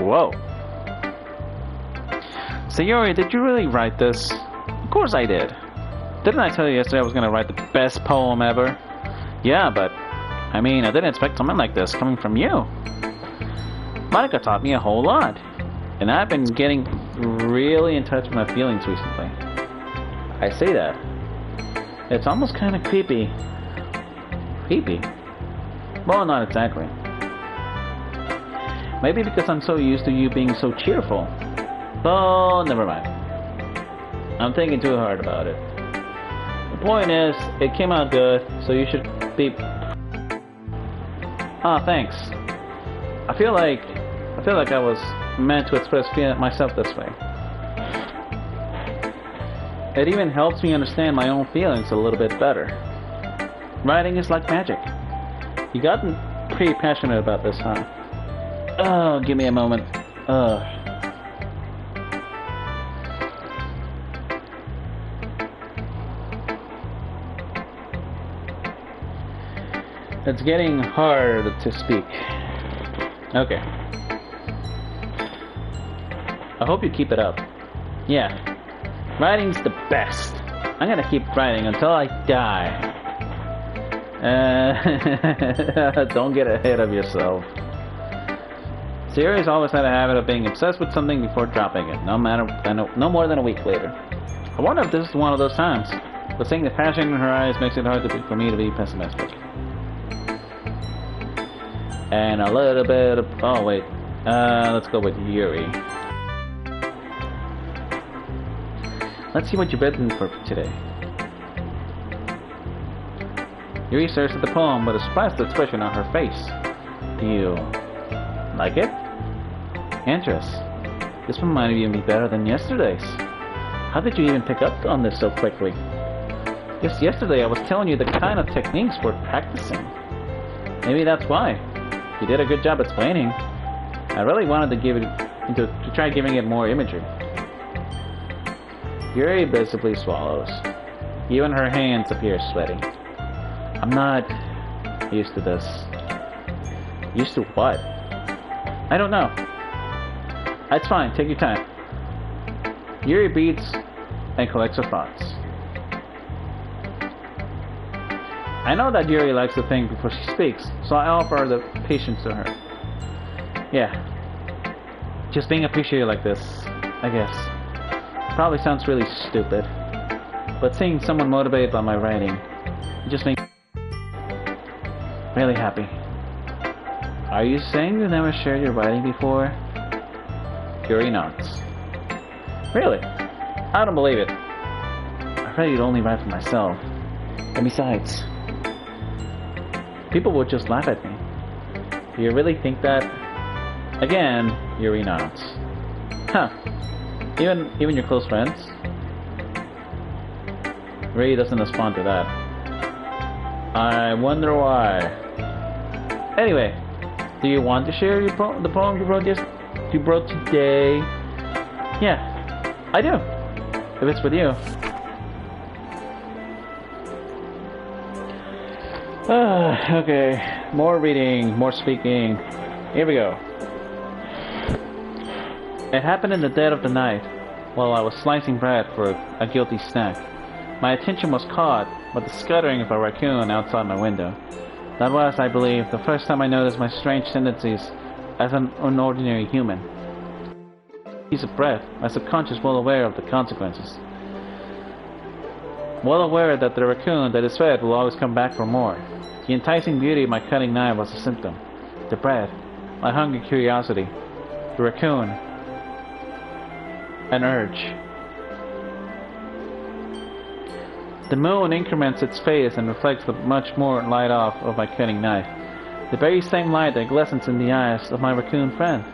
Whoa. So Yuri, did you really write this? Of course I did. Didn't I tell you yesterday I was gonna write the best poem ever? Yeah, but I mean, I didn't expect something like this coming from you. Monica taught me a whole lot, and I've been getting really in touch with my feelings recently. I say that. It's almost kind of creepy. Creepy? Well, not exactly. Maybe because I'm so used to you being so cheerful. Oh, never mind. I'm thinking too hard about it. The point is, it came out good, so you should be... Ah, thanks. I feel like I was meant to express myself this way. It even helps me understand my own feelings a little bit better. Writing is like magic. You gotten pretty passionate about this, huh? Oh, give me a moment. It's getting hard to speak. Okay. I hope you keep it up. Yeah. Writing's the best. I'm gonna keep writing until I die. Don't get ahead of yourself. Siri's always had a habit of being obsessed with something before dropping it, no more than a week later. I wonder if this is one of those times. But seeing the passion in her eyes makes it hard for me to be pessimistic. And a little bit of... Oh, wait. Let's go with Yuri. Let's see what you've written for today. Yuri stares at the poem with a surprised expression on her face. Do you like it? Interesting. This one might even be better than yesterday's. How did you even pick up on this so quickly? Just yesterday I was telling you the kind of techniques we're practicing. Maybe that's why. You did a good job explaining. I really wanted to to try giving it more imagery. Yuri visibly swallows. Even her hands appear sweaty. I'm not used to this. Used to what? I don't know. That's fine, take your time. Yuri breathes and collects her thoughts. I know that Yuri likes to think before she speaks, so I offer the patience to her. Yeah. Just being appreciated like this, I guess. Probably sounds really stupid. But seeing someone motivated by my writing, it just makes me really happy. Are you saying you never shared your writing before? Yuri nods. Really? I don't believe it. I really only write for myself. And besides, people would just laugh at me. Do you really think that? Again, Yuri nods. Huh. Even your close friends? Ray doesn't respond to that. I wonder why. Anyway, do you want to share the poem you wrote today? Yeah, I do. If it's with you. Okay, more reading, more speaking. Here we go. It happened in the dead of the night, while I was slicing bread for a guilty snack. My attention was caught by the scuttering of a raccoon outside my window. That was, I believe, the first time I noticed my strange tendencies as an unordinary human. Piece of bread, my subconscious well aware of the consequences. Well aware that the raccoon that is fed will always come back for more. The enticing beauty of my cutting knife was a symptom. The bread, my hungry curiosity. The raccoon, an urge. The moon increments its phase and reflects the much more light off of my cutting knife. The very same light that glistens in the eyes of my raccoon friend.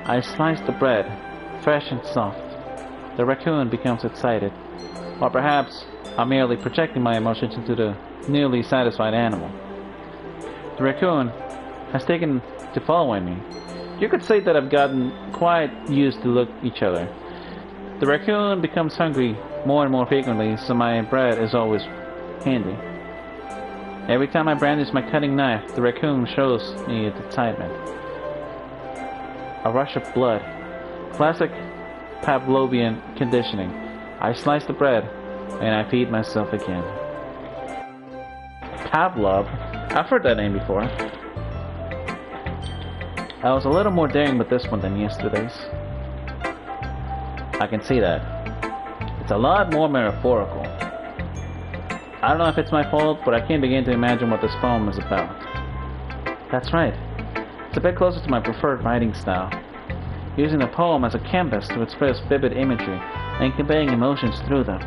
I slice the bread, fresh and soft. The raccoon becomes excited. Or perhaps I'm merely projecting my emotions into the newly satisfied animal. The raccoon has taken to following me. You could say that I've gotten quite used to look at each other. The raccoon becomes hungry more and more frequently, so my bread is always handy. Every time I brandish my cutting knife, the raccoon shows me its excitement. A rush of blood. Classic Pavlovian conditioning. I slice the bread, and I feed myself again. Pavlov? I've heard that name before. I was a little more daring with this one than yesterday's. I can see that. It's a lot more metaphorical. I don't know if it's my fault, but I can't begin to imagine what this poem is about. That's right. It's a bit closer to my preferred writing style. Using the poem as a canvas to express vivid imagery and conveying emotions through them.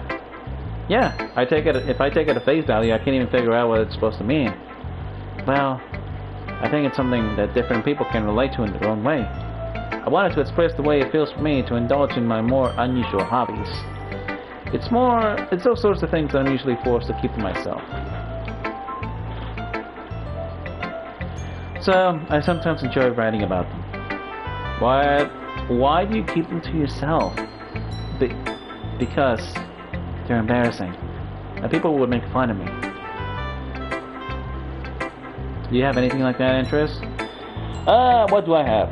Yeah, if I take it at face value, I can't even figure out what it's supposed to mean. Well, I think it's something that different people can relate to in their own way. I wanted to express the way it feels for me to indulge in my more unusual hobbies. It's those sorts of things that I'm usually forced to keep to myself. So, I sometimes enjoy writing about them. Why do you keep them to yourself? Because they're embarrassing, and people would make fun of me. Do you have anything like that interest? What do I have?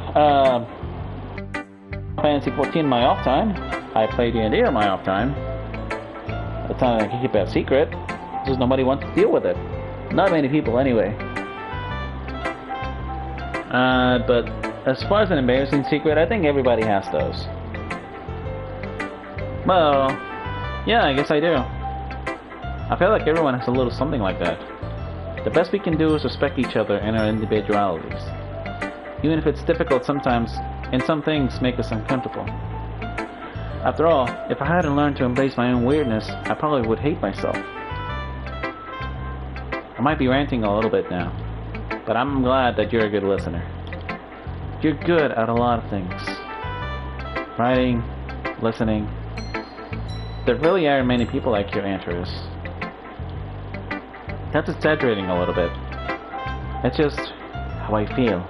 Fantasy 14 in my off time. I play D&D in my off time. That's not I can keep that secret. Because nobody wants to deal with it. Not many people, anyway. But as far as an embarrassing secret, I think everybody has those. Well, yeah, I guess I do. I feel like everyone has a little something like that. The best we can do is respect each other and our individualities. Even if it's difficult sometimes, and some things make us uncomfortable. After all, if I hadn't learned to embrace my own weirdness, I probably would hate myself. I might be ranting a little bit now, but I'm glad that you're a good listener. You're good at a lot of things. Writing, listening. There really aren't many people like you, Antares. That's exaggerating a little bit. It's just how I feel.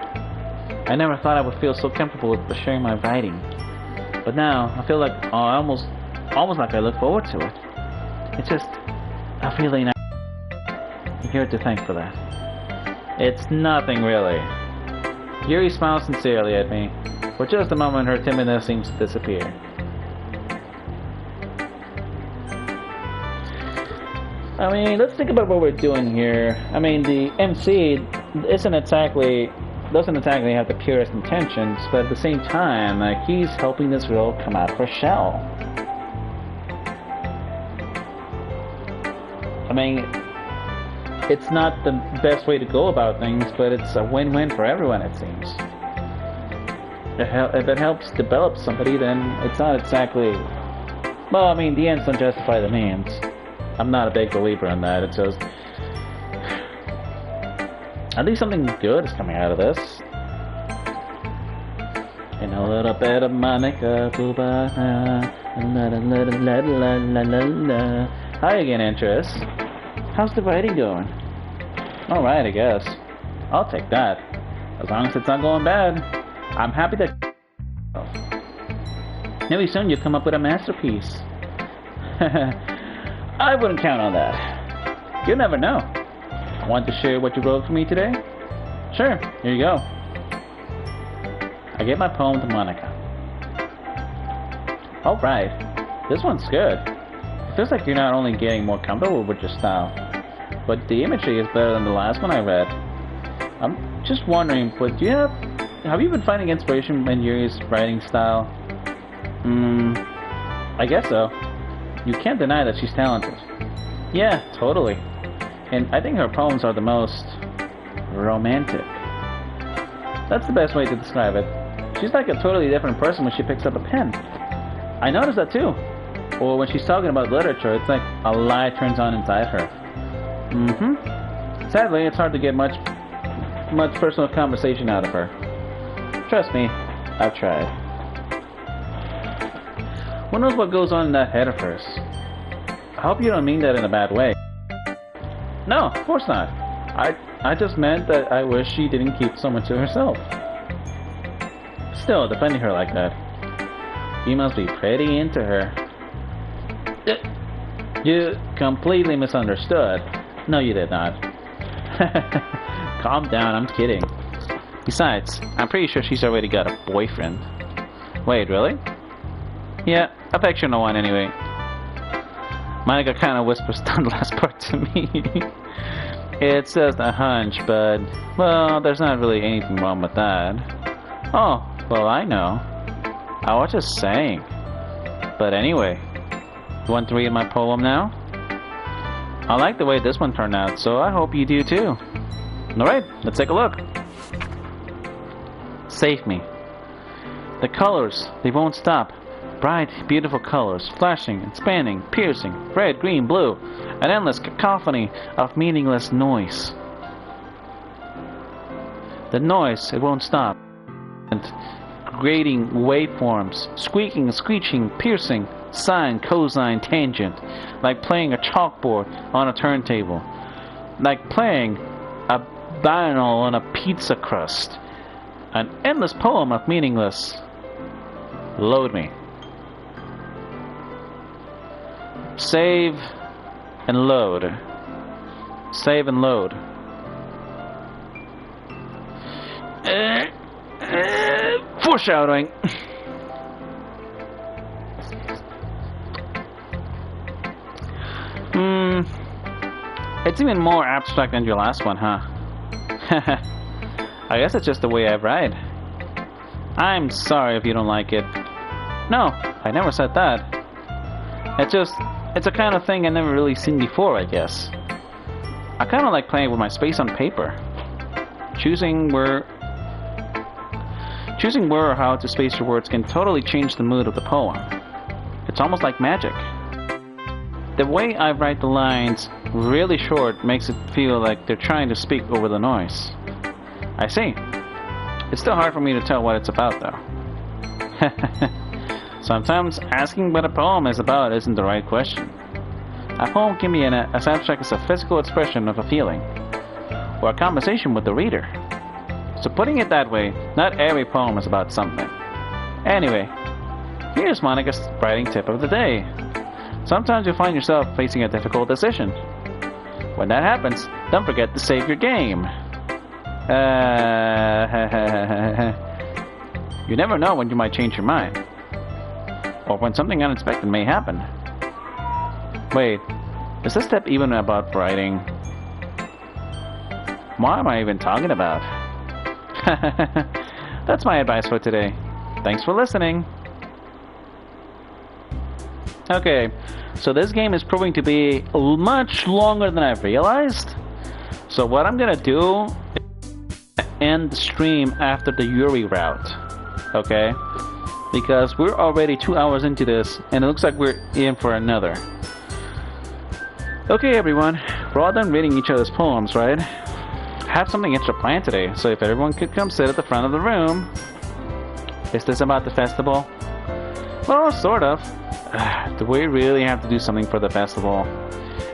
I never thought I would feel so comfortable with sharing my writing. But now, I feel like almost like I look forward to it. It's just a feeling I'm here to thank for that. It's nothing really. Yuri smiles sincerely at me. For just a moment, her timidness seems to disappear. I mean, let's think about what we're doing here. I mean, the MC doesn't exactly have the purest intentions, but at the same time, he's helping this girl come out of her shell. I mean, it's not the best way to go about things, but it's a win-win for everyone, it seems. If it helps develop somebody, then it's not exactly... Well, I mean, the ends don't justify the means. I'm not a big believer in that. It's just... At least something good is coming out of this. And a little bit of Monica. Hi again, Antares. How's the writing going? Alright, I guess. I'll take that. As long as it's not going bad. I'm happy that... Maybe soon you'll come up with a masterpiece. I wouldn't count on that. You never know. Want to share what you wrote for me today? Sure, here you go. I gave my poem to Monica. Alright, this one's good. It feels like you're not only getting more comfortable with your style, but the imagery is better than the last one I read. I'm just wondering, but have you been finding inspiration in Yuri's writing style? I guess so. You can't deny that she's talented. Yeah, totally. And I think her poems are the most romantic. That's the best way to describe it. She's like a totally different person when she picks up a pen. I noticed that too. Or when she's talking about literature, it's like a light turns on inside her. Sadly, it's hard to get much personal conversation out of her. Trust me, I've tried. Who knows what goes on in that head of hers? I hope you don't mean that in a bad way. No, of course not. I just meant that I wish she didn't keep so much to herself. Still, defending her like that. You must be pretty into her. You completely misunderstood. No, you did not. Calm down, I'm kidding. Besides, I'm pretty sure she's already got a boyfriend. Wait, really? Yeah, I picture no one anyway. Monica kind of whispers down the last part to me. It's just a hunch, but, well, there's not really anything wrong with that. Oh, well, I know. I was just saying. But anyway, you want to read my poem now? I like the way this one turned out, so I hope you do too. Alright, let's take a look. Save me. The colors, they won't stop. Bright, beautiful colors, flashing and spanning, piercing, red, green, blue, an endless cacophony of meaningless noise. The noise, it won't stop. And grating waveforms, squeaking, screeching, piercing, sine, cosine, tangent, like playing a chalkboard on a turntable, like playing a banal on a pizza crust, an endless poem of meaningless. Load me. Save and load. Save and load. Foreshadowing. It's even more abstract than your last one, huh? I guess it's just the way I write. I'm sorry if you don't like it. No, I never said that. It's a kind of thing I never really seen before, I guess. I kind of like playing with my space on paper. Choosing where or how to space your words can totally change the mood of the poem. It's almost like magic. The way I write the lines really short makes it feel like they're trying to speak over the noise. I see. It's still hard for me to tell what it's about, though. Sometimes asking what a poem is about isn't the right question. A poem can be as abstract as a physical expression of a feeling, or a conversation with the reader. So putting it that way, not every poem is about something. Anyway, here's Monica's writing tip of the day. Sometimes you find yourself facing a difficult decision. When that happens, don't forget to save your game. You never know when you might change your mind. Or when something unexpected may happen. Wait, is this tip even about writing? What am I even talking about? That's my advice for today. Thanks for listening. Okay, so this game is proving to be much longer than I've realized. So what I'm gonna do is end the stream after the Yuri route. Okay? Because we're already 2 hours into this, and it looks like we're in for another. Okay, everyone, we're all done reading each other's poems, right? Have something extra planned today, so if everyone could come sit at the front of the room. Is this about the festival? Well, sort of. Do we really have to do something for the festival?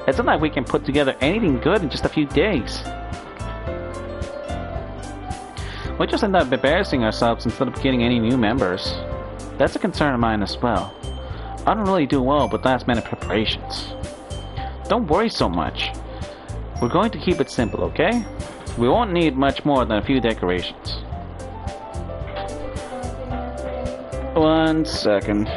It's not like we can put together anything good in just a few days. We just end up embarrassing ourselves instead of getting any new members. That's a concern of mine as well. I don't really do well with last-minute preparations. Don't worry so much. We're going to keep it simple, okay? We won't need much more than a few decorations. 1 second.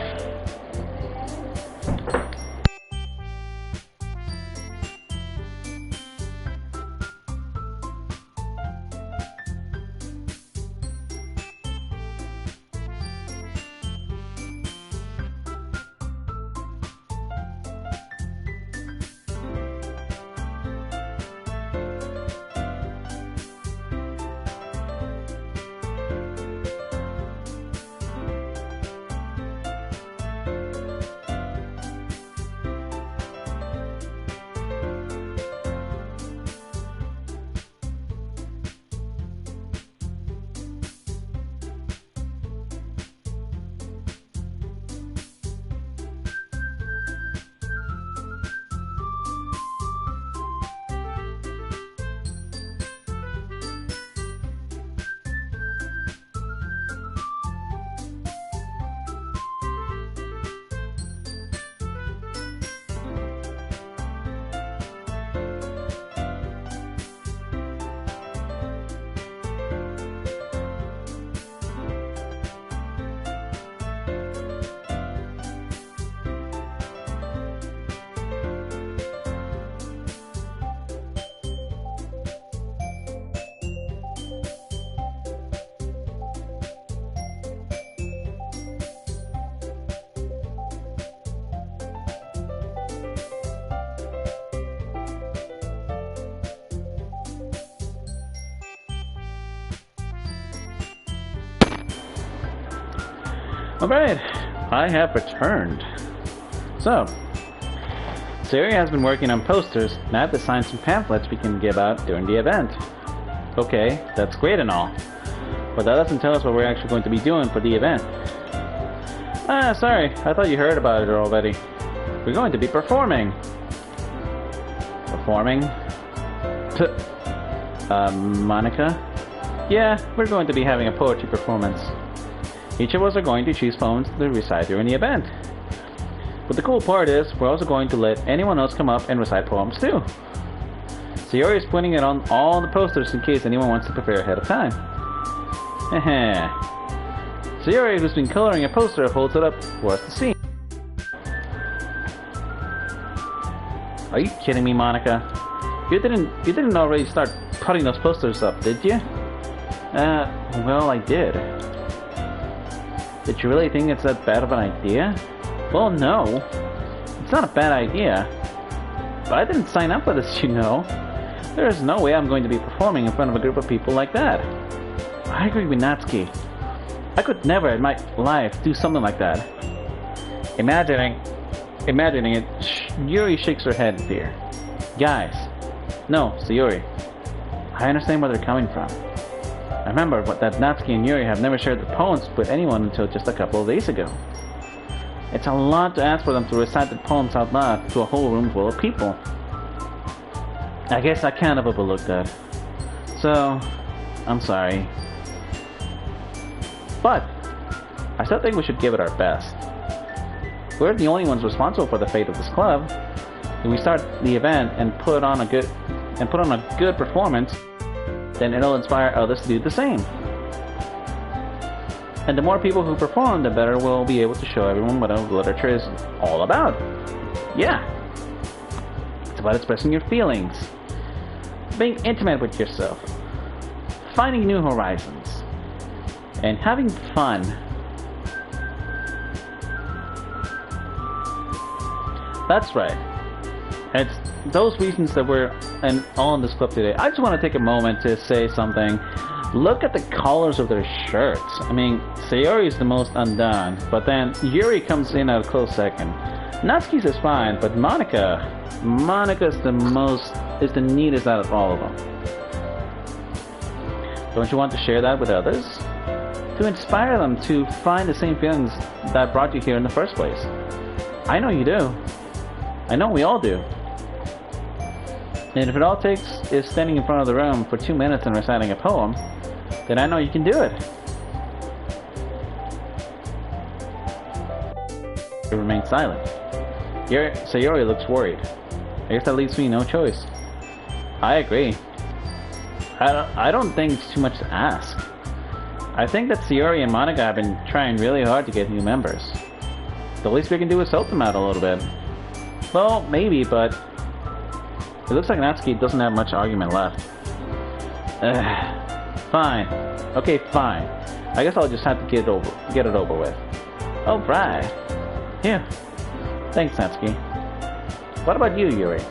Alright, I have returned. So, Yuri has been working on posters, and I've designed some pamphlets we can give out during the event. Okay, that's great and all, but that doesn't tell us what we're actually going to be doing for the event. Ah, sorry, I thought you heard about it already. We're going to be performing. Performing? Monica? Yeah, we're going to be having a poetry performance. Each of us are going to choose poems to recite during the event. But the cool part is, we're also going to let anyone else come up and recite poems too. So Yuri is putting it on all the posters in case anyone wants to prepare ahead of time. Heh. So Yuri, who's been coloring a poster, holds it up for us to see. Are you kidding me, Monica? You didn't already start putting those posters up, did you? Well, I did. Did you really think it's that bad of an idea? Well, no. It's not a bad idea. But I didn't sign up for this, you know. There is no way I'm going to be performing in front of a group of people like that. I agree with Natsuki. I could never in my life do something like that. Imagining it, Yuri shakes her head in fear. Guys. No, Sayuri. I understand where they're coming from. I remember that Natsuki and Yuri have never shared their poems with anyone until just a couple of days ago. It's a lot to ask for them to recite the poems out loud to a whole room full of people. I guess I kind of overlooked that. So, I'm sorry. But, I still think we should give it our best. We're the only ones responsible for the fate of this club. If we start the event and put on a good performance, then it'll inspire others to do the same. And the more people who perform, the better we'll be able to show everyone what literature is all about. Yeah. It's about expressing your feelings, being intimate with yourself, finding new horizons, and having fun. That's right. It's those reasons that we're all in this club today. I just want to take a moment to say something. Look at the colors of their shirts. I mean, Sayori is the most undone, but then Yuri comes in at a close second. Natsuki's is fine, but Monica's is the neatest out of all of them. Don't you want to share that with others? To inspire them to find the same feelings that brought you here in the first place. I know you do. I know we all do. And if it all takes is standing in front of the room for 2 minutes and reciting a poem, then I know you can do it. He remains silent. Sayori looks worried. I guess that leaves me no choice. I agree. I don't think it's too much to ask. I think that Sayori and Monica have been trying really hard to get new members. The least we can do is help them out a little bit. Well, maybe, but it looks like Natsuki doesn't have much argument left. Fine. Okay, fine. I guess I'll just have to get it over with. Oh, right. Here. Thanks, Natsuki. What about you, Yuri?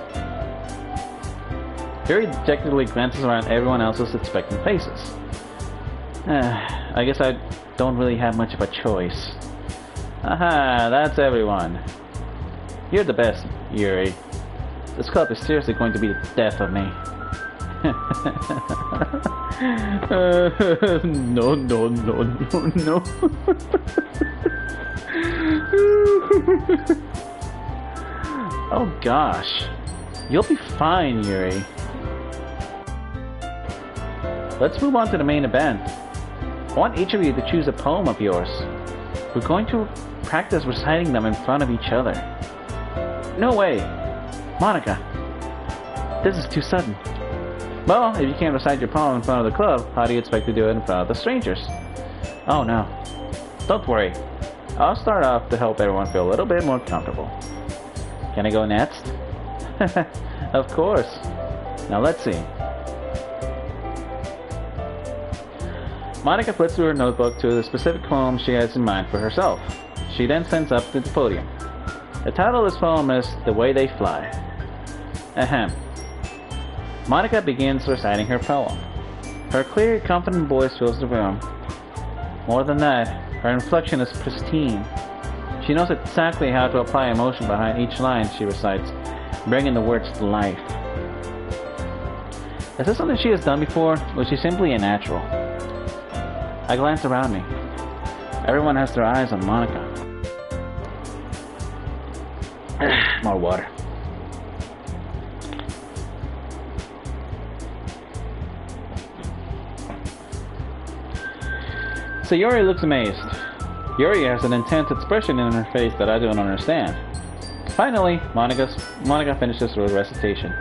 Yuri dejectedly glances around everyone else's expectant faces. I guess I don't really have much of a choice. Aha, that's everyone. You're the best, Yuri. This club is seriously going to be the death of me. No. Oh gosh. You'll be fine, Yuri. Let's move on to the main event. I want each of you to choose a poem of yours. We're going to practice reciting them in front of each other. No way! Monica! This is too sudden. Well, if you can't recite your poem in front of the club, how do you expect to do it in front of the strangers? Oh no. Don't worry. I'll start off to help everyone feel a little bit more comfortable. Can I go next? Of course. Now let's see. Monica flips through her notebook to the specific poem she has in mind for herself. She then stands up to the podium. The title of this poem is The Way They Fly. Ahem. Monica begins reciting her poem. Her clear, confident voice fills the room. More than that, her inflection is pristine. She knows exactly how to apply emotion behind each line she recites, bringing the words to life. Is this something she has done before, or is she simply a natural? I glance around me. Everyone has their eyes on Monica. More water. So Yuri looks amazed. Yuri has an intense expression in her face that I don't understand. Finally, Monica finishes her recitation.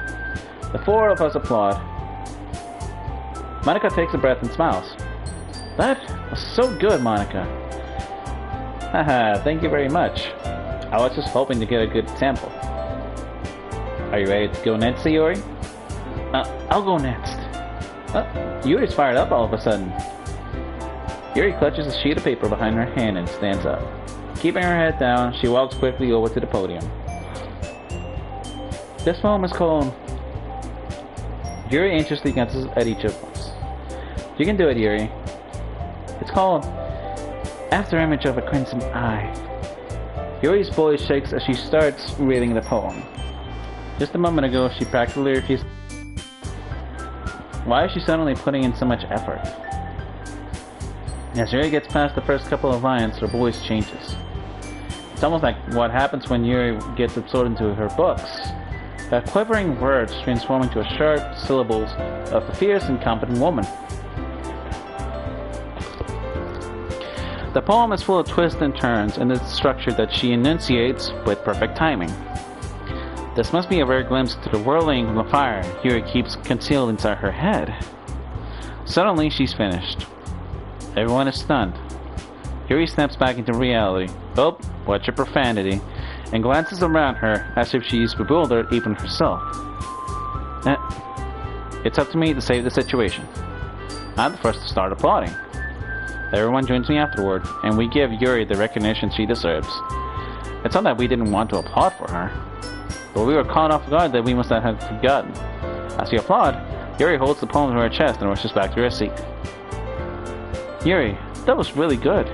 The four of us applaud. Monica takes a breath and smiles. That was so good, Monica. Haha, thank you very much. I was just hoping to get a good sample. Are you ready to go next, Yuri? I'll go next. Yuri's fired up all of a sudden. Yuri clutches a sheet of paper behind her hand and stands up. Keeping her head down, she walks quickly over to the podium. This poem is called... Yuri anxiously glances at each of us. You can do it, Yuri. It's called After Image of a Crimson Eye. Yuri's voice shakes as she starts reading the poem. Just a moment ago, she practically refused. Why is she suddenly putting in so much effort? As Yuri gets past the first couple of lines, her voice changes. It's almost like what happens when Yuri gets absorbed into her books. Her quivering words transform into sharp syllables of a fierce and confident woman. The poem is full of twists and turns in its structure that she enunciates with perfect timing. This must be a rare glimpse into the whirling of the fire Yuri keeps concealed inside her head. Suddenly, she's finished. Everyone is stunned. Yuri snaps back into reality. Oh, watch your profanity, and glances around her as if she's bewildered even herself. It's up to me to save the situation. I'm the first to start applauding. Everyone joins me afterward, and we give Yuri the recognition she deserves. It's not that we didn't want to applaud for her, but we were caught off guard that we must not have forgotten. As we applaud, Yuri holds the poem to her chest and rushes back to her seat. Yuri, that was really good.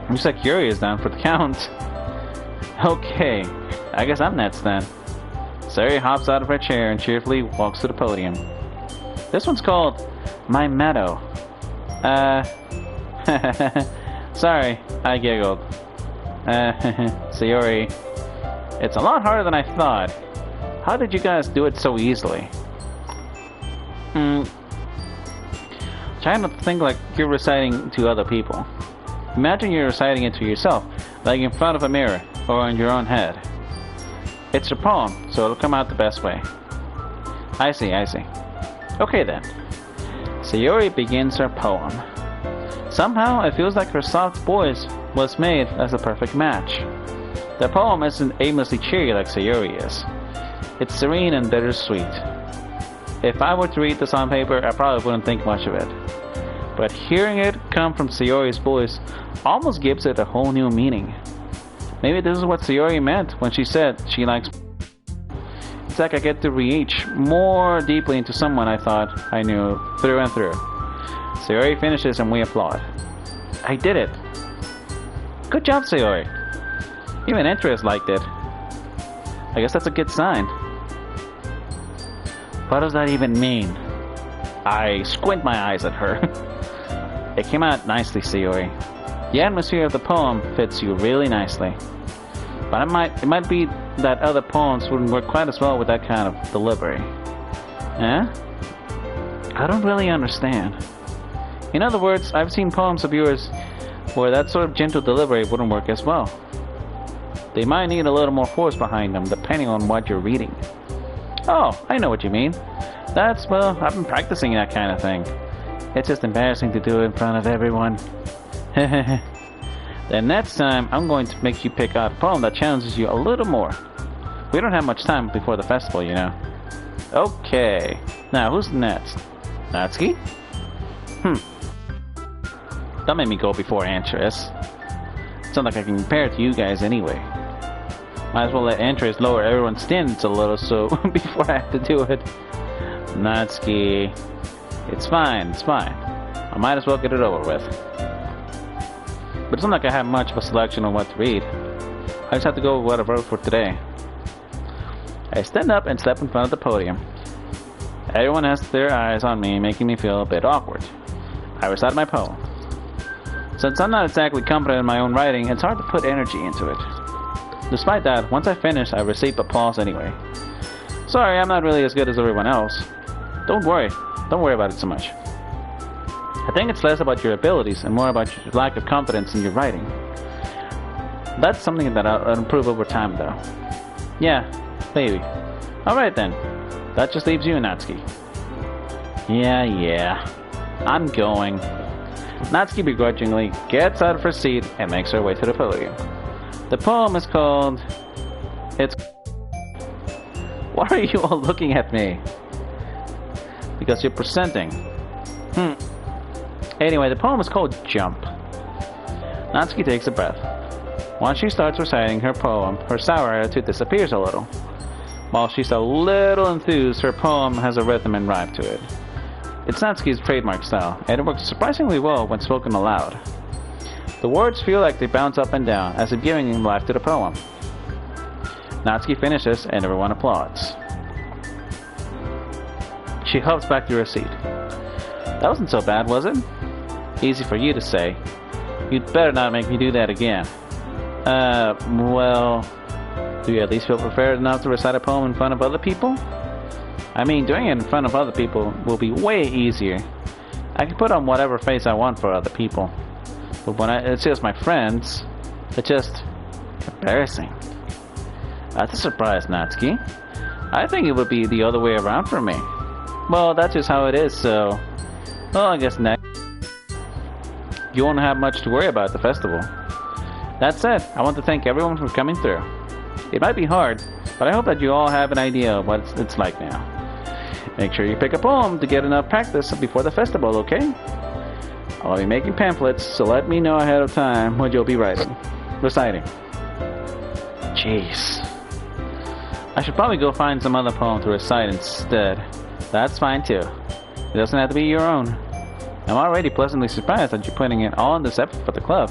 Looks like Yuri is down for the count. Okay, I guess I'm next then. So Yuri hops out of her chair and cheerfully walks to the podium. This one's called My Meadow. Sorry, I giggled. Sayori, it's a lot harder than I thought. How did you guys do it so easily? Try not to think like you're reciting to other people. Imagine you're reciting it to yourself, like in front of a mirror, or in your own head. It's a poem, so it'll come out the best way. I see. Okay then. Sayori begins her poem. Somehow, it feels like her soft voice was made as a perfect match. The poem isn't aimlessly cheery like Sayori is. It's serene and bittersweet. If I were to read this on paper, I probably wouldn't think much of it. But hearing it come from Sayori's voice almost gives it a whole new meaning. Maybe this is what Sayori meant when she said she likes... It's like I get to reach more deeply into someone I thought I knew through and through. Sayori finishes and we applaud. I did it! Good job, Sayori! Even Antares liked it. I guess that's a good sign. What does that even mean? I squint my eyes at her. It came out nicely, Sayori. The atmosphere of the poem fits you really nicely. But it might be that other poems wouldn't work quite as well with that kind of delivery. Eh? I don't really understand. In other words, I've seen poems of yours where that sort of gentle delivery wouldn't work as well. They might need a little more force behind them, depending on what you're reading. Oh, I know what you mean. Well, I've been practicing that kind of thing. It's just embarrassing to do it in front of everyone. Then next time, I'm going to make you pick out a poem that challenges you a little more. We don't have much time before the festival, you know. Okay. Now, who's next? Natsuki? Don't make me go before Antares. It's not like I can compare to you guys anyway. Might as well let Antares lower everyone's standards a little so before I have to do it. Natsuki. It's fine. I might as well get it over with. But it's not like I have much of a selection on what to read. I just have to go with what I wrote for today. I stand up and step in front of the podium. Everyone has their eyes on me, making me feel a bit awkward. I recite my poem. Since I'm not exactly confident in my own writing, it's hard to put energy into it. Despite that, once I finish, I receive applause anyway. Sorry, I'm not really as good as everyone else. Don't worry about it so much. I think it's less about your abilities and more about your lack of confidence in your writing. That's something that I'll improve over time, though. Yeah, maybe. Alright then. That just leaves you, Natsuki. Yeah. I'm going. Natsuki begrudgingly gets out of her seat and makes her way to the podium. The poem is called... Why are you all looking at me? Because you're presenting. Anyway, the poem is called Jump. Natsuki takes a breath. Once she starts reciting her poem, her sour attitude disappears a little. While she's a little enthused, her poem has a rhythm and rhyme to it. It's Natsuki's trademark style, and it works surprisingly well when spoken aloud. The words feel like they bounce up and down, as if giving life to the poem. Natsuki finishes, and everyone applauds. She hops back to her seat. That wasn't so bad, was it? Easy for you to say. You'd better not make me do that again. Well... Do you at least feel prepared enough to recite a poem in front of other people? I mean, doing it in front of other people will be way easier. I can put on whatever face I want for other people. But when it's just my friends, it's just embarrassing. That's a surprise, Natsuki. I think it would be the other way around for me. Well, that's just how it is, so... Well, I guess next... You won't have much to worry about at the festival. That said, I want to thank everyone for coming through. It might be hard, but I hope that you all have an idea of what it's like now. Make sure you pick a poem to get enough practice before the festival, okay? I'll be making pamphlets, so let me know ahead of time what you'll be reciting. Jeez. I should probably go find some other poem to recite instead. That's fine too. It doesn't have to be your own. I'm already pleasantly surprised that you're putting in all in this effort for the club.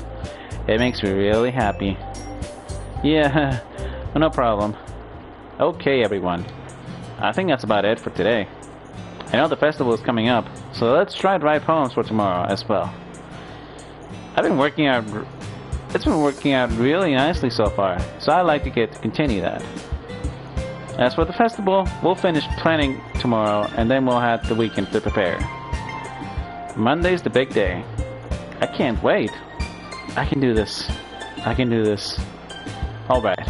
It makes me really happy. Yeah, no problem. Okay, everyone. I think that's about it for today. I know the festival is coming up, so let's try to write poems for tomorrow as well. It's been working out really nicely so far, so I'd like to get to continue that. As for the festival, we'll finish planning tomorrow, and then we'll have the weekend to prepare. Monday's the big day. I can't wait. I can do this. Alright.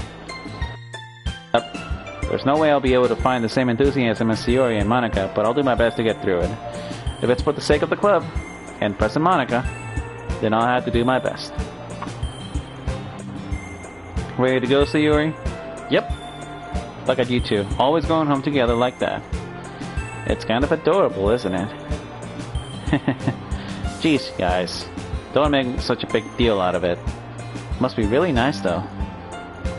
There's no way I'll be able to find the same enthusiasm as Yuri and Monica, but I'll do my best to get through it. If it's for the sake of the club, and President Monica, then I'll have to do my best. Ready to go, Yuri? Yep. Look at you two, always going home together like that. It's kind of adorable, isn't it? Jeez, guys. Don't make such a big deal out of it. Must be really nice, though.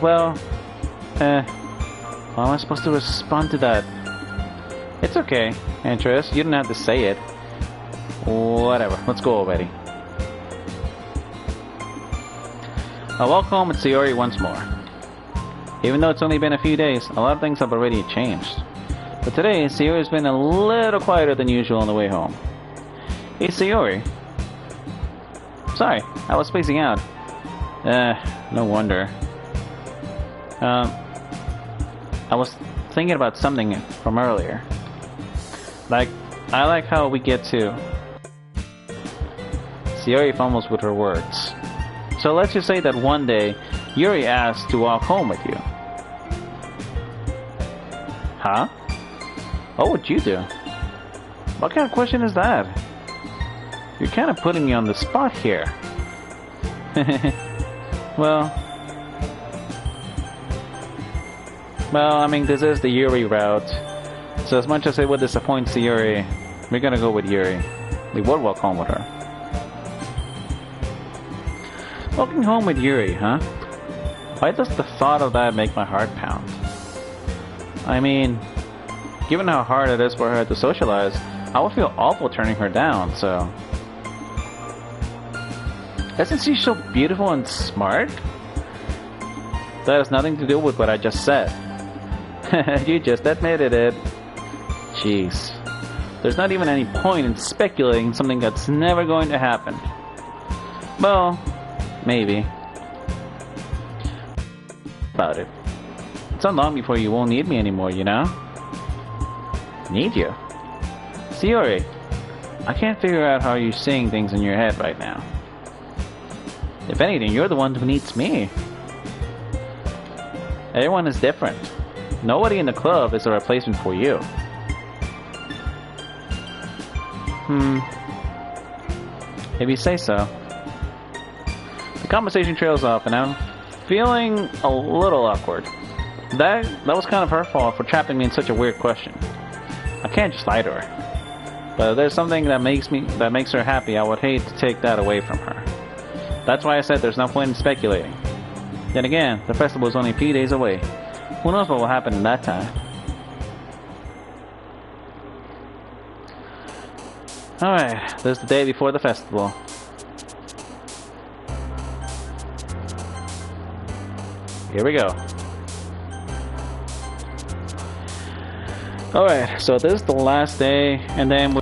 Well, how am I supposed to respond to that? It's okay, Antares. You don't have to say it. Whatever. Let's go already. I'll walk home with Yuri once more. Even though it's only been a few days, a lot of things have already changed. But today, Yuri's been a little quieter than usual on the way home. Hey, Yuri. Sorry, I was spacing out. No wonder. I was thinking about something from earlier. I like how we get to... Yuri fumbles with her words. So let's just say that one day, Yuri asked to walk home with you. Huh? What would you do? What kind of question is that? You're kind of putting me on the spot here. Well, I mean, this is the Yuri route. So as much as it would disappoint Yuri, we're gonna go with Yuri. We would walk home with her. Walking home with Yuri, huh? Why does the thought of that make my heart pound? I mean, given how hard it is for her to socialize, I would feel awful turning her down, so... Isn't she so beautiful and smart? That has nothing to do with what I just said. You just admitted it. Jeez. There's not even any point in speculating something that's never going to happen. Well, maybe. About it. It's not long before you won't need me anymore, you know? Need you? See, Yuri, I can't figure out how you're seeing things in your head right now. If anything, you're the one who needs me. Everyone is different. Nobody in the club is a replacement for you. If you say so. The conversation trails off and I'm feeling a little awkward. That was kind of her fault for trapping me in such a weird question. I can't just lie to her. But if there's something that makes her happy, I would hate to take that away from her. That's why I said there's no point in speculating. Then again, the festival is only a few days away. Who knows what will happen in that time? Alright, this is the day before the festival. Here we go. Alright, so this is the last day, and then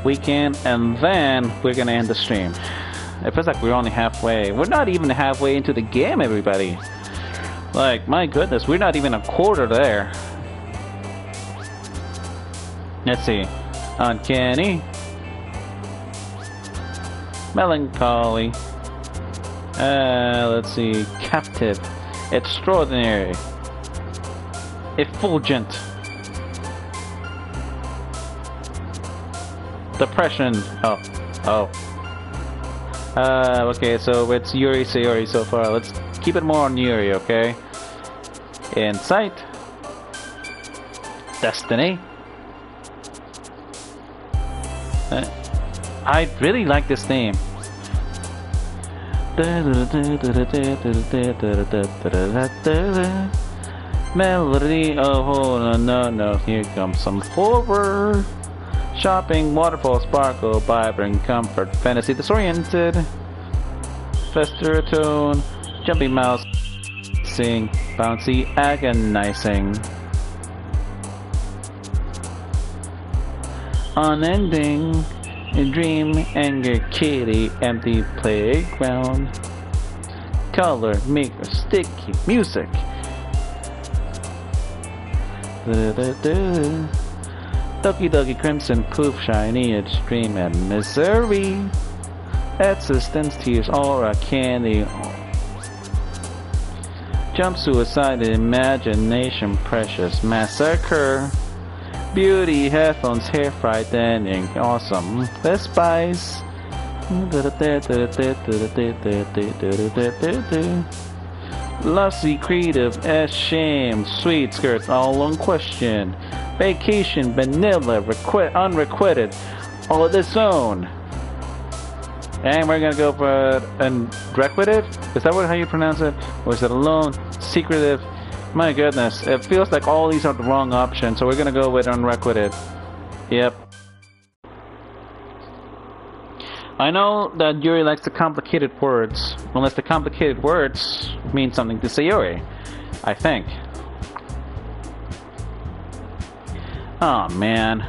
weekend, and then we're gonna end the stream. It feels like we're only halfway. We're not even halfway into the game, everybody. Like, my goodness, we're not even a quarter there. Let's see. Uncanny. Melancholy. Let's see. Captive. Extraordinary. Effulgent. Depression. Okay, so it's Yuri Sayori so far. Let's keep it more on Yuri, okay? Insight. Destiny. I really like this theme. Melody. Oh, no. Here comes some horror. Shopping, waterfall, sparkle, vibrant, comfort, fantasy, disoriented, fester tone, jumpy mouse, sing, bouncy, agonizing, unending, dream, anger, kitty, empty playground, color, maker, sticky, music. Doki Doki Crimson, Poof, Shiny, Extreme, and Misery. Existence, Tears, Aura, Candy. Jump, Suicide, Imagination, Precious, Massacre. Beauty, Headphones, Hair, Frightening, Awesome, Despise. Lusty, Creative, Shame, Sweet Skirts, All Unquestioned. Vacation, Vanilla, Unrequited, all of its own. And we're gonna go for unrequited? Is that how you pronounce it? Or is it alone? Secretive? My goodness, it feels like all these are the wrong option, so we're gonna go with unrequited. Yep. I know that Yuri likes the complicated words, unless the complicated words mean something to Sayori, I think. Oh man,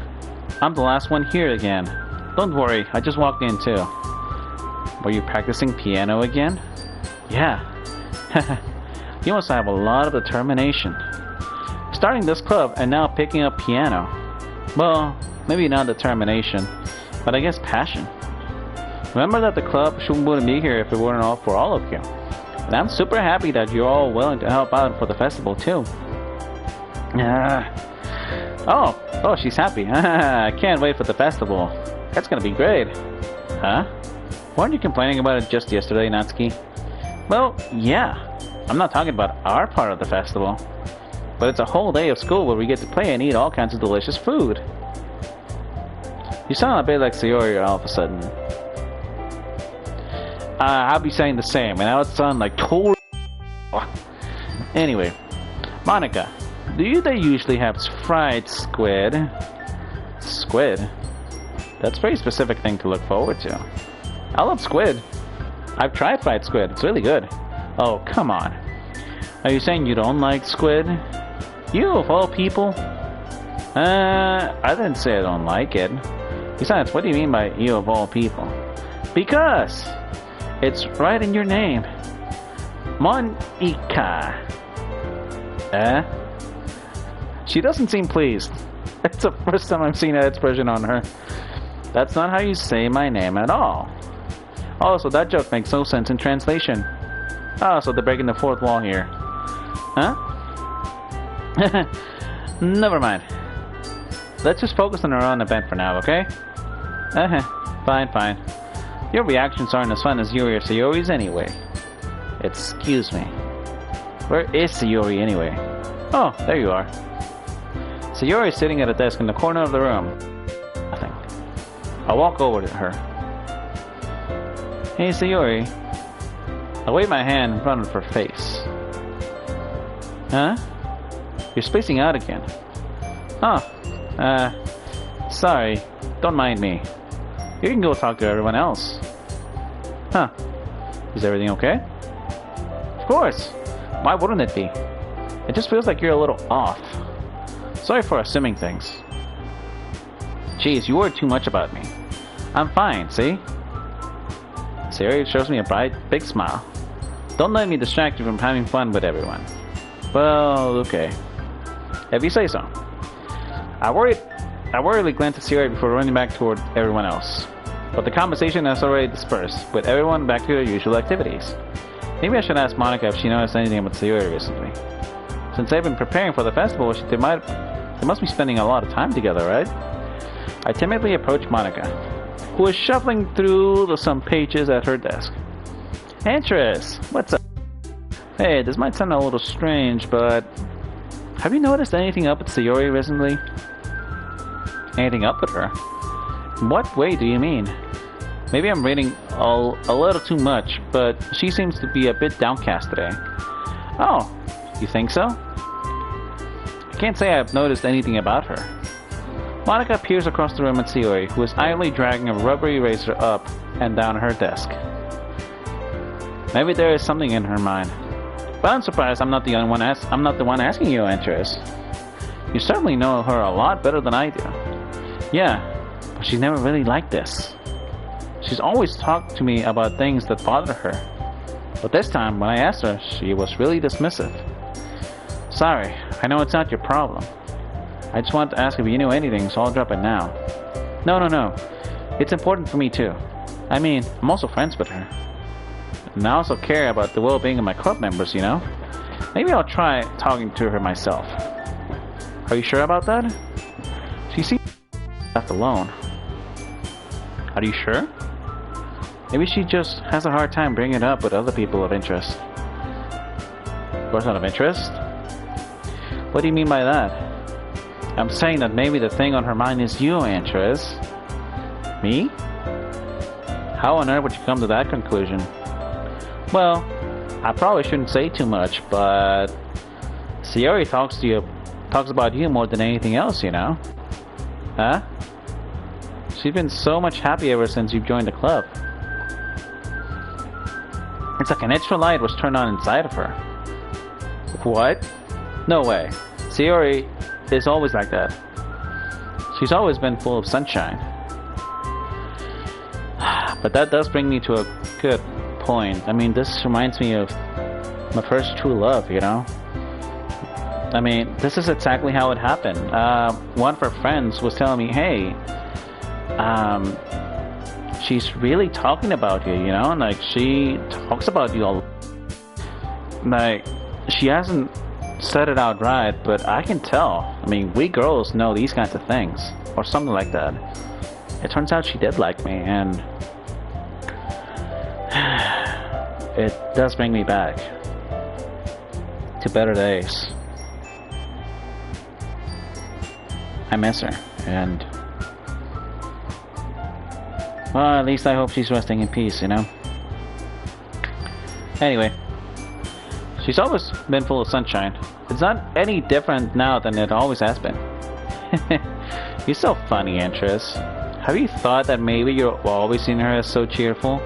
I'm the last one here again. Don't worry, I just walked in too. Were you practicing piano again? Yeah. You must have a lot of determination. Starting this club and now picking up piano. Well, maybe not determination, but I guess passion. Remember that the club wouldn't be here if it weren't all for all of you. And I'm super happy that you're all willing to help out for the festival too. Oh, she's happy. I can't wait for the festival. That's gonna be great. Huh? Weren't you complaining about it just yesterday, Natsuki? Well, yeah. I'm not talking about our part of the festival. But it's a whole day of school where we get to play and eat all kinds of delicious food. You sound a bit like Sayori all of a sudden. I'll be saying the same, and I would sound like total. Anyway, Monica, do they usually have fried squid? Squid? That's a very specific thing to look forward to. I love squid. I've tried fried squid. It's really good. Oh, come on. Are you saying you don't like squid? You of all people? I didn't say I don't like it. Besides, what do you mean by you of all people? Because it's right in your name. Monica. She doesn't seem pleased. It's the first time I've seen that expression on her. That's not how you say my name at all. Also, that joke makes no sense in translation. Oh, so they're breaking the fourth wall here. Huh? Never mind. Let's just focus on our own event for now, okay? Fine, fine. Your reactions aren't as fun as Yuri or Sayori's anyway. Excuse me. Where is Sayori anyway? Oh, there you are. Sayori is sitting at a desk in the corner of the room. Nothing. I'll walk over to her. Hey, Sayori. I wave my hand in front of her face. Huh? You're spacing out again. Oh, sorry. Don't mind me. You can go talk to everyone else. Huh. Is everything okay? Of course. Why wouldn't it be? It just feels like you're a little off. Sorry for assuming things. Jeez, you worry too much about me. I'm fine, see? Sayori shows me a bright, big smile. Don't let me distract you from having fun with everyone. Well, okay. If you say so. I worriedly glanced at Sayori before running back toward everyone else. But the conversation has already dispersed, with everyone back to their usual activities. Maybe I should ask Monica if she noticed anything about Sayori recently. Since they've been preparing for the festival, they must be spending a lot of time together, right? I timidly approached Monica, who was shuffling through some pages at her desk. Antares, what's up? Hey, this might sound a little strange, but have you noticed anything up with Sayori recently? Anything up with her? In what way do you mean? Maybe I'm reading a little too much, but she seems to be a bit downcast today. Oh, you think so? I can't say I've noticed anything about her. Monica peers across the room at Sayori, who is idly dragging a rubber eraser up and down her desk. Maybe there is something in her mind. But I'm surprised I'm not the one asking you, Antares. You certainly know her a lot better than I do. Yeah, but she's never really liked this. She's always talked to me about things that bother her. But this time, when I asked her, she was really dismissive. Sorry, I know it's not your problem. I just wanted to ask if you knew anything, so I'll drop it now. No. It's important for me too. I mean, I'm also friends with her. And I also care about the well-being of my club members, you know? Maybe I'll try talking to her myself. Are you sure about that? She seems left alone. Are you sure? Maybe she just has a hard time bringing it up with other people of interest. Person of interest? What do you mean by that? I'm saying that maybe the thing on her mind is you, Antares. Me? How on earth would you come to that conclusion? Well, I probably shouldn't say too much, but Sayori talks about you more than anything else, you know? Huh? She's been so much happy ever since you joined the club. It's like an extra light was turned on inside of her. What? No way. Sayori is always like that. She's always been full of sunshine. But that does bring me to a good point. I mean, this reminds me of my first true love, you know? I mean, this is exactly how it happened. One of her friends was telling me, hey, she's really talking about you, you know? Like, she talks about you all. Like, she hasn't said it outright, but I can tell. I mean, we girls know these kinds of things, or something like that. It turns out she did like me, and it does bring me back to better days. I miss her, and well, at least I hope she's resting in peace, you know? Anyway, she's always been full of sunshine. It's not any different now than it always has been. You're so funny, Antares. Have you thought that maybe you've always seen her as so cheerful?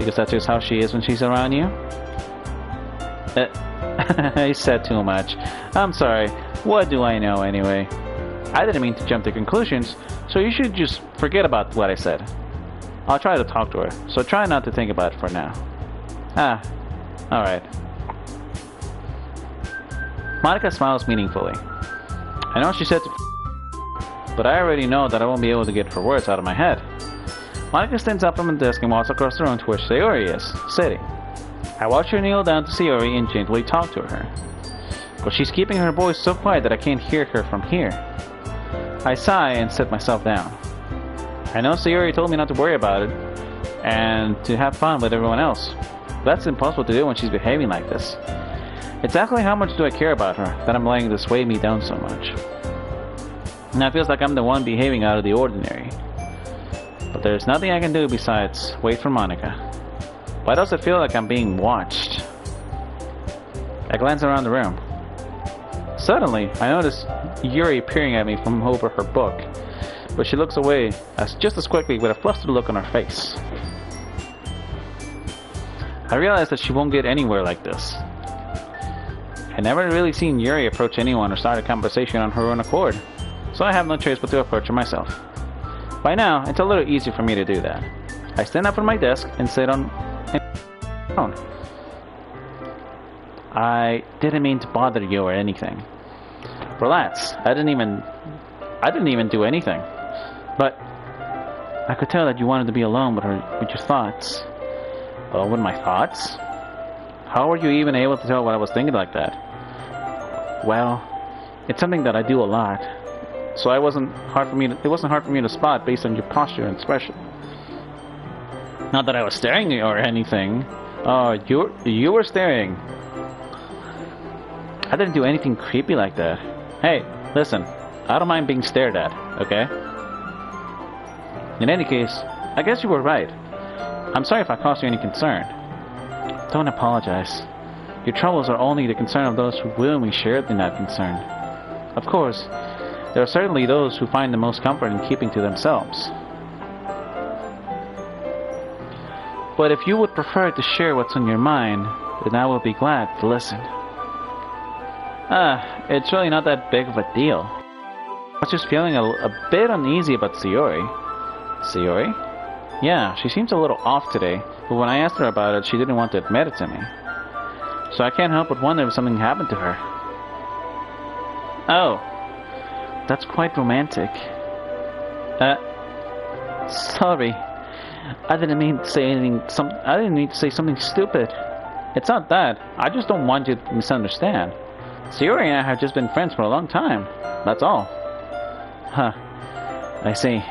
Because that's just how she is when she's around you? I said too much. I'm sorry. What do I know anyway? I didn't mean to jump to conclusions, so you should just forget about what I said. I'll try to talk to her, so try not to think about it for now. Alright. Monica smiles meaningfully. I know she said to but I already know that I won't be able to get her words out of my head. Monica stands up from the desk and walks across the room to where Sayori is, sitting. I watch her kneel down to Sayori and gently talk to her. But she's keeping her voice so quiet that I can't hear her from here. I sigh and sit myself down. I know Sayori told me not to worry about it, and to have fun with everyone else. But that's impossible to do when she's behaving like this. Exactly how much do I care about her, that I'm letting this weigh me down so much? Now it feels like I'm the one behaving out of the ordinary. But there's nothing I can do besides wait for Monica. Why does it feel like I'm being watched? I glance around the room. Suddenly, I notice Yuri peering at me from over her book, but she looks away just as quickly with a flustered look on her face. I realize that she won't get anywhere like this. I never really seen Yuri approach anyone or start a conversation on her own accord, so I have no choice but to approach her myself. By now, it's a little easier for me to do that. I stand up from my desk and sit on my phone. I didn't mean to bother you or anything. Relax. I didn't even do anything. But I could tell that you wanted to be alone with your thoughts. Oh, with my thoughts? How were you even able to tell what I was thinking like that? Well, it's something that I do a lot. So it wasn't hard for me to spot based on your posture and expression. Not that I was staring or anything. Oh, you were staring. I didn't do anything creepy like that. Hey, listen, I don't mind being stared at, okay? In any case, I guess you were right. I'm sorry if I caused you any concern. Don't apologize. Your troubles are only the concern of those who willingly share in that concern. Of course, there are certainly those who find the most comfort in keeping to themselves. But if you would prefer to share what's on your mind, then I will be glad to listen. It's really not that big of a deal. I was just feeling a bit uneasy about Sayori. Sayori? Yeah, she seems a little off today, but when I asked her about it, she didn't want to admit it to me. So I can't help but wonder if something happened to her. Oh, that's quite romantic. Sorry. I didn't mean to say anything. I didn't mean to say something stupid. It's not that. I just don't want you to misunderstand. Yuri and I have just been friends for a long time. That's all. Huh. I see.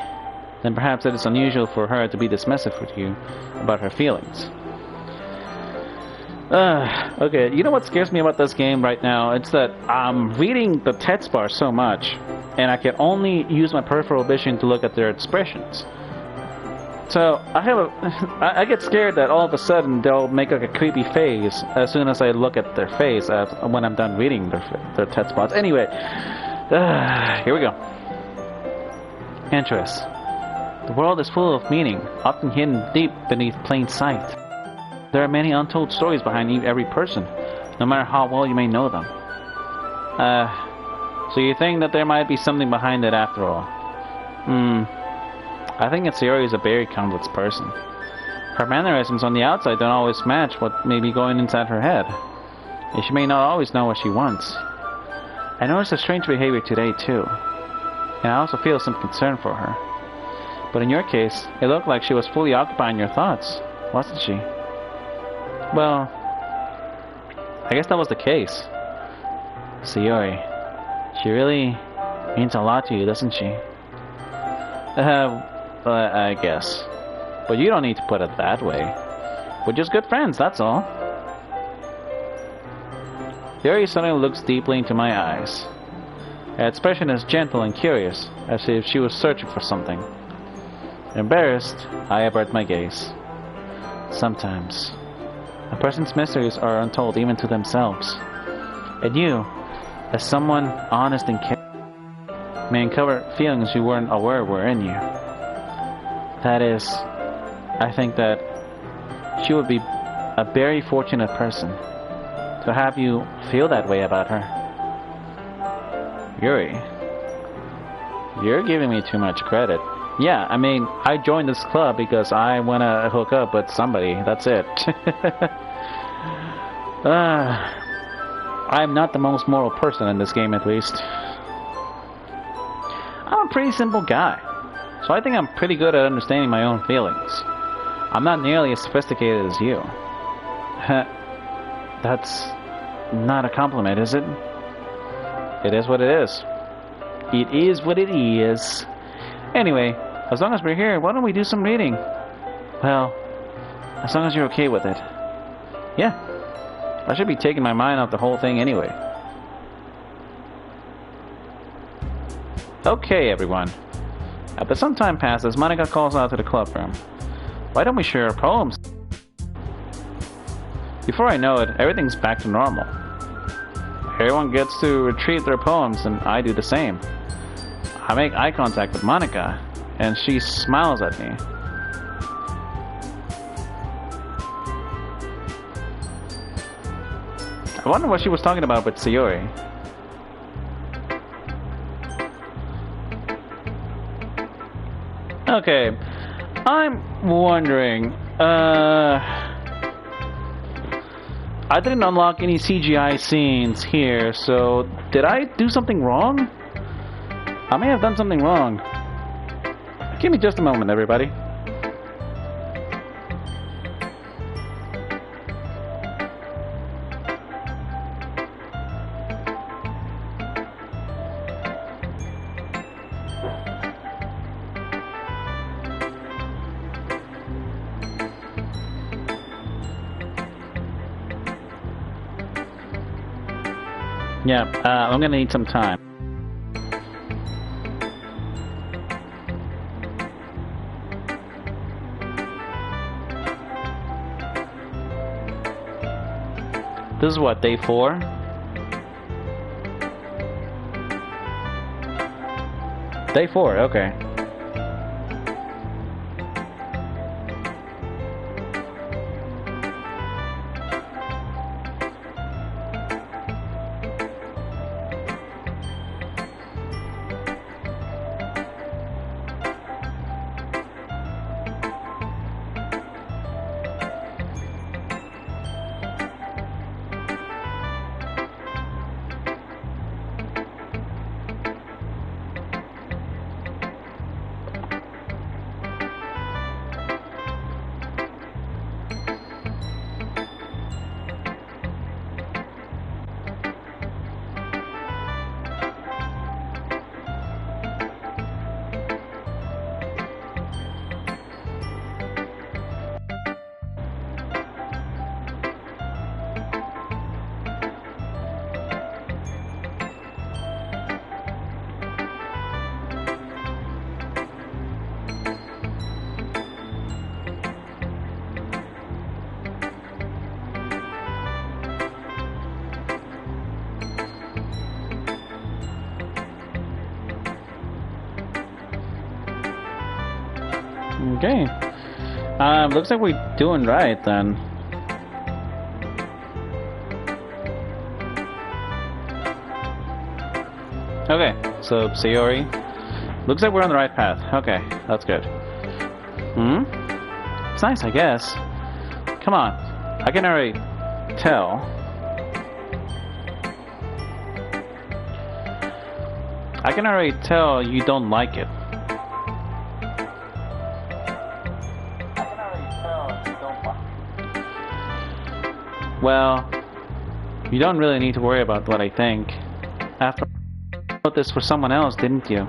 Then perhaps it is unusual for her to be dismissive with you about her feelings. Okay, you know what scares me about this game right now? It's that I'm reading the text bar so much, and I can only use my peripheral vision to look at their expressions. So I get scared that all of a sudden they'll make like a creepy face as soon as I look at their face when I'm done reading their text bars. Anyway, here we go. Antares. The world is full of meaning, often hidden deep beneath plain sight. There are many untold stories behind every person, no matter how well you may know them. So you think that there might be something behind it after all? I think that Sayori is a very complex person. Her mannerisms on the outside don't always match what may be going inside her head, and she may not always know what she wants. I noticed a strange behavior today too, and I also feel some concern for her. But in your case, it looked like she was fully occupied in your thoughts, wasn't she? Well, I guess that was the case. Sayori, she really means a lot to you, doesn't she? I guess. But you don't need to put it that way. We're just good friends, that's all. Yuri suddenly looks deeply into my eyes. Her expression is gentle and curious, as if she was searching for something. Embarrassed, I avert my gaze. Sometimes, a person's mysteries are untold even to themselves. And you, as someone honest and caring, may uncover feelings you weren't aware were in you. That is, I think that she would be a very fortunate person to have you feel that way about her. Yuri, you're giving me too much credit. Yeah, I mean, I joined this club because I want to hook up with somebody. That's it. I'm not the most moral person in this game, at least. I'm a pretty simple guy, so I think I'm pretty good at understanding my own feelings. I'm not nearly as sophisticated as you. That's not a compliment, is it? It is what it is. It is what it is. Anyway, as long as we're here, why don't we do some reading? Well, as long as you're okay with it. Yeah. I should be taking my mind off the whole thing anyway. Okay, everyone. After some time passes, Monica calls out to the club room. Why don't we share our poems? Before I know it, everything's back to normal. Everyone gets to retrieve their poems, and I do the same. I make eye contact with Monica, and she smiles at me. I wonder what she was talking about with Sayori. Okay, I'm wondering, I didn't unlock any CGI scenes here, so did I do something wrong? I may have done something wrong. Give me just a moment, everybody. Yeah, I'm gonna need some time. This is what, day 4? Day 4, okay. Okay. Looks like we're doing right then. Okay, so Sayori. Looks like we're on the right path. Okay, that's good. It's nice, I guess. Come on. I can already tell. I can already tell you don't like it. Well, you don't really need to worry about what I think. After all, you wrote this for someone else, didn't you?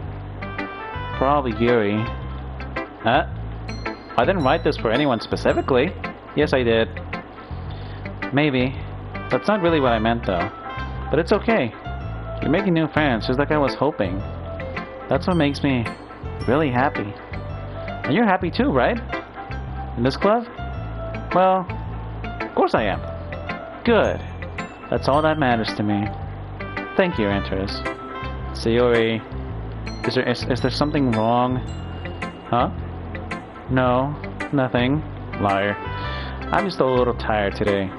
Probably Yuri. Huh? I didn't write this for anyone specifically. Yes, I did. Maybe. That's not really what I meant, though. But it's okay. You're making new friends, just like I was hoping. That's what makes me really happy. And you're happy too, right? In this club? Well, of course I am. Good. That's all that matters to me. Thank you, Antares. Sayori, is there something wrong? Huh? No, nothing. Liar. I'm just a little tired today.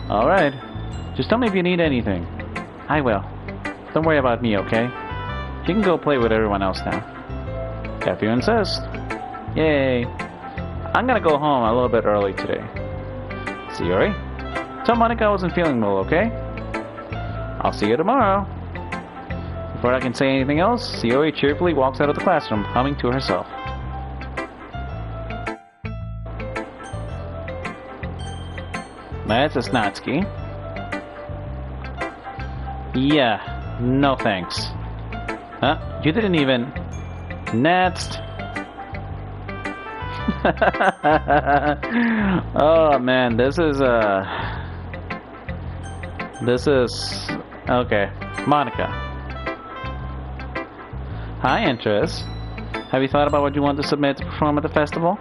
Alright. Just tell me if you need anything. I will. Don't worry about me, okay? You can go play with everyone else now. If you insist. Yay. I'm gonna go home a little bit early today. See, Yuri? Tell Monica I wasn't feeling well, okay? I'll see you tomorrow. Before I can say anything else, Yuri cheerfully walks out of the classroom, humming to herself. That's a Snatsky. Yeah, no thanks. Huh? You didn't even... Next! Oh man, this is okay. Monica. Hi, Antares. Have you thought about what you want to submit to perform at the festival?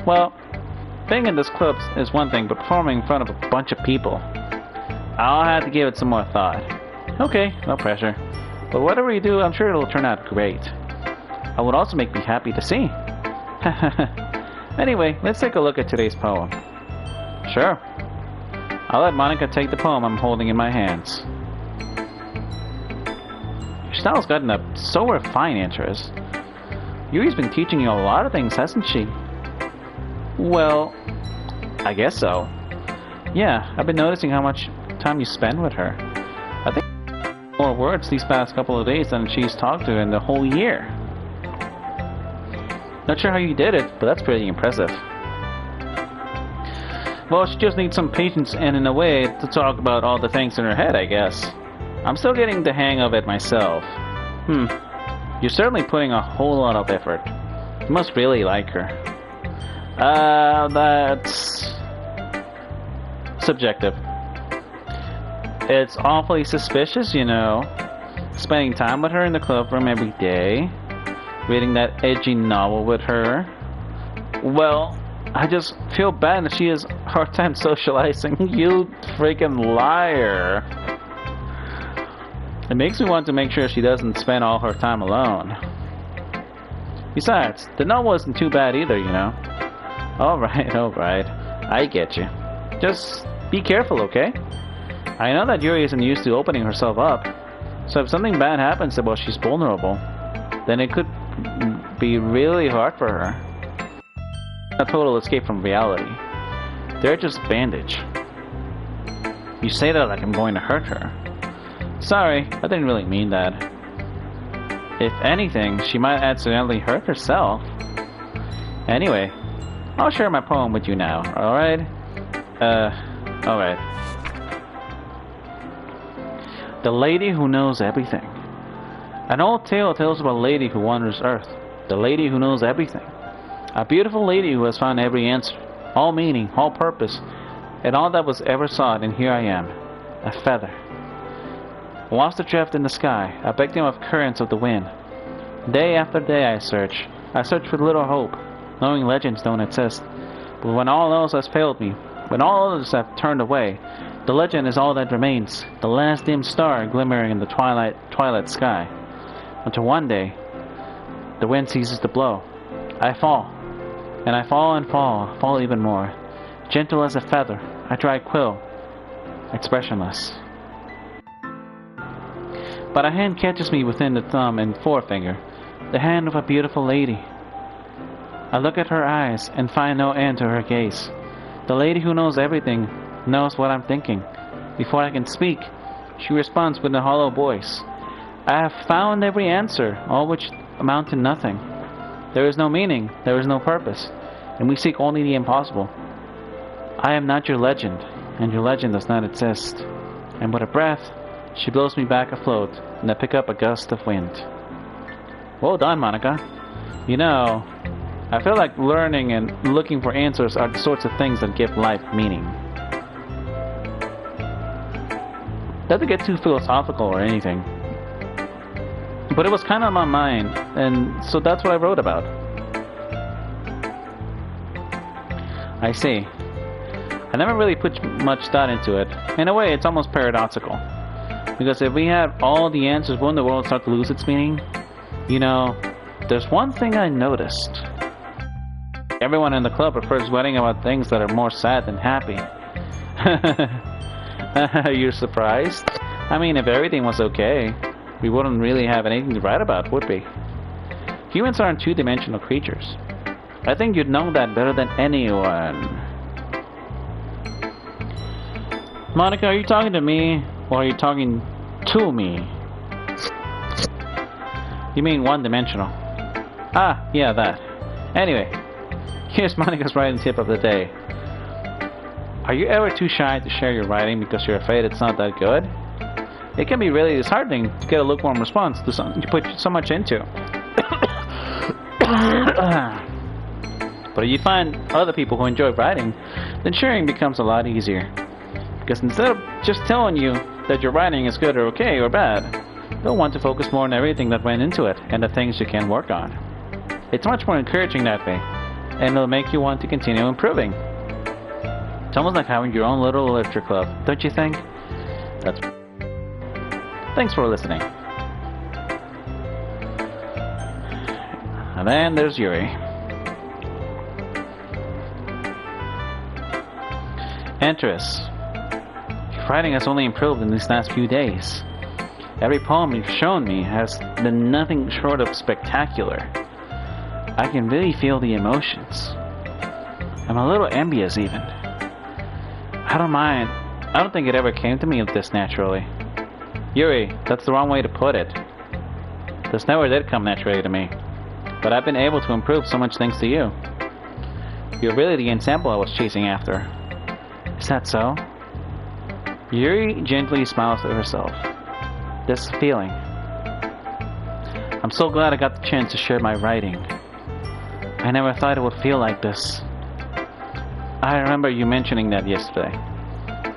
Well, being in this club is one thing, but performing in front of a bunch of people, I'll have to give it some more thought. Okay, no pressure. But whatever you do, I'm sure it'll turn out great. It would also make me happy to see. Anyway, let's take a look at today's poem. Sure. I'll let Monica take the poem I'm holding in my hands. Your style's gotten up so refined, Antares. Yuri's been teaching you a lot of things, hasn't she? Well, I guess so. Yeah, I've been noticing how much time you spend with her. I think more words these past couple of days than she's talked to in the whole year. Not sure how you did it, but that's pretty impressive. Well, she just needs some patience and in a way to talk about all the things in her head, I guess. I'm still getting the hang of it myself. You're certainly putting a whole lot of effort. You must really like her. That's... subjective. It's awfully suspicious, you know. Spending time with her in the club room every day. Reading that edgy novel with her. Well, I just feel bad that she has a hard time socializing. You freaking liar. It makes me want to make sure she doesn't spend all her time alone. Besides, the novel isn't too bad either, you know. Alright. I get you. Just be careful, okay? I know that Yuri isn't used to opening herself up. So if something bad happens while she's vulnerable, then it could be really hard for her. A total escape from reality. They're just bandage. You say that like I'm going to hurt her. Sorry, I didn't really mean that. If anything, she might accidentally hurt herself. Anyway, I'll share my poem with you now, alright? Alright. The Lady Who Knows Everything. An old tale tells of a lady who wanders Earth. The lady who knows everything. A beautiful lady who has found every answer, all meaning, all purpose, and all that was ever sought, and here I am, a feather. Lost adrift in the sky, a victim of currents of the wind. Day after day I search with little hope, knowing legends don't exist. But when all else has failed me, when all others have turned away, the legend is all that remains, the last dim star glimmering in the twilight sky. Until one day, the wind ceases to blow. I fall, and I fall and fall even more. Gentle as a feather, I dry quill, expressionless. But a hand catches me within the thumb and forefinger, the hand of a beautiful lady. I look at her eyes and find no end to her gaze. The lady who knows everything knows what I'm thinking. Before I can speak, she responds with a hollow voice. I have found every answer, all which amount to nothing. There is no meaning, there is no purpose, and we seek only the impossible. I am not your legend, and your legend does not exist. And with a breath, she blows me back afloat, and I pick up a gust of wind. Well done, Monica. You know, I feel like learning and looking for answers are the sorts of things that give life meaning. Not to get too philosophical or anything, but it was kind of on my mind, and so that's what I wrote about. I see. I never really put much thought into it. In a way, it's almost paradoxical. Because if we have all the answers, won't the world start to lose its meaning? You know, there's one thing I noticed. Everyone in the club prefers writing about things that are more sad than happy. You're surprised? I mean, if everything was okay, we wouldn't really have anything to write about, would we? Humans aren't two-dimensional creatures. I think you'd know that better than anyone. Monica, are you talking to me, or are you talking to me? You mean one-dimensional. Ah, yeah, that. Anyway, here's Monica's writing tip of the day. Are you ever too shy to share your writing because you're afraid it's not that good? It can be really disheartening to get a lukewarm response to something you put so much into. But if you find other people who enjoy writing, then sharing becomes a lot easier. Because instead of just telling you that your writing is good or okay or bad, they'll want to focus more on everything that went into it and the things you can work on. It's much more encouraging that way, and it'll make you want to continue improving. It's almost like having your own little literature club, don't you think? Thanks for listening. And then there's Yuri. Antares. Your writing has only improved in these last few days. Every poem you've shown me has been nothing short of spectacular. I can really feel the emotions. I'm a little envious even. I don't mind. I don't think it ever came to me this naturally. Yuri, that's the wrong way to put it. This never did come naturally to me. But I've been able to improve so much thanks to you. You're really the ensample I was chasing after. Is that so? Yuri gently smiles to herself. This feeling. I'm so glad I got the chance to share my writing. I never thought it would feel like this. I remember you mentioning that yesterday.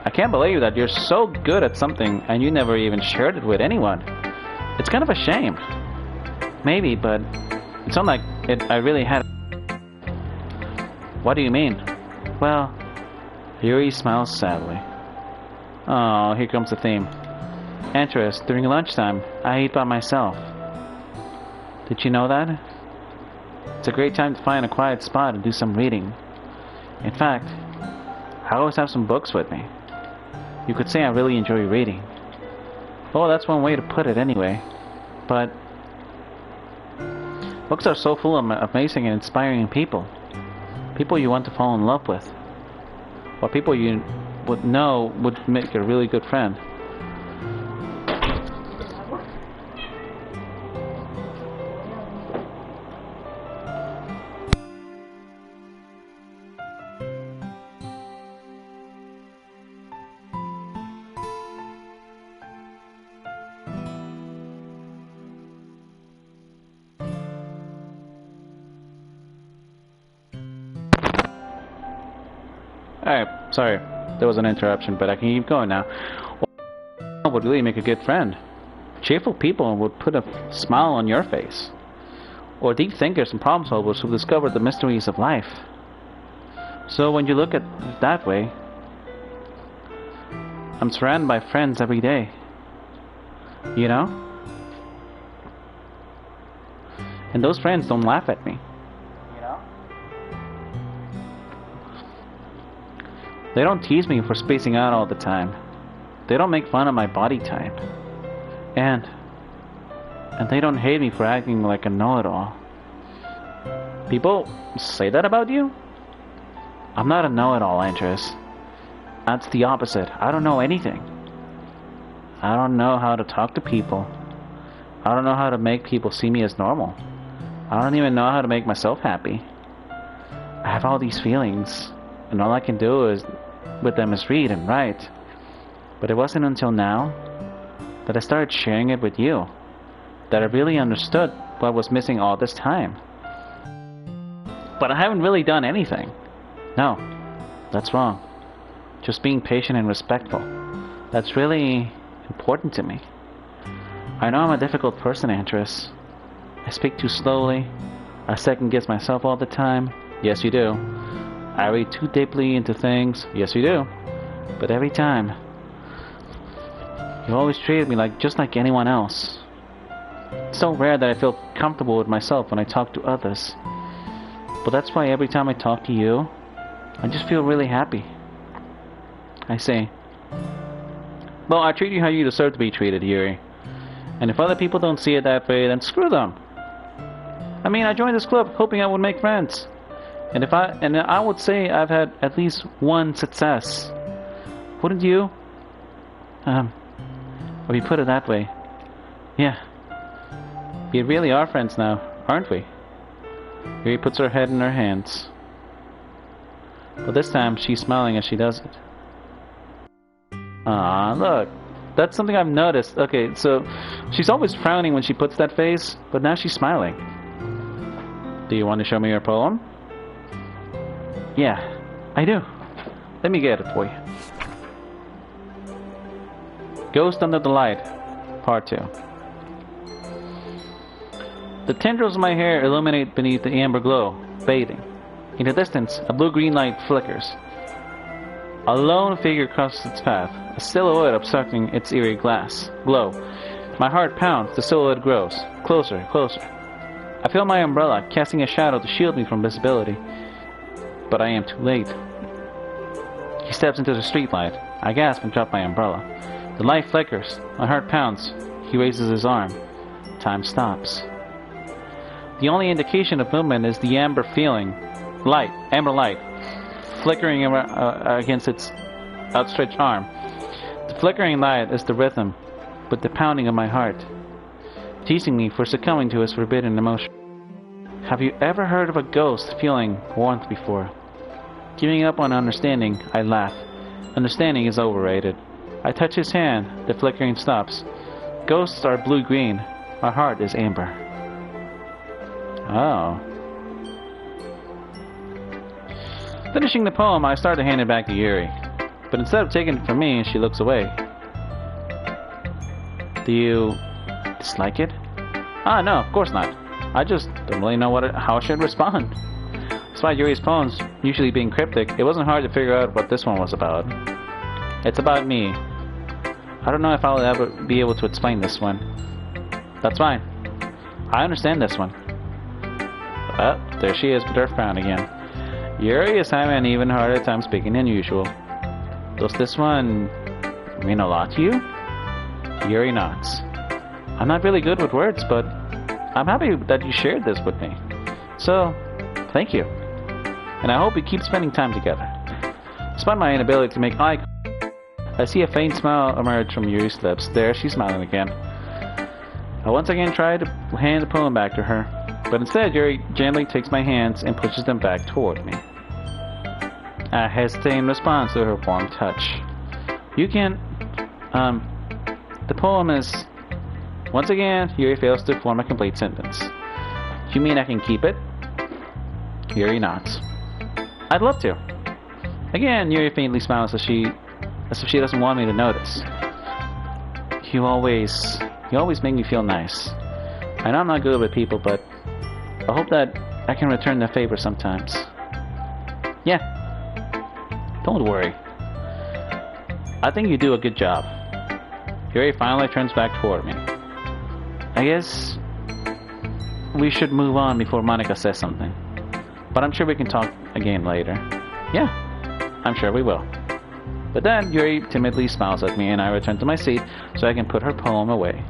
I can't believe that you're so good at something and you never even shared it with anyone. It's kind of a shame. Maybe, but it's not like I really had. What do you mean? Well, Yuri smiles sadly. Oh, here comes the theme. Antares, during lunchtime, I eat by myself. Did you know that? It's a great time to find a quiet spot and do some reading. In fact, I always have some books with me. You could say I really enjoy reading. Oh, that's one way to put it anyway. But books are so full of amazing and inspiring people. People you want to fall in love with. Or people you would know would make a really good friend. Alright, sorry, there was an interruption, but I can keep going now. What would really make a good friend? Cheerful people would put a smile on your face. Or deep thinkers and problem solvers who discovered the mysteries of life. So when you look at it that way, I'm surrounded by friends every day. You know? And those friends don't laugh at me. They don't tease me for spacing out all the time. They don't make fun of my body type. And they don't hate me for acting like a know-it-all. People say that about you? I'm not a know-it-all, Antares. That's the opposite. I don't know anything. I don't know how to talk to people. I don't know how to make people see me as normal. I don't even know how to make myself happy. I have all these feelings. And all I can do is with them is read and write. But it wasn't until now that I started sharing it with you that I really understood what was missing all this time. But I haven't really done anything. No, that's wrong. Just being patient and respectful. That's really important to me. I know I'm a difficult person, Antares. I speak too slowly. I second guess myself all the time. Yes, you do. I read too deeply into things. Yes, you do. But every time, you always treated me just like anyone else. It's so rare that I feel comfortable with myself when I talk to others. But that's why every time I talk to you, I just feel really happy. I say, well, I treat you how you deserve to be treated, Yuri. And if other people don't see it that way, then screw them. I mean, I joined this club hoping I would make friends. And I would say I've had at least one success. Wouldn't you? If you put it that way. Yeah. We really are friends now, aren't we? Yuri puts her head in her hands. But this time, she's smiling as she does it. Ah, look. That's something I've noticed. Okay, so she's always frowning when she puts that face, but now she's smiling. Do you want to show me your poem? Yeah, I do. Let me get it for you. Ghost Under the Light, Part 2. The tendrils of my hair illuminate beneath the amber glow, fading. In the distance, a blue-green light flickers. A lone figure crosses its path, a silhouette obstructing its eerie glow. My heart pounds, the silhouette grows. Closer, closer. I feel my umbrella, casting a shadow to shield me from visibility. But I am too late. He steps into the streetlight. I gasp and drop my umbrella. The light flickers. My heart pounds. He raises his arm. Time stops. The only indication of movement is the amber light, flickering against its outstretched arm. The flickering light is the rhythm with the pounding of my heart, teasing me for succumbing to his forbidden emotion. Have you ever heard of a ghost feeling warmth before? Giving up on understanding, I laugh. Understanding is overrated. I touch his hand, the flickering stops. Ghosts are blue-green, my heart is amber. Oh. Finishing the poem, I start to hand it back to Yuri. But instead of taking it from me, she looks away. Do you dislike it? Ah, no, of course not. I just don't really know how I should respond. Despite Yuri's poems usually being cryptic, it wasn't hard to figure out what this one was about. It's about me. I don't know if I'll ever be able to explain this one. That's fine. I understand this one. Oh, there she is with her frown again. Yuri is having an even harder time speaking than usual. Does this one mean a lot to you? Yuri nods. I'm not really good with words, but I'm happy that you shared this with me. So, thank you. And I hope we keep spending time together. Despite my inability to make eye contact, I see a faint smile emerge from Yuri's lips. There, she's smiling again. I once again try to hand the poem back to her, but instead Yuri gently takes my hands and pushes them back toward me. I hesitate in response to her warm touch. You can... The poem is... Once again, Yuri fails to form a complete sentence. You mean I can keep it? Yuri nods. I'd love to. Again, Yuri faintly smiles as if she doesn't want me to notice. You always make me feel nice. I know I'm not good with people, but I hope that I can return the favor sometimes. Yeah. Don't worry. I think you do a good job. Yuri finally turns back toward me. I guess we should move on before Monica says something. But I'm sure we can talk again later. Yeah, I'm sure we will. But then Yuri timidly smiles at me and I return to my seat so I can put her poem away.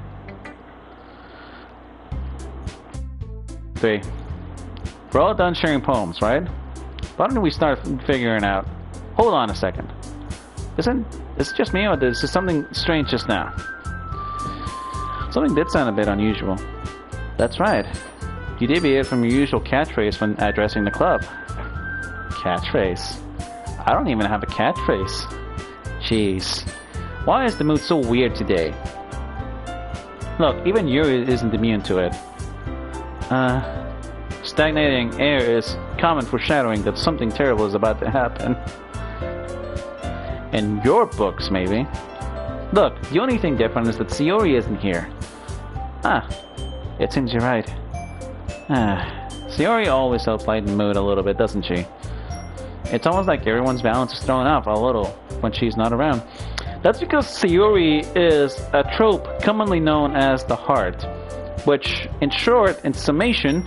3. We're all done sharing poems, right? Why don't we start figuring out... Hold on a second. Is it just me or is there something strange just now? Something did sound a bit unusual. That's right. You deviated from your usual catchphrase when addressing the club. Catchphrase? I don't even have a catchphrase. Jeez. Why is the mood so weird today? Look, even Yuri isn't immune to it. Stagnating air is common foreshadowing that something terrible is about to happen. In your books, maybe. Look, the only thing different is that Sayori isn't here. Ah, it seems you're right. Sayori always helps lighten the mood a little bit, doesn't she? It's almost like everyone's balance is thrown off a little when she's not around. That's because Sayori is a trope commonly known as the heart, which, in short, in summation,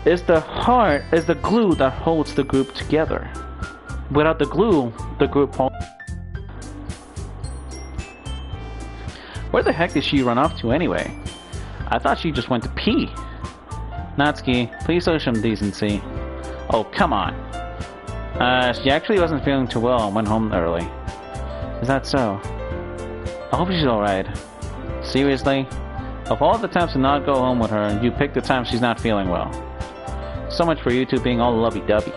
is the heart, is the glue that holds the group together. Without the glue, the group won't. Where the heck did she run off to anyway? I thought she just went to pee. Natsuki, please show some decency. Oh, come on. She actually wasn't feeling too well and went home early. Is that so? I hope she's alright. Seriously? Of all the times to not go home with her, you picked the time she's not feeling well. So much for you two being all lovey-dovey.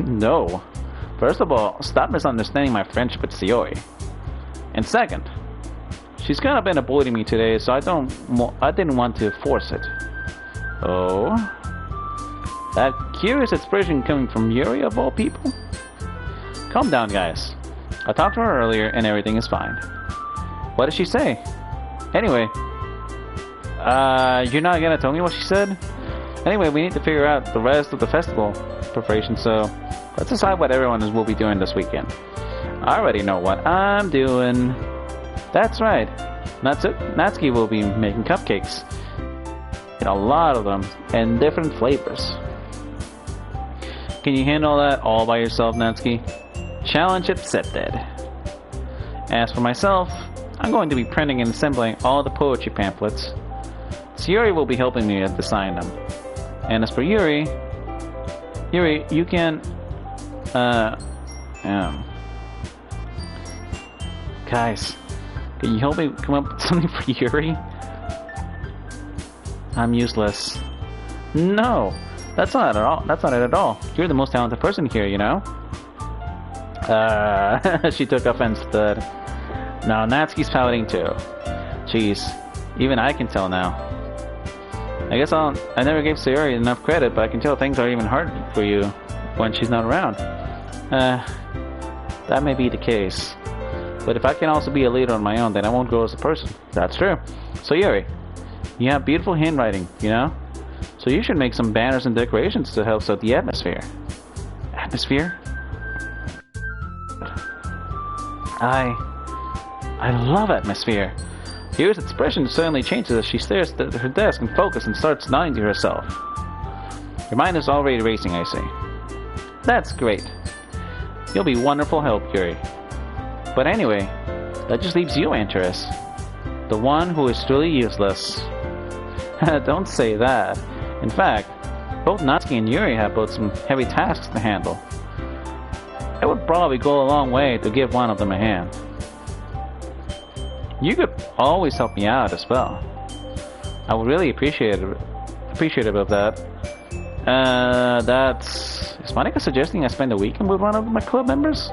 No. First of all, stop misunderstanding my friendship with Yuri. And second, she's kind of been avoiding me today, so I didn't want to force it. Oh? That curious expression coming from Yuri of all people? Calm down, guys. I talked to her earlier and everything is fine. What did she say? Anyway, you're not gonna tell me what she said? Anyway, we need to figure out the rest of the festival preparation, so let's decide what everyone will be doing this weekend. I already know what I'm doing. That's right. Natsuki will be making cupcakes. A lot of them, and different flavors. Can you handle that all by yourself, Natsuki? Challenge accepted. As for myself, I'm going to be printing and assembling all the poetry pamphlets. Yuri will be helping me design them. And as for Yuri, you can, guys, can you help me come up with something for Yuri? I'm useless. No, that's not it at all. That's not it at all. You're the most talented person here, you know? She took offense to that. Now Natsuki's pouting too. Jeez, even I can tell now. I guess I never gave Sayori enough credit, but I can tell things are even harder for you when she's not around. That may be the case. But if I can also be a leader on my own, then I won't grow as a person. That's true. So Yuri, you have beautiful handwriting, you know? So you should make some banners and decorations to help set the atmosphere. Atmosphere? I love atmosphere. Yuri's expression suddenly changes as she stares at her desk and focuses and starts nodding to herself. Your mind is already racing, I see. That's great. You'll be wonderful help, Yuri. But anyway, that just leaves you, Antares. The one who is truly useless. Don't say that. In fact, both Natsuki and Yuri have both some heavy tasks to handle. It would probably go a long way to give one of them a hand. You could always help me out as well. I would really appreciative of that. Is Monica suggesting I spend a weekend with one of my club members?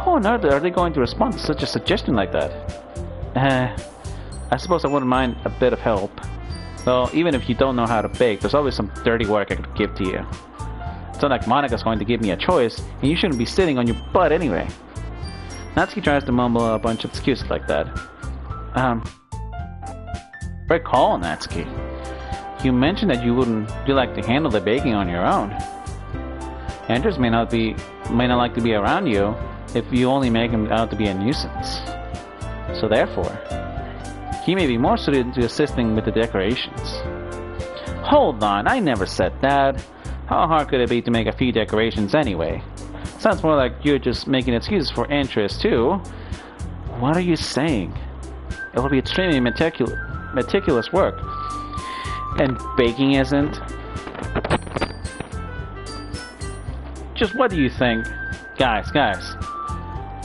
Oh no, are they going to respond to such a suggestion like that? I suppose I wouldn't mind a bit of help. Though, even if you don't know how to bake, there's always some dirty work I could give to you. It's not like Monica's going to give me a choice, and you shouldn't be sitting on your butt anyway. Natsuki tries to mumble a bunch of excuses like that. Great call, Natsuki. You mentioned that you like to handle the baking on your own. Andrews may not like to be around you if you only make him out to be a nuisance. So therefore, he may be more suited to assisting with the decorations. Hold on, I never said that. How hard could it be to make a few decorations anyway? Sounds more like you're just making excuses for interest too. What are you saying? It will be extremely meticulous work. And baking isn't? Just what do you think? Guys,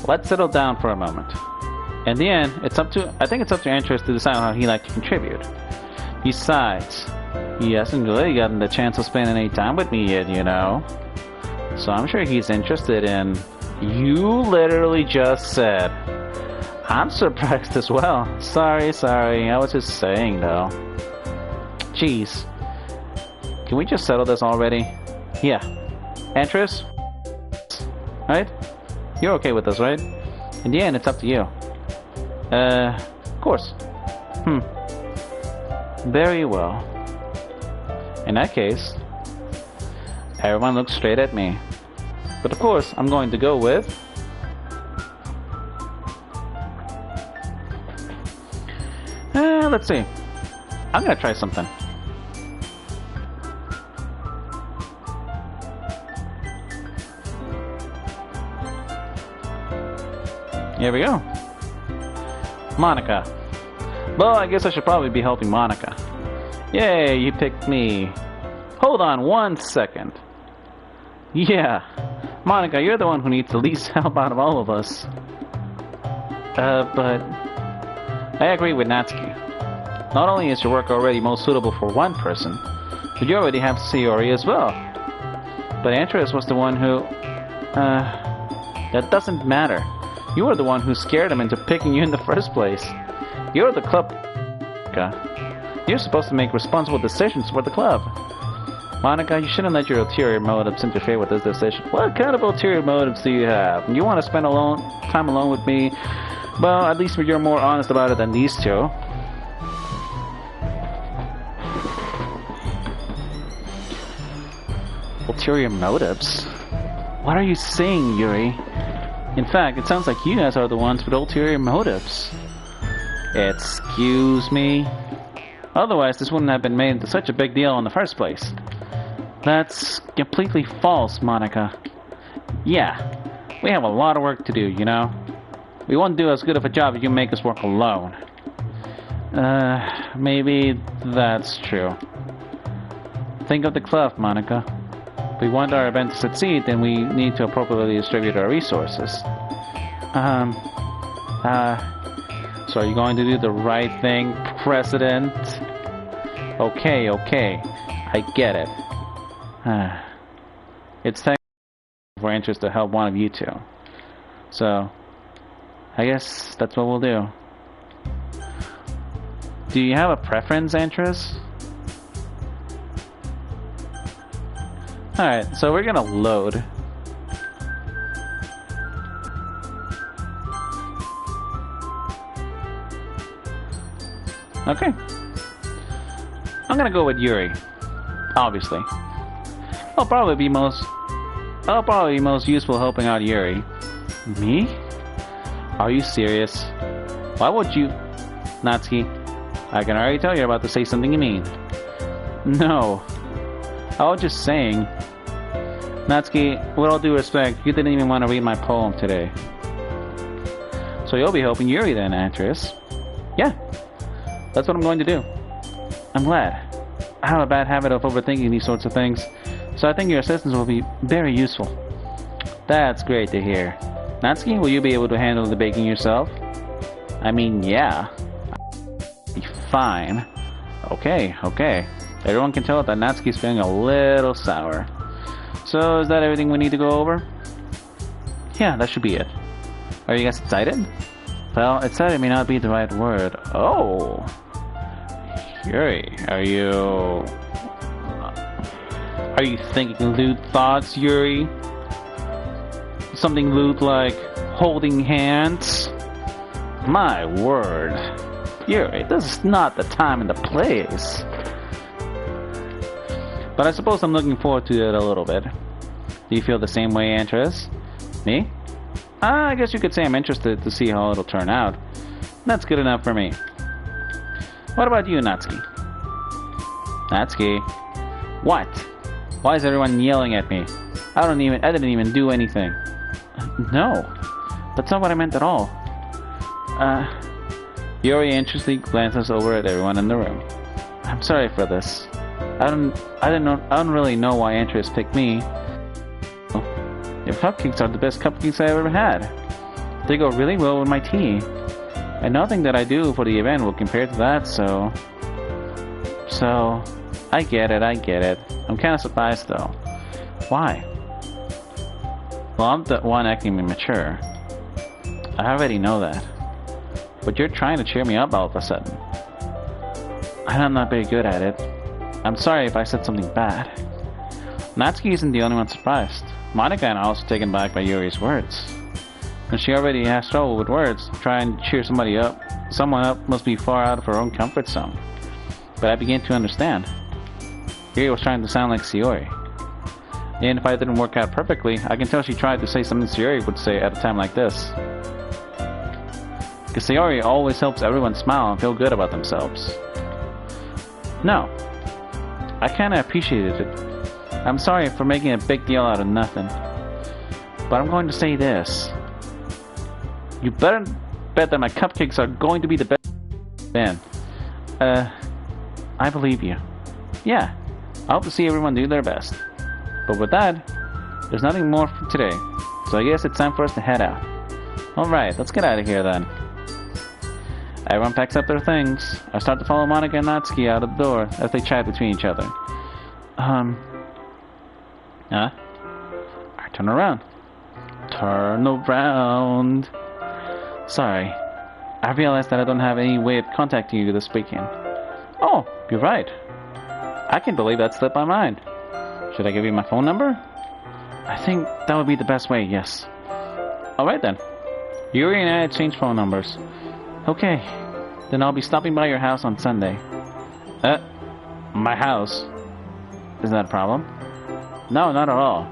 let's settle down for a moment. In the end, I think it's up to Antares to decide how he'd like to contribute. Besides, he hasn't really gotten the chance to spend any time with me yet, you know. So I'm sure he's interested in... You literally just said. I'm surprised as well. Sorry, I was just saying though. Jeez. Can we just settle this already? Yeah. Antares? Right? You're okay with this, right? In the end, it's up to you. Of course. Very well. In that case, everyone looks straight at me. But of course, I'm going to go with... let's see. I'm gonna try something. Here we go. Monica. Well, I guess I should probably be helping Monica. Yay, you picked me. Hold on 1 second. Yeah, Monica, you're the one who needs the least help out of all of us. But I agree with Natsuki. Not only is your work already most suitable for one person, but you already have Sayori as well. But Antares was the one who... that doesn't matter. You were the one who scared him into picking you in the first place. You're the club... You're supposed to make responsible decisions for the club. Monica, you shouldn't let your ulterior motives interfere with this decision. What kind of ulterior motives do you have? You want to spend time alone with me? Well, at least you're more honest about it than these two. Ulterior motives? What are you saying, Yuri? In fact, it sounds like you guys are the ones with ulterior motives. Excuse me? Otherwise, this wouldn't have been made into such a big deal in the first place. That's completely false, Monica. Yeah, we have a lot of work to do, you know? We won't do as good of a job if you make us work alone. Maybe that's true. Think of the club, Monica. If we want our event to succeed, then we need to appropriately distribute our resources. So are you going to do the right thing, President? Okay, I get it. It's time for interest to help one of you two. So, I guess that's what we'll do. Do you have a preference, Antares? Alright, so we're gonna load. Okay. I'm gonna go with Yuri. Obviously. I'll probably be most useful helping out Yuri. Me? Are you serious? Why would you... Natsuki, I can already tell you're about to say something you mean. No. I was just saying. Natsuki, with all due respect, you didn't even want to read my poem today. So you'll be helping Yuri then, Antares. Yeah. That's what I'm going to do. I'm glad. I have a bad habit of overthinking these sorts of things, so I think your assistance will be very useful. That's great to hear. Natsuki, will you be able to handle the baking yourself? I mean, yeah. Be fine. Okay. Everyone can tell that Natsuki's feeling a little sour. So, is that everything we need to go over? Yeah, that should be it. Are you guys excited? Well, excited may not be the right word. Oh! Yuri, are you thinking lewd thoughts, Yuri? Something lewd like holding hands? My word. Yuri, this is not the time and the place. But I suppose I'm looking forward to it a little bit. Do you feel the same way, Antares? Me? I guess you could say I'm interested to see how it'll turn out. That's good enough for me. What about you, Natsuki? Natsuki? What? Why is everyone yelling at me? I didn't even do anything. No. That's not what I meant at all. Yuri anxiously glances over at everyone in the room. I'm sorry for this. I don't really know why Antares picked me. Your cupcakes are the best cupcakes I've ever had. They go really well with my tea. And nothing that I do for the event will compare to that, so... I get it. I'm kind of surprised though. Why? Well, I'm the one acting immature. I already know that. But you're trying to cheer me up all of a sudden. And I'm not very good at it. I'm sorry if I said something bad. Natsuki isn't the only one surprised. Monica and I are also taken back by Yuri's words. And she already has trouble with words. Trying to cheer someone up must be far out of her own comfort zone. But I began to understand. Yuri was trying to sound like Sayori. And if I didn't work out perfectly, I can tell she tried to say something Sayori would say at a time like this. Because Sayori always helps everyone smile and feel good about themselves. No. I kinda appreciated it. I'm sorry for making a big deal out of nothing. But I'm going to say this. You better bet that my cupcakes are going to be the best. Man, I believe you. Yeah, I hope to see everyone do their best. But with that, there's nothing more for today, so I guess it's time for us to head out. Alright, let's get out of here then. Everyone packs up their things. I start to follow Monica and Natsuki out of the door as they chat between each other. I turn around. Turn around. Sorry. I realized that I don't have any way of contacting you this weekend. Oh, you're right. I can't believe that slipped my mind. Should I give you my phone number? I think that would be the best way, yes. Alright then. Yuri and I exchanged phone numbers. Okay. Then I'll be stopping by your house on Sunday. My house? Is that a problem? No, not at all.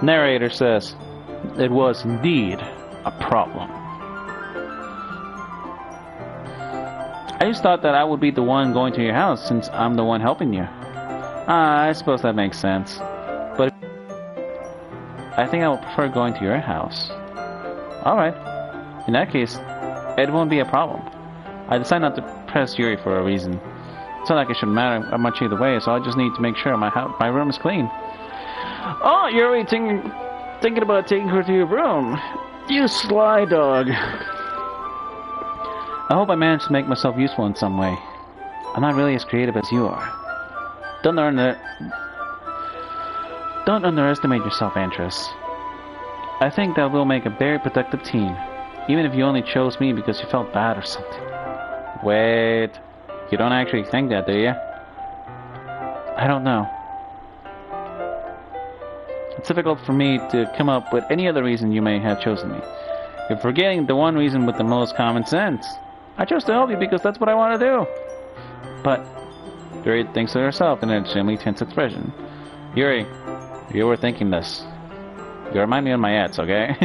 Narrator says, it was indeed a problem. I just thought that I would be the one going to your house since I'm the one helping you. I suppose that makes sense. But I think I would prefer going to your house. Alright. In that case, it won't be a problem. I decided not to press Yuri for a reason. It's not like it should matter much either way, so I just need to make sure my room is clean. Oh, Yuri, thinking about taking her to your room. You sly dog. I hope I managed to make myself useful in some way. I'm not really as creative as you are. Don't underestimate your self-interest. I think that we'll make a very productive team, even if you only chose me because you felt bad or something. Wait, you don't actually think that, do you? I don't know. It's difficult for me to come up with any other reason you may have chosen me. You're forgetting the one reason with the most common sense. I chose to help you because that's what I want to do. But Yuri thinks to herself in an extremely tense expression. Yuri, you were thinking this. You remind me of my ads, okay?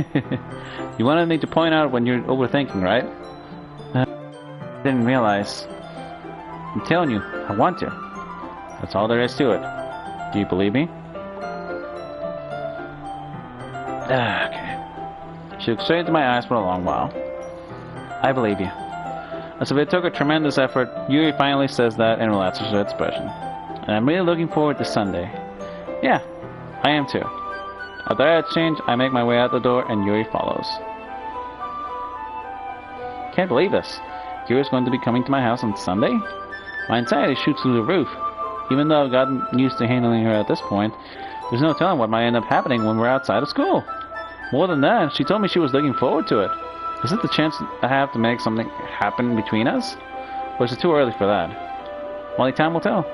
You wanted me to point out when you're overthinking, right? I didn't realize. I'm telling you, I want to. That's all there is to it. Do you believe me? Okay. She looked straight into my eyes for a long while. I believe you. As if it took a tremendous effort, Yuri finally says that and relaxes her expression. And I'm really looking forward to Sunday. Yeah, I am too. After that exchange, I make my way out the door and Yuri follows. Can't believe this. Yuri's going to be coming to my house on Sunday? My anxiety shoots through the roof. Even though I've gotten used to handling her at this point, there's no telling what might end up happening when we're outside of school. More than that, she told me she was looking forward to it. Is it the chance I have to make something happen between us? Or is it too early for that? Only time will tell.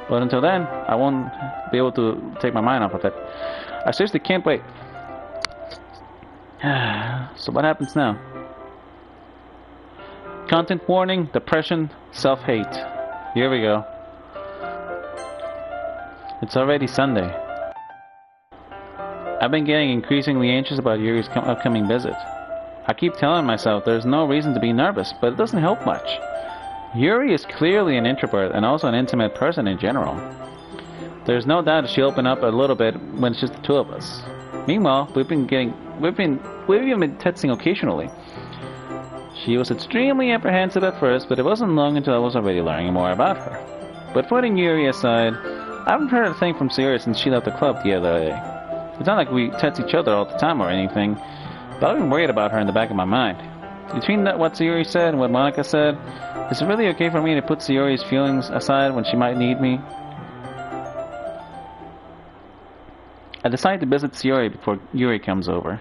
But until then, I won't be able to take my mind off of it. I seriously can't wait. So what happens now? Content warning, depression, self-hate. Here we go. It's already Sunday. I've been getting increasingly anxious about Yuri's upcoming visit. I keep telling myself there's no reason to be nervous, but it doesn't help much. Yuri is clearly an introvert and also an intimate person in general. There's no doubt she'll open up a little bit when it's just the two of us. Meanwhile, we've even been texting occasionally. She was extremely apprehensive at first, but it wasn't long until I was already learning more about her. But putting Yuri aside, I haven't heard a thing from Sayori since she left the club the other day. It's not like we text each other all the time or anything, but I've been worried about her in the back of my mind. Between what Sayori said and what Monica said, is it really okay for me to put Sayori's feelings aside when she might need me? I decide to visit Sayori before Yuri comes over.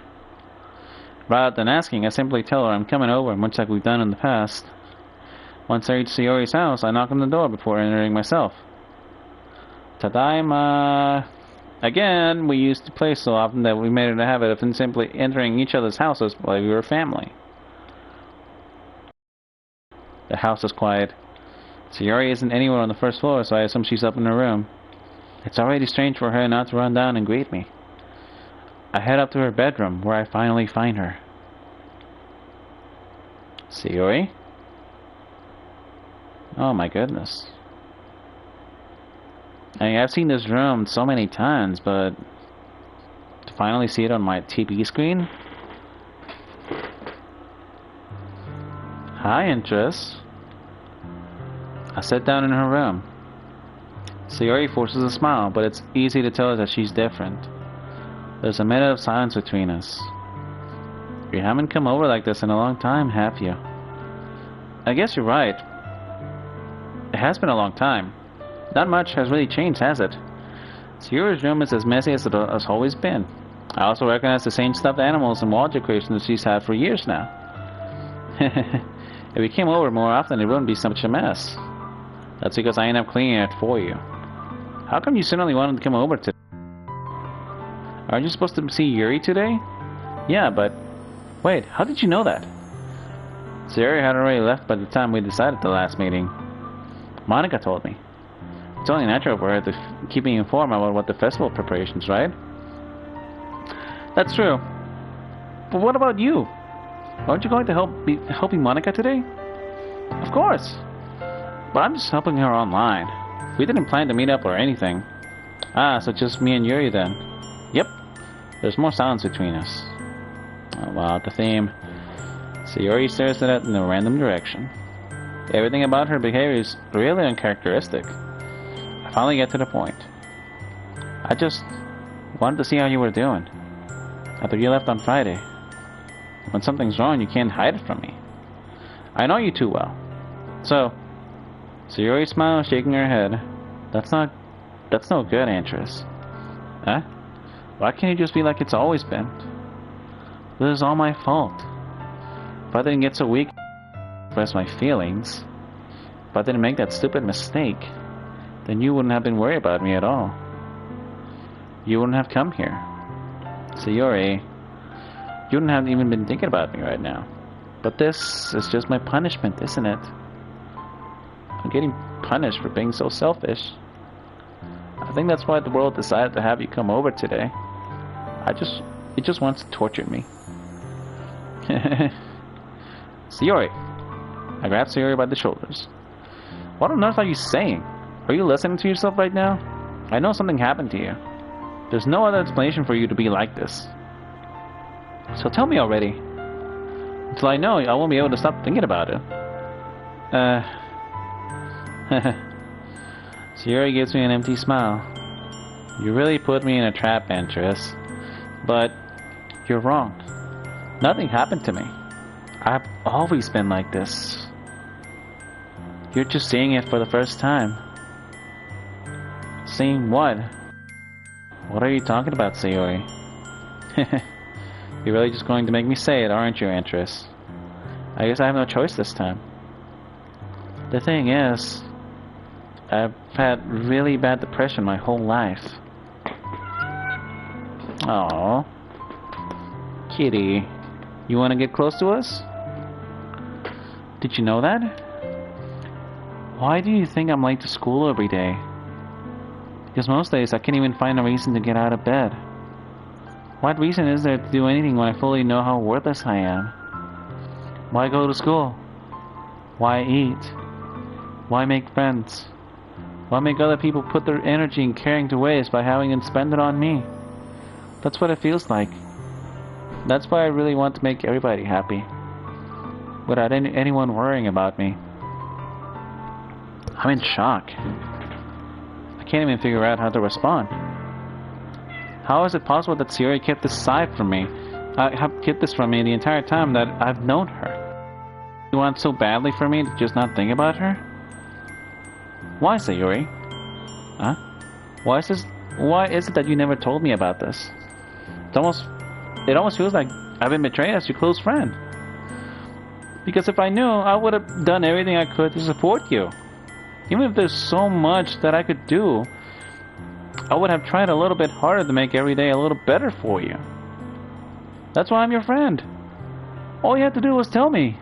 Rather than asking, I simply tell her I'm coming over, much like we've done in the past. Once I reach Sayori's house, I knock on the door before entering myself. Tadaima. Again, we used to play so often that we made it a habit of simply entering each other's houses while we were family. The house is quiet. Sayori isn't anywhere on the first floor, so I assume she's up in her room. It's already strange for her not to run down and greet me. I head up to her bedroom, where I finally find her. Sayori? Oh my goodness. I mean, I've seen this room so many times, but to finally see it on my TV screen? Hi, Interest. I sat down in her room. Sayori forces a smile, but it's easy to tell that she's different. There's a minute of silence between us. You haven't come over like this in a long time, have you? I guess you're right. It has been a long time. Not much has really changed, has it? Sayori's room is as messy as it has always been. I also recognize the same stuffed animals and wall decorations that she's had for years now. If you came over more often, it wouldn't be such a mess. That's because I end up cleaning it for you. How come you suddenly wanted to come over today? Aren't you supposed to see Yuri today? Yeah, but... Wait, how did you know that? Sayori had already left by the time we decided the last meeting. Monica told me. It's only natural for her to keep me informed about what the festival preparations, right? That's true. But what about you? Aren't you going to be helping Monica today? Of course. But I'm just helping her online. We didn't plan to meet up or anything. Ah, so just me and Yuri then. Yep. There's more silence between us. Oh, wow, the theme. Sayori stares at it in a random direction. Everything about her behavior is really uncharacteristic. I finally get to the point. I just wanted to see how you were doing. After you left on Friday. When something's wrong, you can't hide it from me. I know you too well. So, Sayori smiles, shaking her head. That's no good, Antares. Huh? Why can't you just be like it's always been? This is all my fault. If I didn't get so weak to express my feelings, if I didn't make that stupid mistake, then you wouldn't have been worried about me at all. You wouldn't have come here. Sayori, you wouldn't have even been thinking about me right now. But this is just my punishment, isn't it? I'm getting punished for being so selfish. I think that's why the world decided to have you come over today. It just wants to torture me. Sayori. I grabbed Sayori by the shoulders. What on earth are you saying? Are you listening to yourself right now? I know something happened to you. There's no other explanation for you to be like this. So tell me already. Until I know, I won't be able to stop thinking about it. Yuri gives me an empty smile. You really put me in a trap, Antares. But you're wrong. Nothing happened to me. I've always been like this. You're just seeing it for the first time. Seeing what? What are you talking about, Sayori? You're really just going to make me say it, aren't you, Antares? I guess I have no choice this time. The thing is, I've had really bad depression my whole life. Aww. Kitty, you want to get close to us? Did you know that? Why do you think I'm late to school every day? Because most days I can't even find a reason to get out of bed. What reason is there to do anything when I fully know how worthless I am? Why go to school? Why eat? Why make friends? Why make other people put their energy and caring to waste by having them spend it on me? That's what it feels like. That's why I really want to make everybody happy. Without anyone worrying about me. I'm in shock. I can't even figure out how to respond. How is it possible that Sayori kept this aside from me? Kept this from me the entire time that I've known her? You want so badly for me to just not think about her? Why, Sayori? Huh? Why is it that you never told me about this? It almost feels like I've been betrayed as your close friend. Because if I knew, I would have done everything I could to support you. Even if there's so much that I could do, I would have tried a little bit harder to make every day a little better for you. That's why I'm your friend. All you had to do was tell me.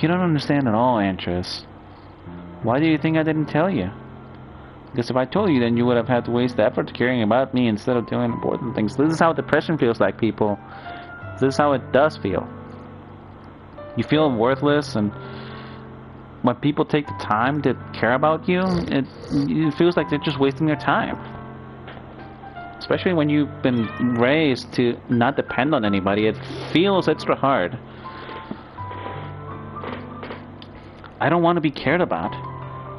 You don't understand at all, Antares. Why do you think I didn't tell you? Because if I told you, then you would have had to waste the effort caring about me instead of doing important things. This is how depression feels like, people. This is how it does feel. You feel worthless, and when people take the time to care about you, it feels like they're just wasting their time. Especially when you've been raised to not depend on anybody, it feels extra hard. I don't want to be cared about.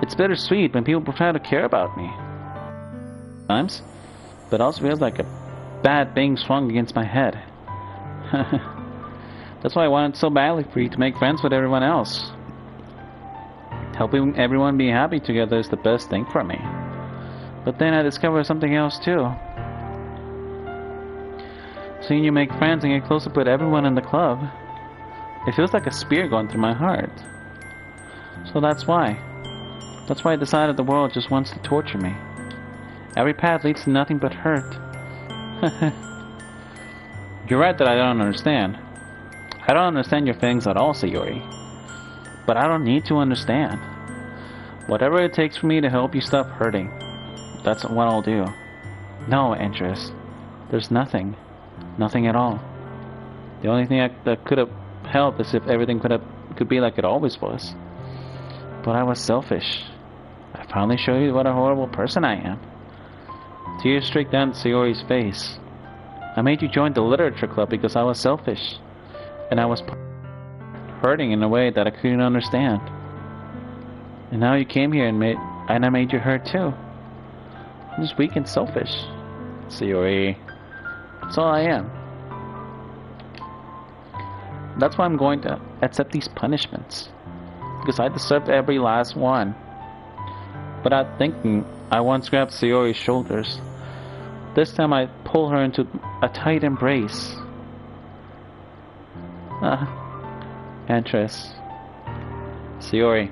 It's bittersweet when people prefer to care about me. Sometimes, but also feels like a bat being swung against my head. That's why I wanted so badly for you to make friends with everyone else. Helping everyone be happy together is the best thing for me. But then I discovered something else too. Seeing you make friends and get close up with everyone in the club, it feels like a spear going through my heart. So that's why. That's why I decided the world just wants to torture me. Every path leads to nothing but hurt. You're right that I don't understand. I don't understand your feelings at all, Yuri. But I don't need to understand. Whatever it takes for me to help you stop hurting, that's what I'll do. No, Antares. There's nothing. Nothing at all. The only thing that could have helped is if everything could be like it always was. But I was selfish. I finally showed you what a horrible person I am. Tears streaked down Sayori's face. I made you join the literature club because I was selfish. And I was hurting in a way that I couldn't understand. And now you came here and I made you hurt too. I'm just weak and selfish. Sayori. That's all I am. That's why I'm going to accept these punishments. Because I deserved every last one. Without thinking, I once grabbed Sayori's shoulders. This time I pulled her into a tight embrace. Antares. Sayori.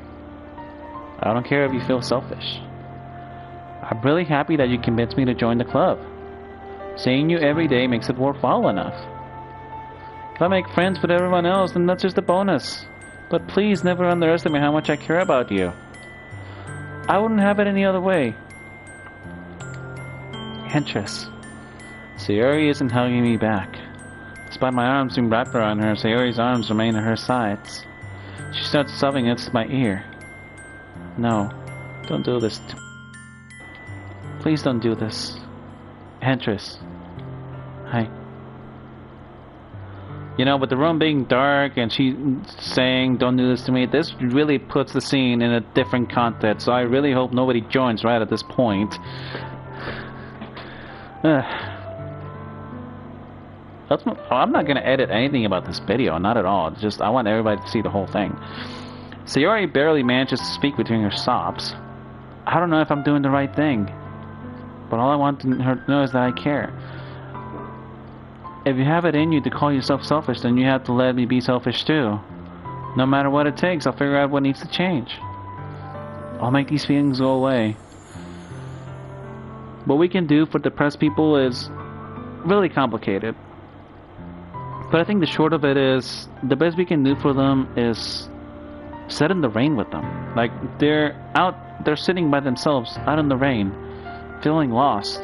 I don't care if you feel selfish. I'm really happy that you convinced me to join the club. Seeing you every day makes it worthwhile enough. If I make friends with everyone else, then that's just a bonus. But please never underestimate how much I care about you. I wouldn't have it any other way. Antares. Sayori isn't hugging me back. Despite my arms being wrapped around her, Sayori's arms remain at her sides. She starts sobbing against my ear. No, don't do this to me. Please don't do this. Antares. Hi. You know, with the room being dark and she saying, don't do this to me, this really puts the scene in a different context, so I really hope nobody joins right at this point. I'm not going to edit anything about this video, not at all. It's just, I want everybody to see the whole thing. Sayori barely manages to speak between her sobs. I don't know if I'm doing the right thing, but all I want her to know is that I care. If you have it in you to call yourself selfish, then you have to let me be selfish too. No matter what it takes, I'll figure out what needs to change. I'll make these feelings go away. What we can do for depressed people is really complicated. But I think the short of it is, the best we can do for them is sit in the rain with them. Like, they're sitting by themselves, out in the rain, feeling lost.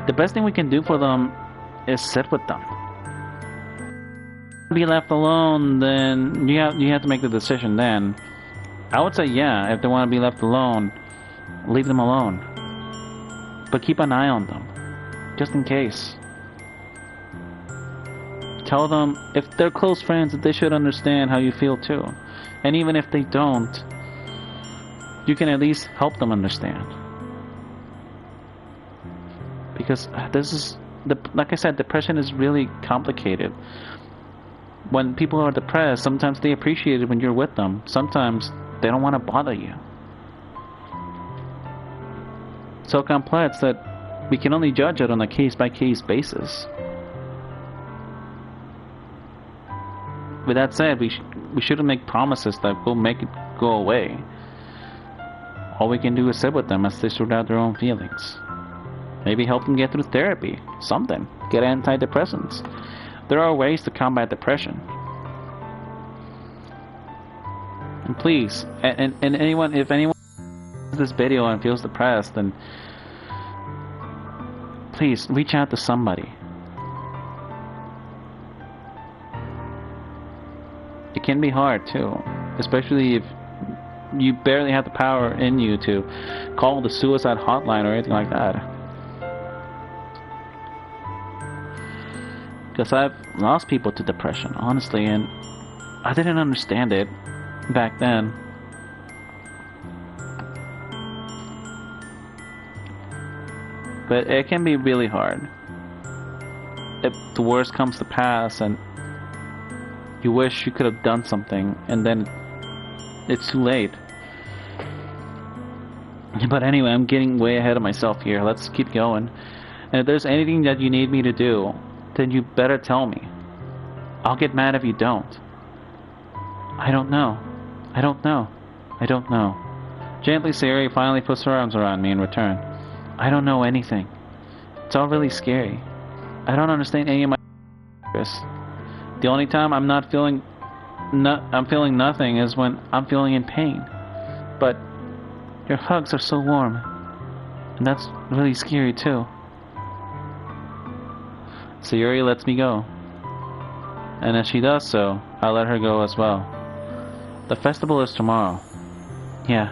The best thing we can do for them is sit with them. Be left alone, then you have to make the decision then. I would say yeah, if they want to be left alone, leave them alone. But keep an eye on them, just in case. Tell them, if they're close friends, that they should understand how you feel too. And even if they don't, you can at least help them understand. Because this is, like I said, depression is really complicated. When people are depressed, sometimes they appreciate it when you're with them. Sometimes they don't want to bother you. So complex that we can only judge it on a case-by-case basis. With that said, we shouldn't make promises that will make it go away. All we can do is sit with them as they sort out their own feelings. Maybe help them get through therapy, something. Get antidepressants. There are ways to combat depression. And please, and anyone, if anyone sees this video and feels depressed, then please reach out to somebody. It can be hard too, especially if you barely have the power in you to call the suicide hotline or anything like that. Because I've lost people to depression, honestly, and I didn't understand it back then. but it can be really hard. If the worst comes to pass and you wish you could have done something, and then it's too late. But anyway, I'm getting way ahead of myself here. Let's keep going. And if there's anything that you need me to do, then you better tell me. I'll get mad if you don't. I don't know. I don't know. I don't know. Gently, Sayori finally puts her arms around me in return. I don't know anything. It's all really scary. I don't understand any of my The only time I'm not feeling I'm feeling nothing is when I'm feeling in pain. But your hugs are so warm. And that's really scary too. Sayori lets me go. And as she does so, I let her go as well. The festival is tomorrow. Yeah.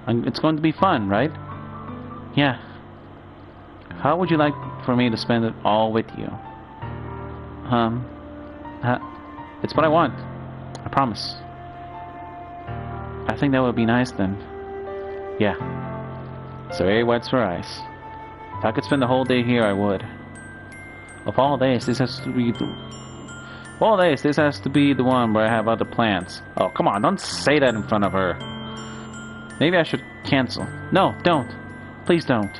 It's going to be fun, right? Yeah. How would you like for me to spend it all with you? It's what I want. I promise. I think that would be nice then. Yeah. Sayori wipes her eyes. If I could spend the whole day here, I would. Of all days, this has to be the one where I have other plans. Oh, come on, don't say that in front of her. Maybe I should cancel. No, don't. Please don't.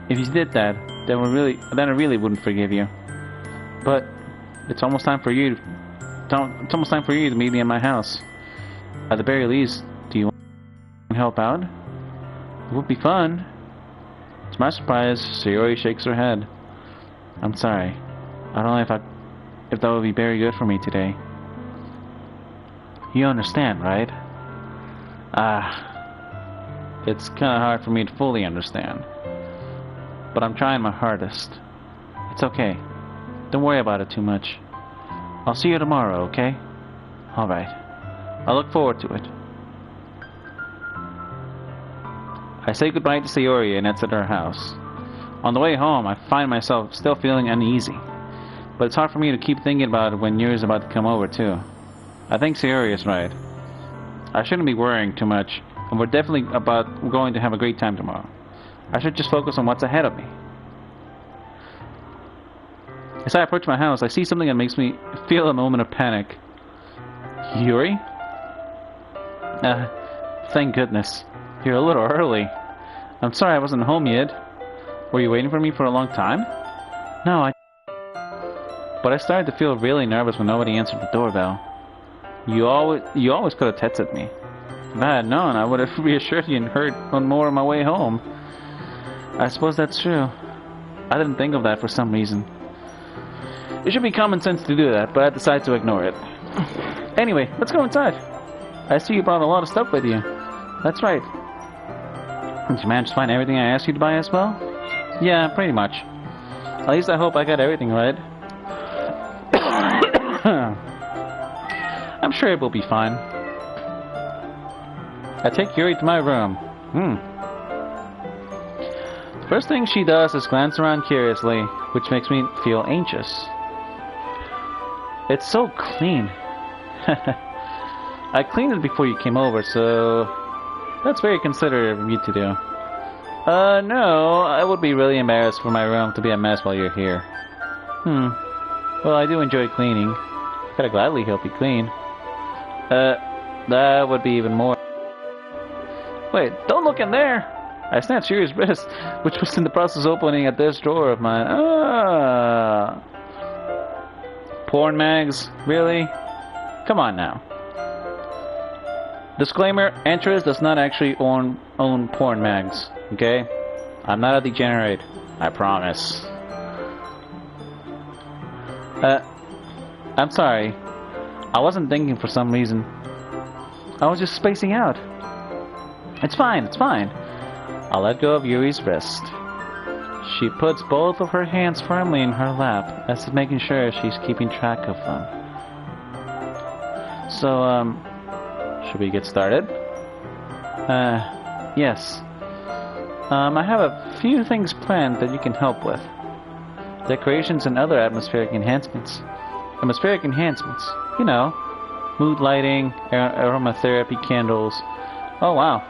If you did that, then I really wouldn't forgive you. But it's almost time for you to meet me at my house. At the very least, do you want to help out? It would be fun. To my surprise, Sayori shakes her head. I'm sorry. I don't know if that would be very good for me today. You understand, right? It's kinda hard for me to fully understand. But I'm trying my hardest. It's okay. Don't worry about it too much. I'll see you tomorrow, okay? Alright. I look forward to it. I say goodbye to Sayori and exit her house. On the way home, I find myself still feeling uneasy. But it's hard for me to keep thinking about it when Yuri's about to come over, too. I think Sayori is right. I shouldn't be worrying too much, and we're definitely going to have a great time tomorrow. I should just focus on what's ahead of me. As I approach my house, I see something that makes me feel a moment of panic. Yuri? Thank goodness. You're a little early. I'm sorry I wasn't home yet. Were you waiting for me for a long time? No, But I started to feel really nervous when nobody answered the doorbell. You always could have texted me. If I had known, I would have reassured you and heard one more on my way home. I suppose that's true. I didn't think of that for some reason. It should be common sense to do that, but I decided to ignore it. Anyway, let's go inside. I see you brought a lot of stuff with you. That's right. Did you manage to find everything I asked you to buy as well? Yeah, pretty much. At least I hope I got everything right. I'm sure it will be fine. I take Yuri to my room. The first thing she does is glance around curiously, which makes me feel anxious. It's so clean. I cleaned it before you came over, so that's very considerate of you to do. No, I would be really embarrassed for my room to be a mess while you're here. Well, I do enjoy cleaning. Could I gladly help you clean? That would be even more. Wait, don't look in there! I snatched Yuri's wrist, which was in the process of opening at this drawer of mine. Porn mags? Really? Come on now. Disclaimer, Antares does not actually own porn mags, okay? I'm not a degenerate, I promise. I'm sorry. I wasn't thinking for some reason. I was just spacing out. It's fine, it's fine. I'll let go of Yuri's wrist. She puts both of her hands firmly in her lap, as if making sure she's keeping track of them. So, should we get started? Yes. I have a few things planned that you can help with. Decorations and other atmospheric enhancements. Atmospheric enhancements. You know, mood lighting, aromatherapy candles. Oh wow,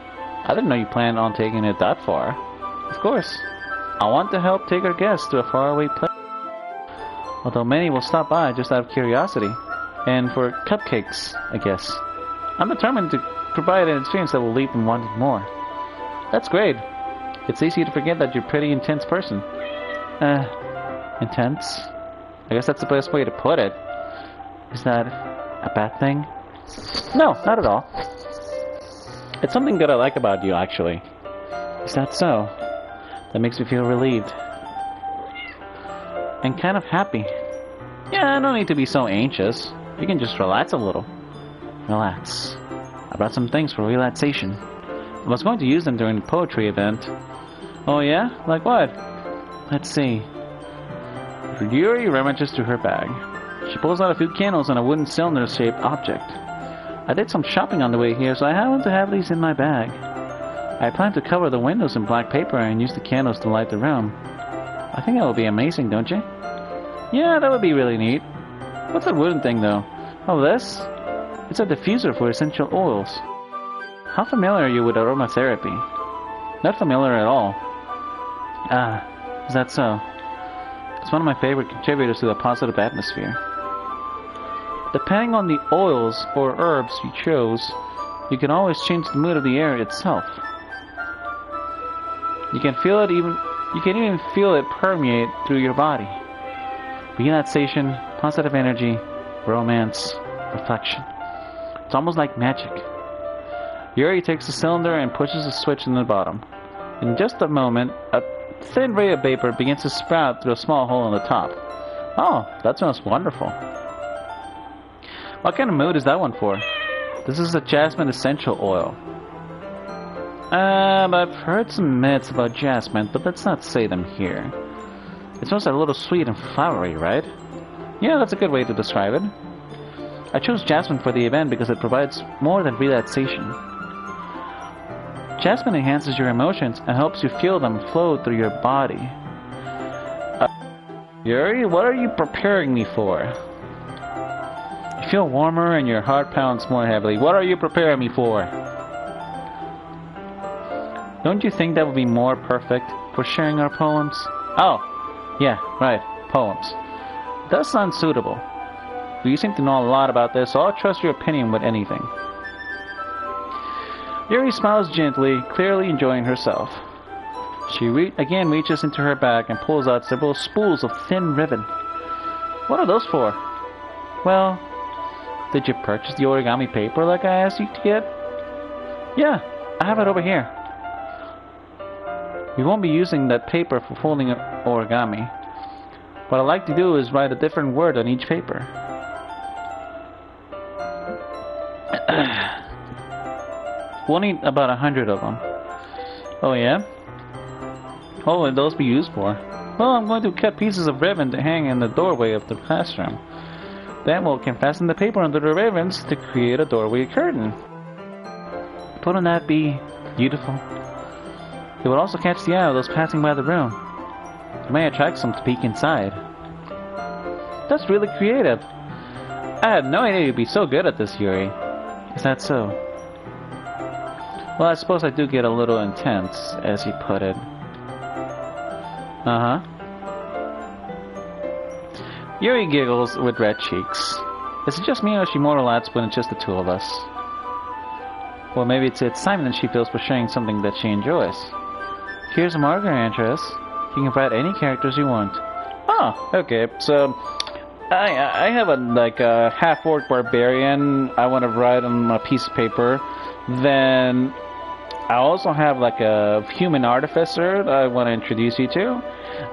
I didn't know you planned on taking it that far. Of course. I want to help take our guests to a faraway place. Although many will stop by just out of curiosity. And for cupcakes, I guess. I'm determined to provide an experience that will leave them wanting more. That's great. It's easy to forget that you're a pretty intense person. Intense? I guess that's the best way to put it. Is that a bad thing? No, not at all. It's something that I like about you, actually. Is that so? That makes me feel relieved. And kind of happy. Yeah, I don't need to be so anxious. You can just relax a little. Relax. I brought some things for relaxation. I was going to use them during the poetry event. Oh yeah? Like what? Let's see. Yuri rummages through her bag. She pulls out a few candles and a wooden cylinder-shaped object. I did some shopping on the way here, so I happen to have these in my bag. I plan to cover the windows in black paper and use the candles to light the room. I think that would be amazing, don't you? Yeah, that would be really neat. What's that wooden thing, though? Oh, this? It's a diffuser for essential oils. How familiar are you with aromatherapy? Not familiar at all. Ah, is that so? It's one of my favorite contributors to the positive atmosphere. Depending on the oils or herbs you chose, you can always change the mood of the air itself. You can even feel it permeate through your body. Relaxation, positive energy, romance, reflection. It's almost like magic. Yuri takes the cylinder and pushes the switch in the bottom. In just a moment, a thin ray of vapor begins to sprout through a small hole in the top. Oh, that smells wonderful. What kind of mood is that one for? This is a jasmine essential oil. I've heard some myths about jasmine, but let's not say them here. It smells a little sweet and flowery, right? Yeah, that's a good way to describe it. I chose jasmine for the event because it provides more than relaxation. Jasmine enhances your emotions and helps you feel them flow through your body. Yuri, what are you preparing me for? You feel warmer and your heart pounds more heavily. What are you preparing me for? Don't you think that would be more perfect for sharing our poems? Oh, yeah, right, poems. It does sound suitable. But you seem to know a lot about this, so I'll trust your opinion with anything. Yuri smiles gently, clearly enjoying herself. She again reaches into her bag and pulls out several spools of thin ribbon. What are those for? Well, did you purchase the origami paper like I asked you to get? Yeah, I have it over here. We won't be using that paper for folding origami. What I like to do is write a different word on each paper. We'll need about 100 of them. Oh yeah? What will those be used for? Well, I'm going to cut pieces of ribbon to hang in the doorway of the classroom. Then we can fasten the paper under the ribbons to create a doorway curtain. Wouldn't that be beautiful? It would also catch the eye of those passing by the room. It may attract some to peek inside. That's really creative. I had no idea you'd be so good at this, Yuri. Is that so? Well, I suppose I do get a little intense, as you put it. Uh-huh. Yuri giggles with red cheeks. Is it just me or is she more relaxed when it's just the two of us? Well, maybe it's the excitement she feels for sharing something that she enjoys. Here's a marker, Antares. You can write any characters you want. Oh, okay. So, I have a half-orc barbarian I want to write on a piece of paper. Then I also have like a human artificer that I want to introduce you to.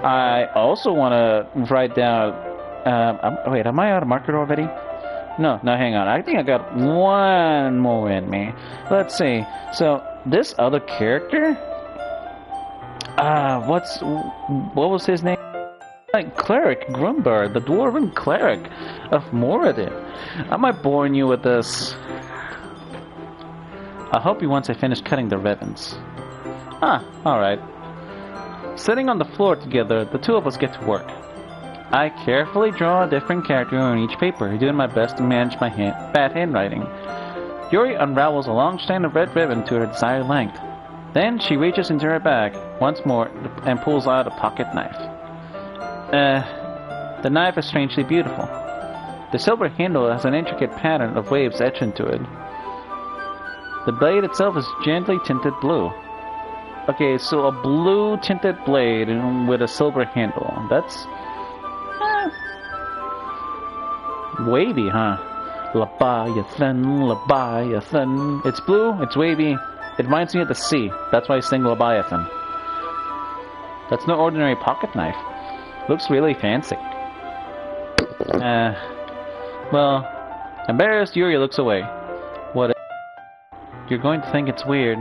I also want to write down. Wait, am I out of marker already? No, hang on. I think I got one more in me. Let's see. So this other character. What was his name? Like Cleric Grumbar, the dwarven cleric of Moradin. I might bore you with this. I'll help you once I finish cutting the ribbons. Ah, alright. Sitting on the floor together, the two of us get to work. I carefully draw a different character on each paper, doing my best to manage my bad handwriting. Yuri unravels a long strand of red ribbon to her desired length. Then she reaches into her bag once more and pulls out a pocket knife. The knife is strangely beautiful. The silver handle has an intricate pattern of waves etched into it. The blade itself is gently tinted blue. Okay, so a blue tinted blade with a silver handle. That's wavy, huh? Leviathan, Leviathan. It's blue, it's wavy. It reminds me of the sea. That's why I sing Leviathan. That's no ordinary pocket knife. Looks really fancy. Well, embarrassed, Yuri looks away. What? You're going to think it's weird.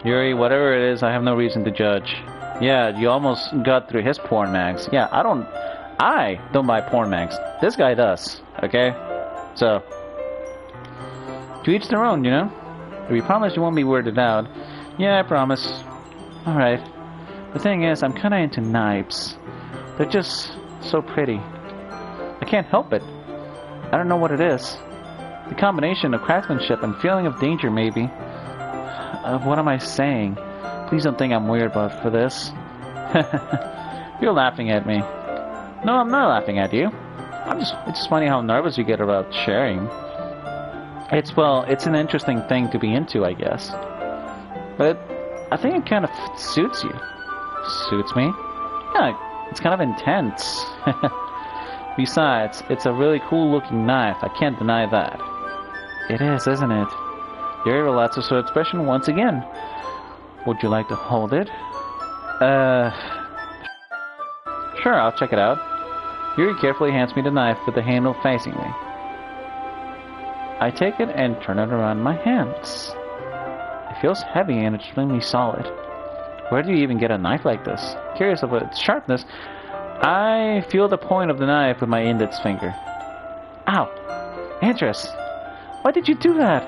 Yuri, whatever it is, I have no reason to judge. Yeah, you almost got through his porn mags. Yeah, I don't buy porn mags. This guy does, okay? So, to each their own, you know? If you promise you won't be weirded out. Yeah, I promise. Alright. The thing is, I'm kinda into knives. They're just so pretty. I can't help it. I don't know what it is. The combination of craftsmanship and feeling of danger, maybe. What am I saying? Please don't think I'm weird for this. You're laughing at me. No, I'm not laughing at you. It's just funny how nervous you get about sharing. It's an interesting thing to be into, I guess. But I think it kind of suits you. Suits me? Yeah, it's kind of intense. Besides, it's a really cool looking knife. I can't deny that. It is, isn't it? Yuri relaxes her expression once again. Would you like to hold it? Sure, I'll check it out. Yuri carefully hands me the knife with the handle facing me. I take it and turn it around my hands. It feels heavy and extremely solid. Where do you even get a knife like this? Curious about its sharpness, I feel the point of the knife with my index finger. Ow! Antares! Why did you do that?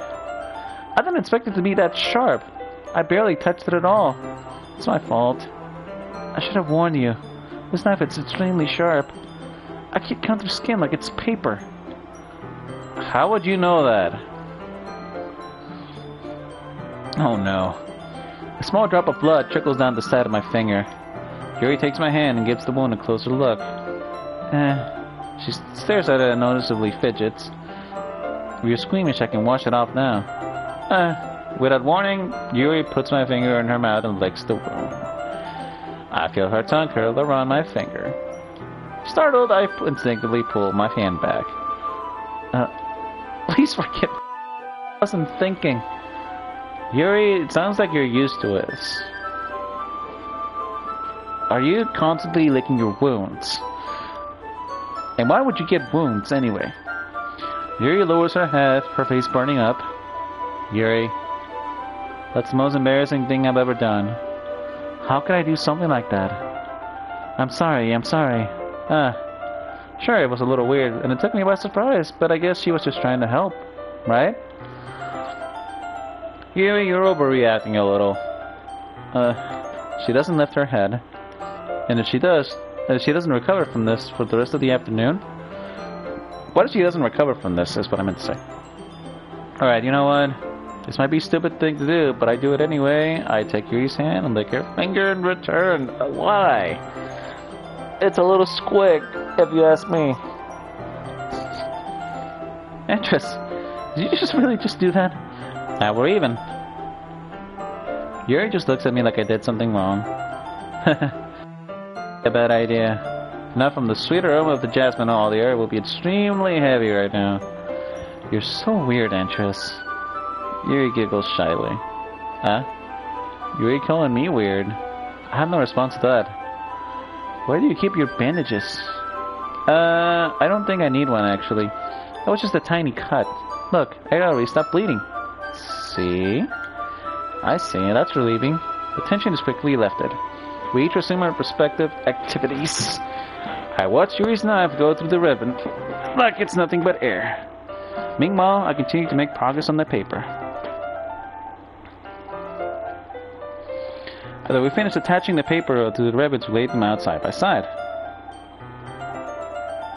I didn't expect it to be that sharp. I barely touched it at all. It's my fault. I should have warned you. This knife is extremely sharp. I can't cut through skin like it's paper. How would you know that? Oh no. A small drop of blood trickles down the side of my finger. Yuri takes my hand and gives the wound a closer look. She stares at it and noticeably fidgets. If you're squeamish, I can wash it off now. Without warning, Yuri puts my finger in her mouth and licks the wound. I feel her tongue curl around my finger. Startled, I instinctively pull my hand back. Please forgive me. I wasn't thinking. Yuri, it sounds like you're used to it. Are you constantly licking your wounds? And why would you get wounds anyway? Yuri lowers her head, her face burning up. Yuri, that's the most embarrassing thing I've ever done. How could I do something like that? I'm sorry. Sure, it was a little weird, and it took me by surprise, but I guess she was just trying to help, right? Yuri, you're overreacting a little. She doesn't lift her head. And if she doesn't recover from this for the rest of the afternoon... What if she doesn't recover from this, is what I meant to say. Alright, you know what? This might be a stupid thing to do, but I do it anyway. I take Yuri's hand and lick her finger in return. Why? It's a little squick, if you ask me. Antares, did you just really do that? Now we're even. Yuri just looks at me like I did something wrong. A bad idea. Now from the sweet aroma of the jasmine oil, the air will be extremely heavy right now. You're so weird, Antares. Yuri giggles shyly. Huh? Yuri calling me weird? I have no response to that. Where do you keep your bandages? I don't think I need one, actually. That was just a tiny cut. Look, I already stopped bleeding. See? I see, that's relieving. The tension is quickly lifted. We each resume our respective activities. I watch Yuri's knife go through the ribbon like it's nothing but air. Meanwhile, I continue to make progress on the paper. After we finish attaching the paper to the ribbons, we lay them out side by side.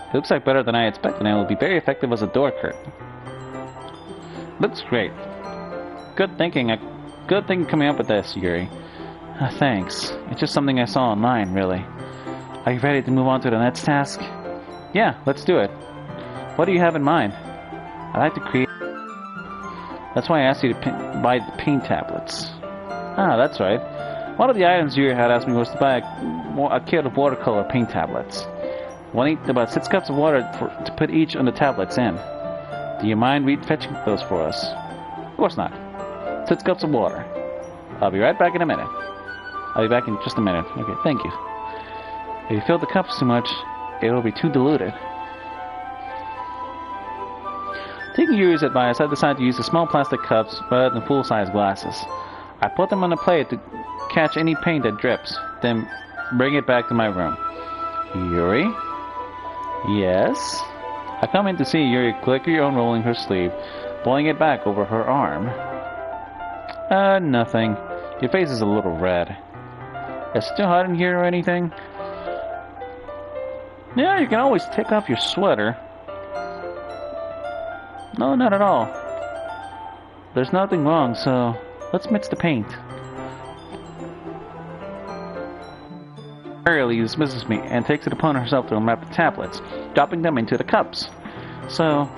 It looks like better than I expected, and it will be very effective as a door curtain. Looks great. Good thinking. good thing coming up with this, Yuri. Thanks. It's just something I saw online, really. Are you ready to move on to the next task? Yeah, let's do it. What do you have in mind? I'd like to create... That's why I asked you to buy the paint tablets. Ah, that's right. One of the items Yuri had asked me was to buy a kit of watercolor paint tablets. We'll need about 6 cups of water to put each on the tablets in. Do you mind fetching those for us? Of course not. 6 cups of water. I'll be right back in a minute. I'll be back in just a minute. Okay, thank you. If you fill the cups too much, it'll be too diluted. Taking Yuri's advice, I decided to use the small plastic cups rather than full-size glasses. I put them on a plate to catch any paint that drips, then bring it back to my room. Yuri? Yes? I come in to see Yuri quickly unrolling her sleeve, pulling it back over her arm. Nothing. Your face is a little red. It's still hot in here or anything? Yeah, you can always take off your sweater. No, not at all. There's nothing wrong, so let's mix the paint. Yuri dismisses me and takes it upon herself to unwrap the tablets, dropping them into the cups. So,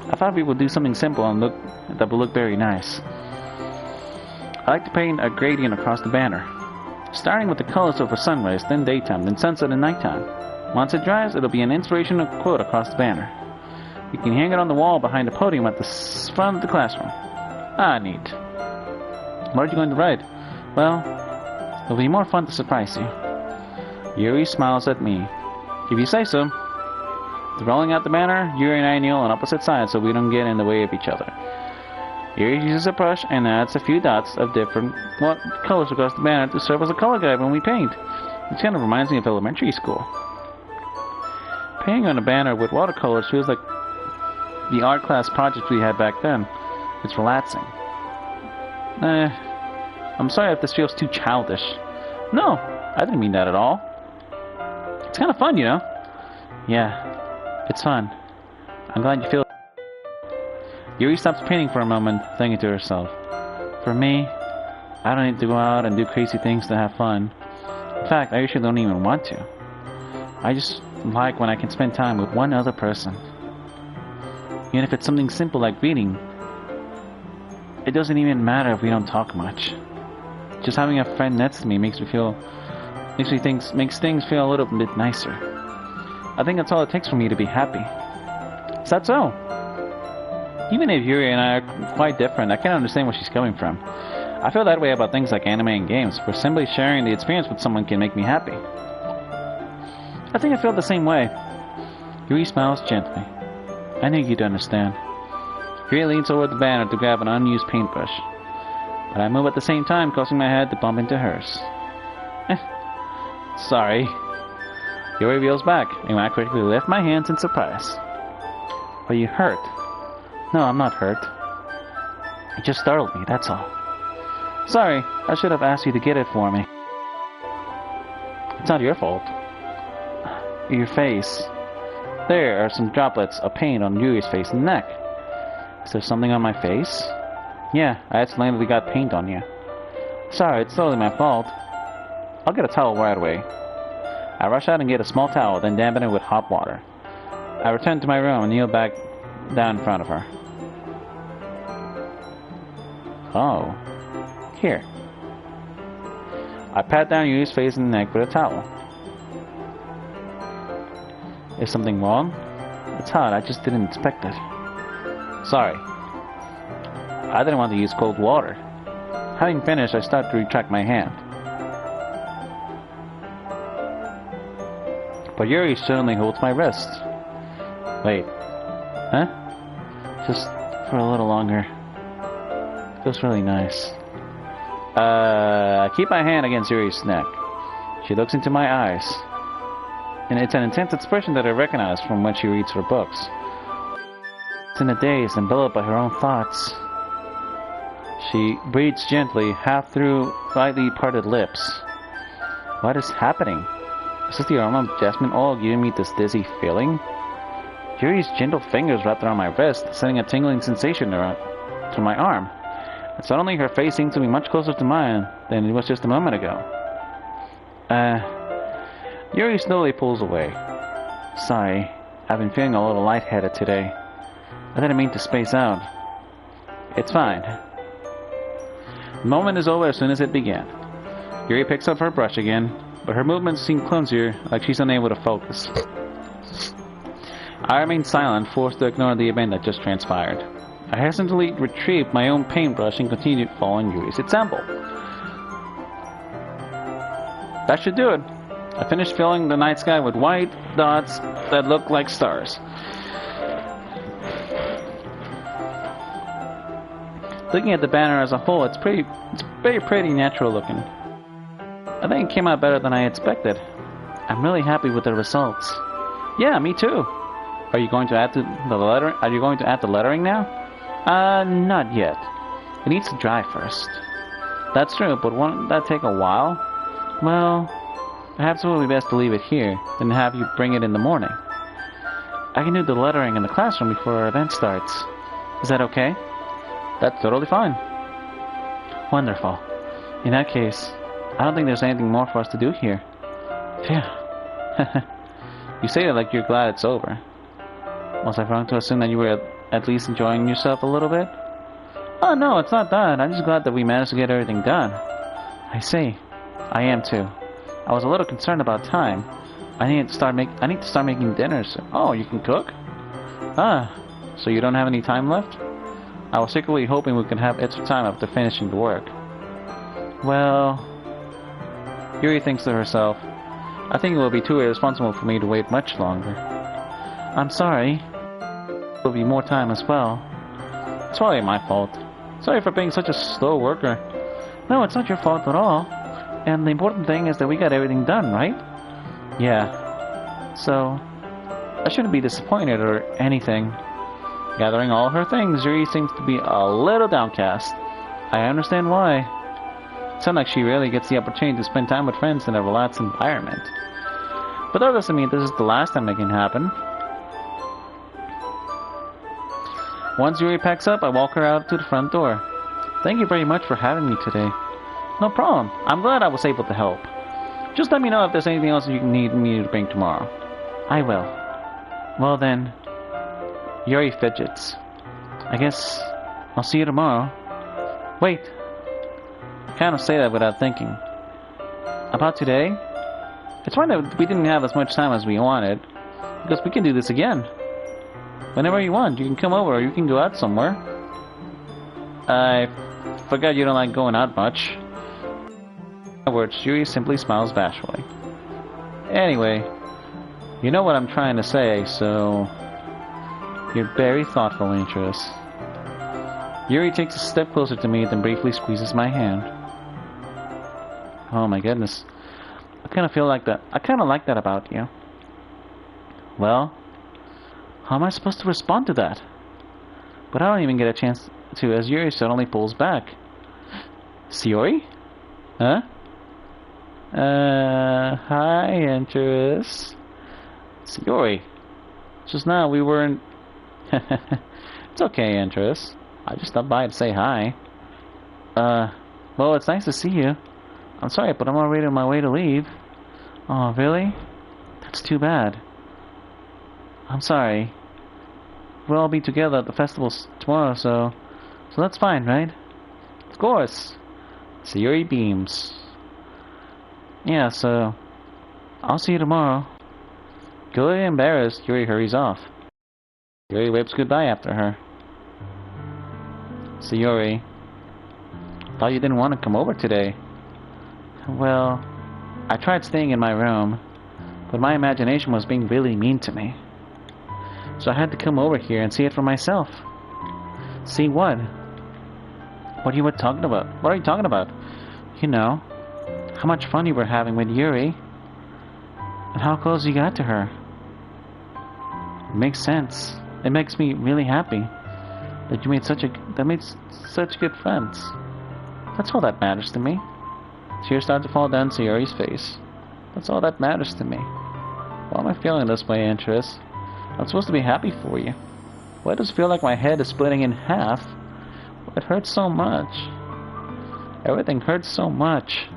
I thought we would do something simple and that would look very nice. I like to paint a gradient across the banner, starting with the colors of a sunrise, then daytime, then sunset and nighttime. Once it dries, it'll be an inspirational quote across the banner. You can hang it on the wall behind the podium at the front of the classroom. Ah, neat. What are you going to write? Well, it'll be more fun to surprise you. Yuri smiles at me. If you say so. Rolling out the banner, Yuri and I kneel on opposite sides so we don't get in the way of each other. Yuri uses a brush and adds a few dots of different colors across the banner to serve as a color guide when we paint. It kind of reminds me of elementary school. Painting on a banner with watercolors feels like the art class project we had back then. It's relaxing. I'm sorry if this feels too childish. No, I didn't mean that at all. It's kind of fun, you know? Yeah, it's fun. I'm glad you feel it. Yuri stops painting for a moment, thinking to herself. For me, I don't need to go out and do crazy things to have fun. In fact, I usually don't even want to. I just like when I can spend time with one other person. Even if it's something simple like reading, it doesn't even matter if we don't talk much. Just having a friend next to me makes things feel a little bit nicer. I think that's all it takes for me to be happy. Is that so? Even if Yuri and I are quite different, I can understand where she's coming from. I feel that way about things like anime and games, where simply sharing the experience with someone can make me happy. I think I feel the same way. Yuri smiles gently. I knew you'd understand. Yuri leans over the banner to grab an unused paintbrush, but I move at the same time, causing my head to bump into hers. Sorry. Yuri reels back, and I quickly lift my hands in surprise. Are you hurt? No, I'm not hurt. It just startled me, that's all. Sorry, I should have asked you to get it for me. It's not your fault. Your face. There are some droplets of paint on Yuri's face and neck. Is there something on my face? Yeah, I accidentally got paint on you. Sorry, it's totally my fault. I'll get a towel right away. I rush out and get a small towel, then dampen it with hot water. I return to my room and kneel back down in front of her. Oh. Here. I pat down Yuri's face and neck with a towel. Is something wrong? It's hot, I just didn't expect it. Sorry. I didn't want to use cold water. Having finished, I start to retract my hand. But Yuri suddenly holds my wrist. Wait. Huh? Just for a little longer. Feels really nice. I keep my hand against Yuri's neck. She looks into my eyes. And it's an intense expression that I recognize from when she reads her books. It's in a daze, enveloped by her own thoughts. She breathes gently, half through slightly parted lips. What is happening? Is this the aroma of jasmine oil giving me this dizzy feeling? Yuri's gentle fingers wrapped around my wrist, sending a tingling sensation through my arm. Suddenly her face seemed to be much closer to mine than it was just a moment ago. Yuri slowly pulls away. Sorry, I've been feeling a little lightheaded today. I didn't mean to space out. It's fine. The moment is over as soon as it began. Yuri picks up her brush again, but her movements seem clumsier, like she's unable to focus. I remained silent, forced to ignore the event that just transpired. I hesitantly retrieved my own paintbrush and continued following Yuri's example. That should do it. I finished filling the night sky with white dots that look like stars. Looking at the banner as a whole, it's very pretty natural looking. I think it came out better than I expected. I'm really happy with the results. Yeah, me too. Are you going to add the lettering now? Not yet. It needs to dry first. That's true, but won't that take a while? Well, perhaps it would be best to leave it here, than have you bring it in the morning. I can do the lettering in the classroom before our event starts. Is that okay? That's totally fine. Wonderful. In that case, I don't think there's anything more for us to do here. Phew. You say it like you're glad it's over. Was I wrong to assume that you were at least enjoying yourself a little bit? Oh no, it's not that. I'm just glad that we managed to get everything done. I see. I am too. I was a little concerned about time. I need to start making dinners. Oh, you can cook? Ah, so you don't have any time left? I was secretly hoping we could have extra time after finishing the work. Well, Yuri thinks to herself, I think it will be too irresponsible for me to wait much longer. I'm sorry. There will be more time as well. It's probably my fault. Sorry for being such a slow worker. No, it's not your fault at all. And the important thing is that we got everything done, right? Yeah. So, I shouldn't be disappointed or anything. Gathering all her things, Yuri seems to be a little downcast. I understand why. It sounds like she rarely gets the opportunity to spend time with friends in a relaxed environment. But that doesn't mean this is the last time it can happen. Once Yuri packs up, I walk her out to the front door. Thank you very much for having me today. No problem. I'm glad I was able to help. Just let me know if there's anything else you need me to bring tomorrow. I will. Well then, Yuri fidgets. I guess I'll see you tomorrow. Wait. I kind of say that without thinking. About today? It's fine that we didn't have as much time as we wanted, because we can do this again. Whenever you want, you can come over or you can go out somewhere. I forgot you don't like going out much. In other words, Yuri simply smiles bashfully. Anyway, you know what I'm trying to say, so you're very thoughtful, Antares. Yuri takes a step closer to me, then briefly squeezes my hand. Oh my goodness. I kind of feel like that. I kind of like that about you. Well, how am I supposed to respond to that? But I don't even get a chance to, as Yuri suddenly pulls back. Yuri? Huh? Hi, Antares. Yuri. Just now we weren't... It's okay, Antares. I just stopped by to say hi. Well, it's nice to see you. I'm sorry, but I'm already on my way to leave. Oh, really? That's too bad. I'm sorry. We'll all be together at the festival tomorrow, so that's fine, right? Of course. So Yuri beams. Yeah, so I'll see you tomorrow. Clearly embarrassed, Yuri hurries off. Yuri waves goodbye after her. So Yuri, thought you didn't want to come over today. Well, I tried staying in my room, but my imagination was being really mean to me. So I had to come over here and see it for myself. See what? What are you talking about? What are you talking about? You know, how much fun you were having with Yuri, and how close you got to her. It makes sense. It makes me really happy that you made such good friends. That's all that matters to me. Tears start to fall down Yuri's face. That's all that matters to me. Why am I feeling this way, Antares? I'm supposed to be happy for you. Why does it feel like my head is splitting in half It hurts so much. Everything hurts so much.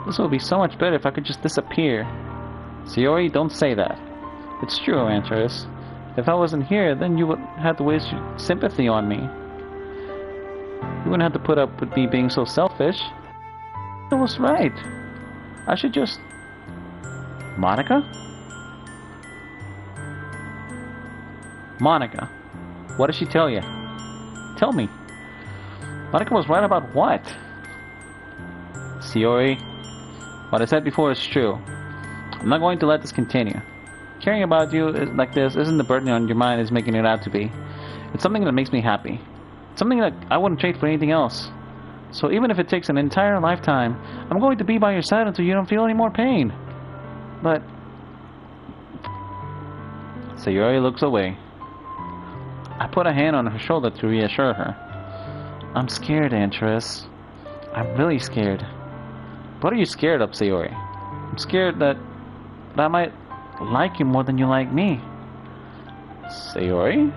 This would be so much better if I could just disappear. Sayori, don't say that. It's true, Antares. If I wasn't here, then you wouldn't have to waste your sympathy on me. You wouldn't have to put up with me being so selfish. It was right. I should just... Monica? Monica, what did she tell you? Tell me. Monica was right about what? Sayori, what I said before is true. I'm not going to let this continue. Caring about you like this isn't the burden on your mind it's making it out to be. It's something that makes me happy. It's something that I wouldn't trade for anything else. So even if it takes an entire lifetime, I'm going to be by your side until you don't feel any more pain. But... Sayori looks away. I put a hand on her shoulder to reassure her. I'm scared, Antares. I'm really scared. What are you scared of, Sayori? I'm scared that I might like you more than you like me. Sayori?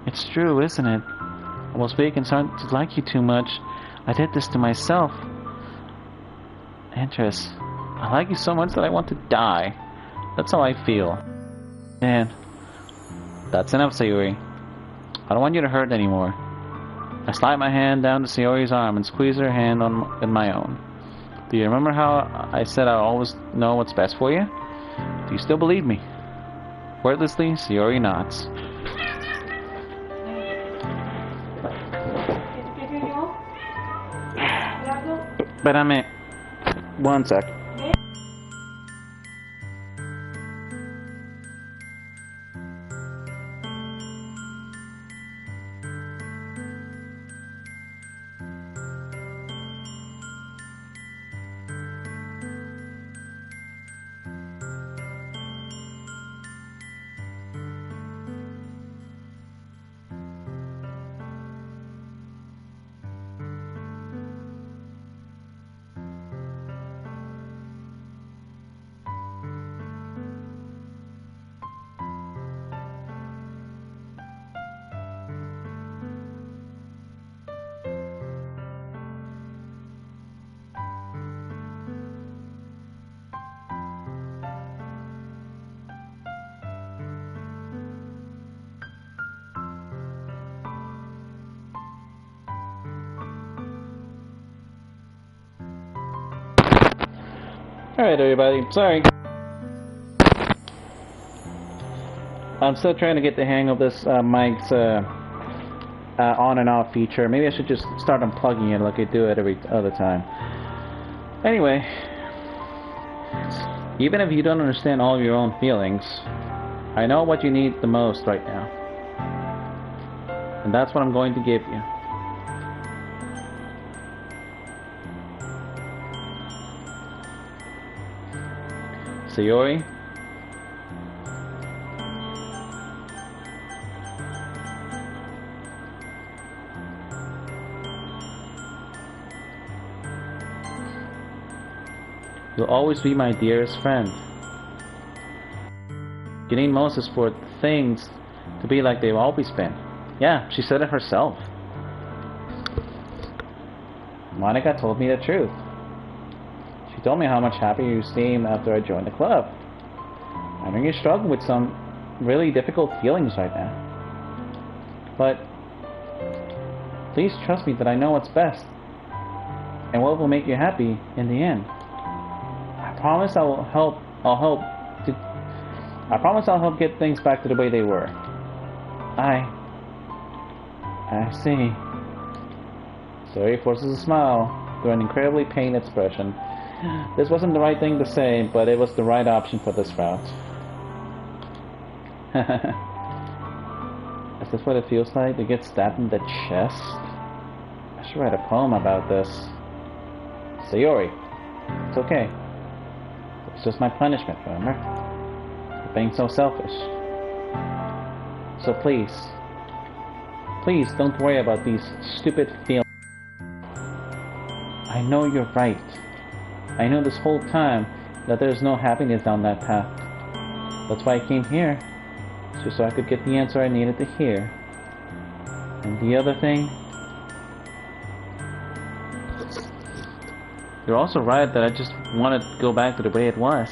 It's true, isn't it? I was very concerned to like you too much. I did this to myself. Antares, I like you so much that I want to die. That's how I feel. And that's enough, Sayori. I don't want you to hurt anymore. I slide my hand down to Sayori's arm and squeeze her hand in my own. Do you remember how I said I always know what's best for you? Do you still believe me? Wordlessly, Sayori nods. Espérame. One sec. Alright everybody, sorry. I'm still trying to get the hang of this mic's on and off feature. Maybe I should just start unplugging it like I do it every other time. Anyway, even if you don't understand all of your own feelings, I know what you need the most right now. And that's what I'm going to give you. Sayori, you'll always be my dearest friend. You need Moses for things to be like they've always been. Yeah, she said it herself. Monica told me the truth. She told me how much happier you seemed after I joined the club. I know you struggle with some really difficult feelings right now. But please trust me that I know what's best and what will make you happy in the end. I promise I'll help get things back to the way they were. I see. Sayori forces a smile through an incredibly pained expression. This wasn't the right thing to say, but it was the right option for this route. Is this what it feels like to get stabbed in the chest? I should write a poem about this. Sayori, it's okay. It's just my punishment, remember? For being so selfish. So please don't worry about these stupid feelings. I know you're right. I know this whole time that there's no happiness down that path. That's why I came here, just so I could get the answer I needed to hear. And the other thing, you're also right that I just want to go back to the way it was.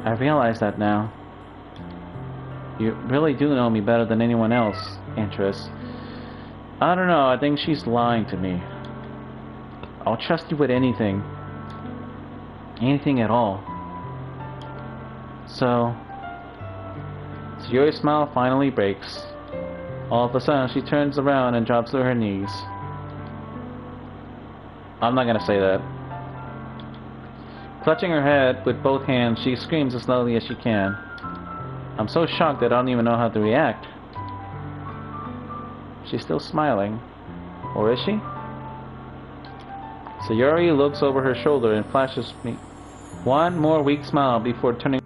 I realize that now. You really do know me better than anyone else, Antares. I don't know, I think she's lying to me. I'll trust you with anything. Anything at all. So Yuri's smile finally breaks. All of a sudden, she turns around and drops to her knees. I'm not gonna say that. Clutching her head with both hands, she screams as loudly as she can. I'm so shocked that I don't even know how to react. She's still smiling. Or is she? So Yuri looks over her shoulder and flashes me one more weak smile before turning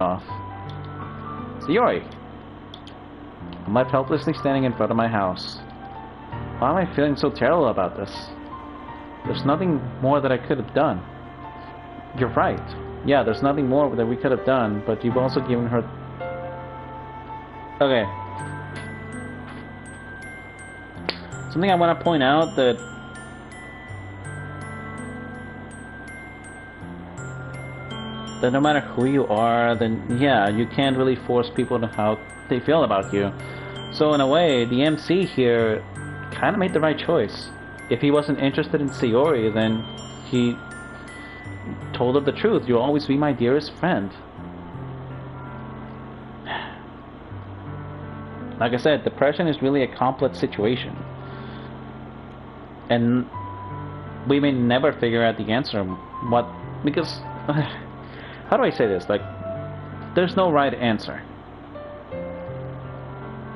off. So Yuri! I'm left helplessly standing in front of my house. Why am I feeling so terrible about this? There's nothing more that I could have done. You're right. Yeah, there's nothing more that we could have done, but you've also given her... Okay. Something I want to point out that no matter who you are, then yeah, you can't really force people to how they feel about you. So in a way, the MC here kind of made the right choice. If he wasn't interested in Sayori, then he told her the truth. You'll always be my dearest friend. Like I said, depression is really a complex situation. And we may never figure out the answer. Because, how do I say this? Like, there's no right answer.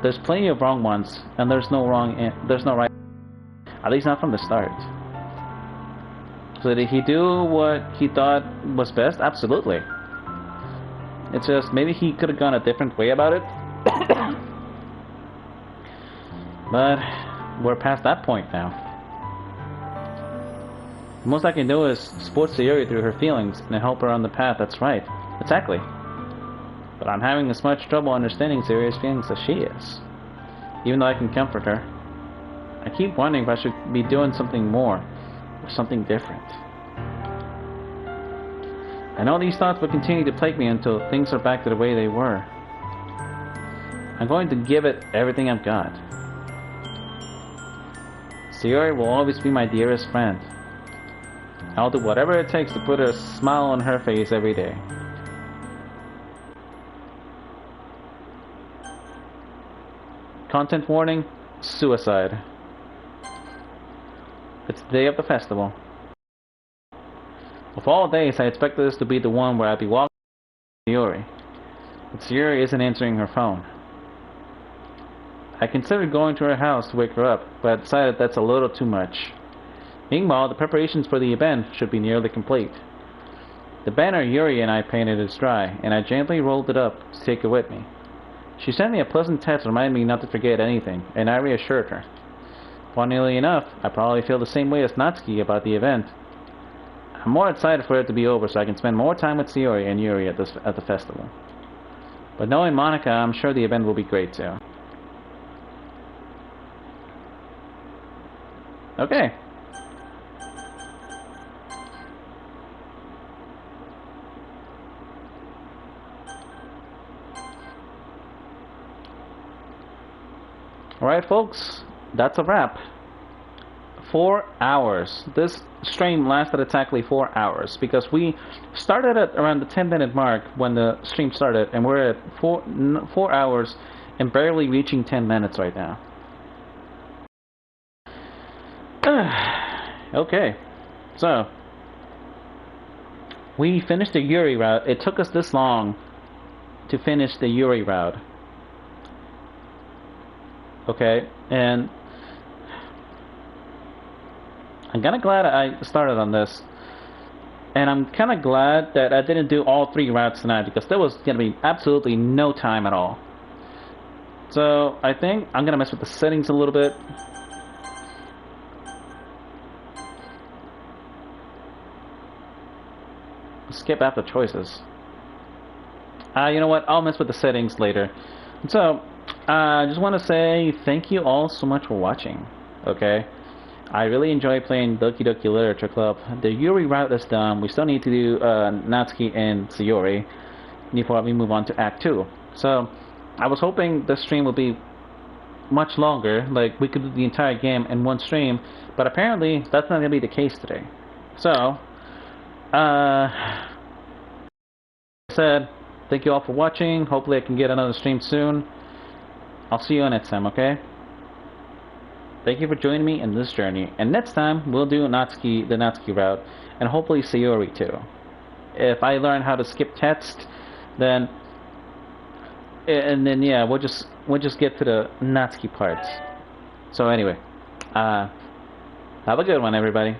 There's plenty of wrong ones, and there's no right. At least not from the start. So did he do what he thought was best? Absolutely. It's just maybe he could have gone a different way about it. But we're past that point now. The most I can do is support Sayori through her feelings and help her on the path that's right. Exactly. But I'm having as much trouble understanding Sayori's feelings as she is. Even though I can comfort her. I keep wondering if I should be doing something more, or something different. I know these thoughts will continue to plague me until things are back to the way they were. I'm going to give it everything I've got. Sayori will always be my dearest friend. I'll do whatever it takes to put a smile on her face every day. Content warning: suicide. It's the day of the festival. Of all days, I expected this to be the one where I'd be walking with Yuri. But Yuri isn't answering her phone. I considered going to her house to wake her up, but I decided that's a little too much. Meanwhile, the preparations for the event should be nearly complete. The banner Yuri and I painted is dry, and I gently rolled it up to take it with me. She sent me a pleasant text reminding me not to forget anything, and I reassured her. Funnily enough, I probably feel the same way as Natsuki about the event. I'm more excited for it to be over so I can spend more time with Sayori and Yuri at the festival. But knowing Monica, I'm sure the event will be great too. Okay. Alright folks, that's a wrap. 4 hours. This stream lasted exactly 4 hours because we started at around the 10-minute mark when the stream started, and we're at 4 hours and barely reaching 10 minutes right now. Okay, so we finished the Yuri route. It took us this long to finish the Yuri route. Okay, and I'm kind of glad I started on this. And I'm kind of glad that I didn't do all 3 routes tonight, because there was going to be absolutely no time at all. So I think I'm going to mess with the settings a little bit. Skip after choices. You know what? I'll mess with the settings later. So I just want to say thank you all so much for watching. Okay, I really enjoy playing Doki Doki Literature Club. The Yuri route is done. We still need to do Natsuki and Sayori before we move on to Act 2. So, I was hoping this stream would be much longer, like we could do the entire game in one stream, but apparently that's not going to be the case today. So, like I said, thank you all for watching. Hopefully I can get another stream soon. I'll see you next time, okay? Thank you for joining me in this journey, and next time we'll do the Natsuki route, and hopefully Sayori too. If I learn how to skip text, then yeah, we'll just get to the Natsuki parts. So anyway, have a good one, everybody.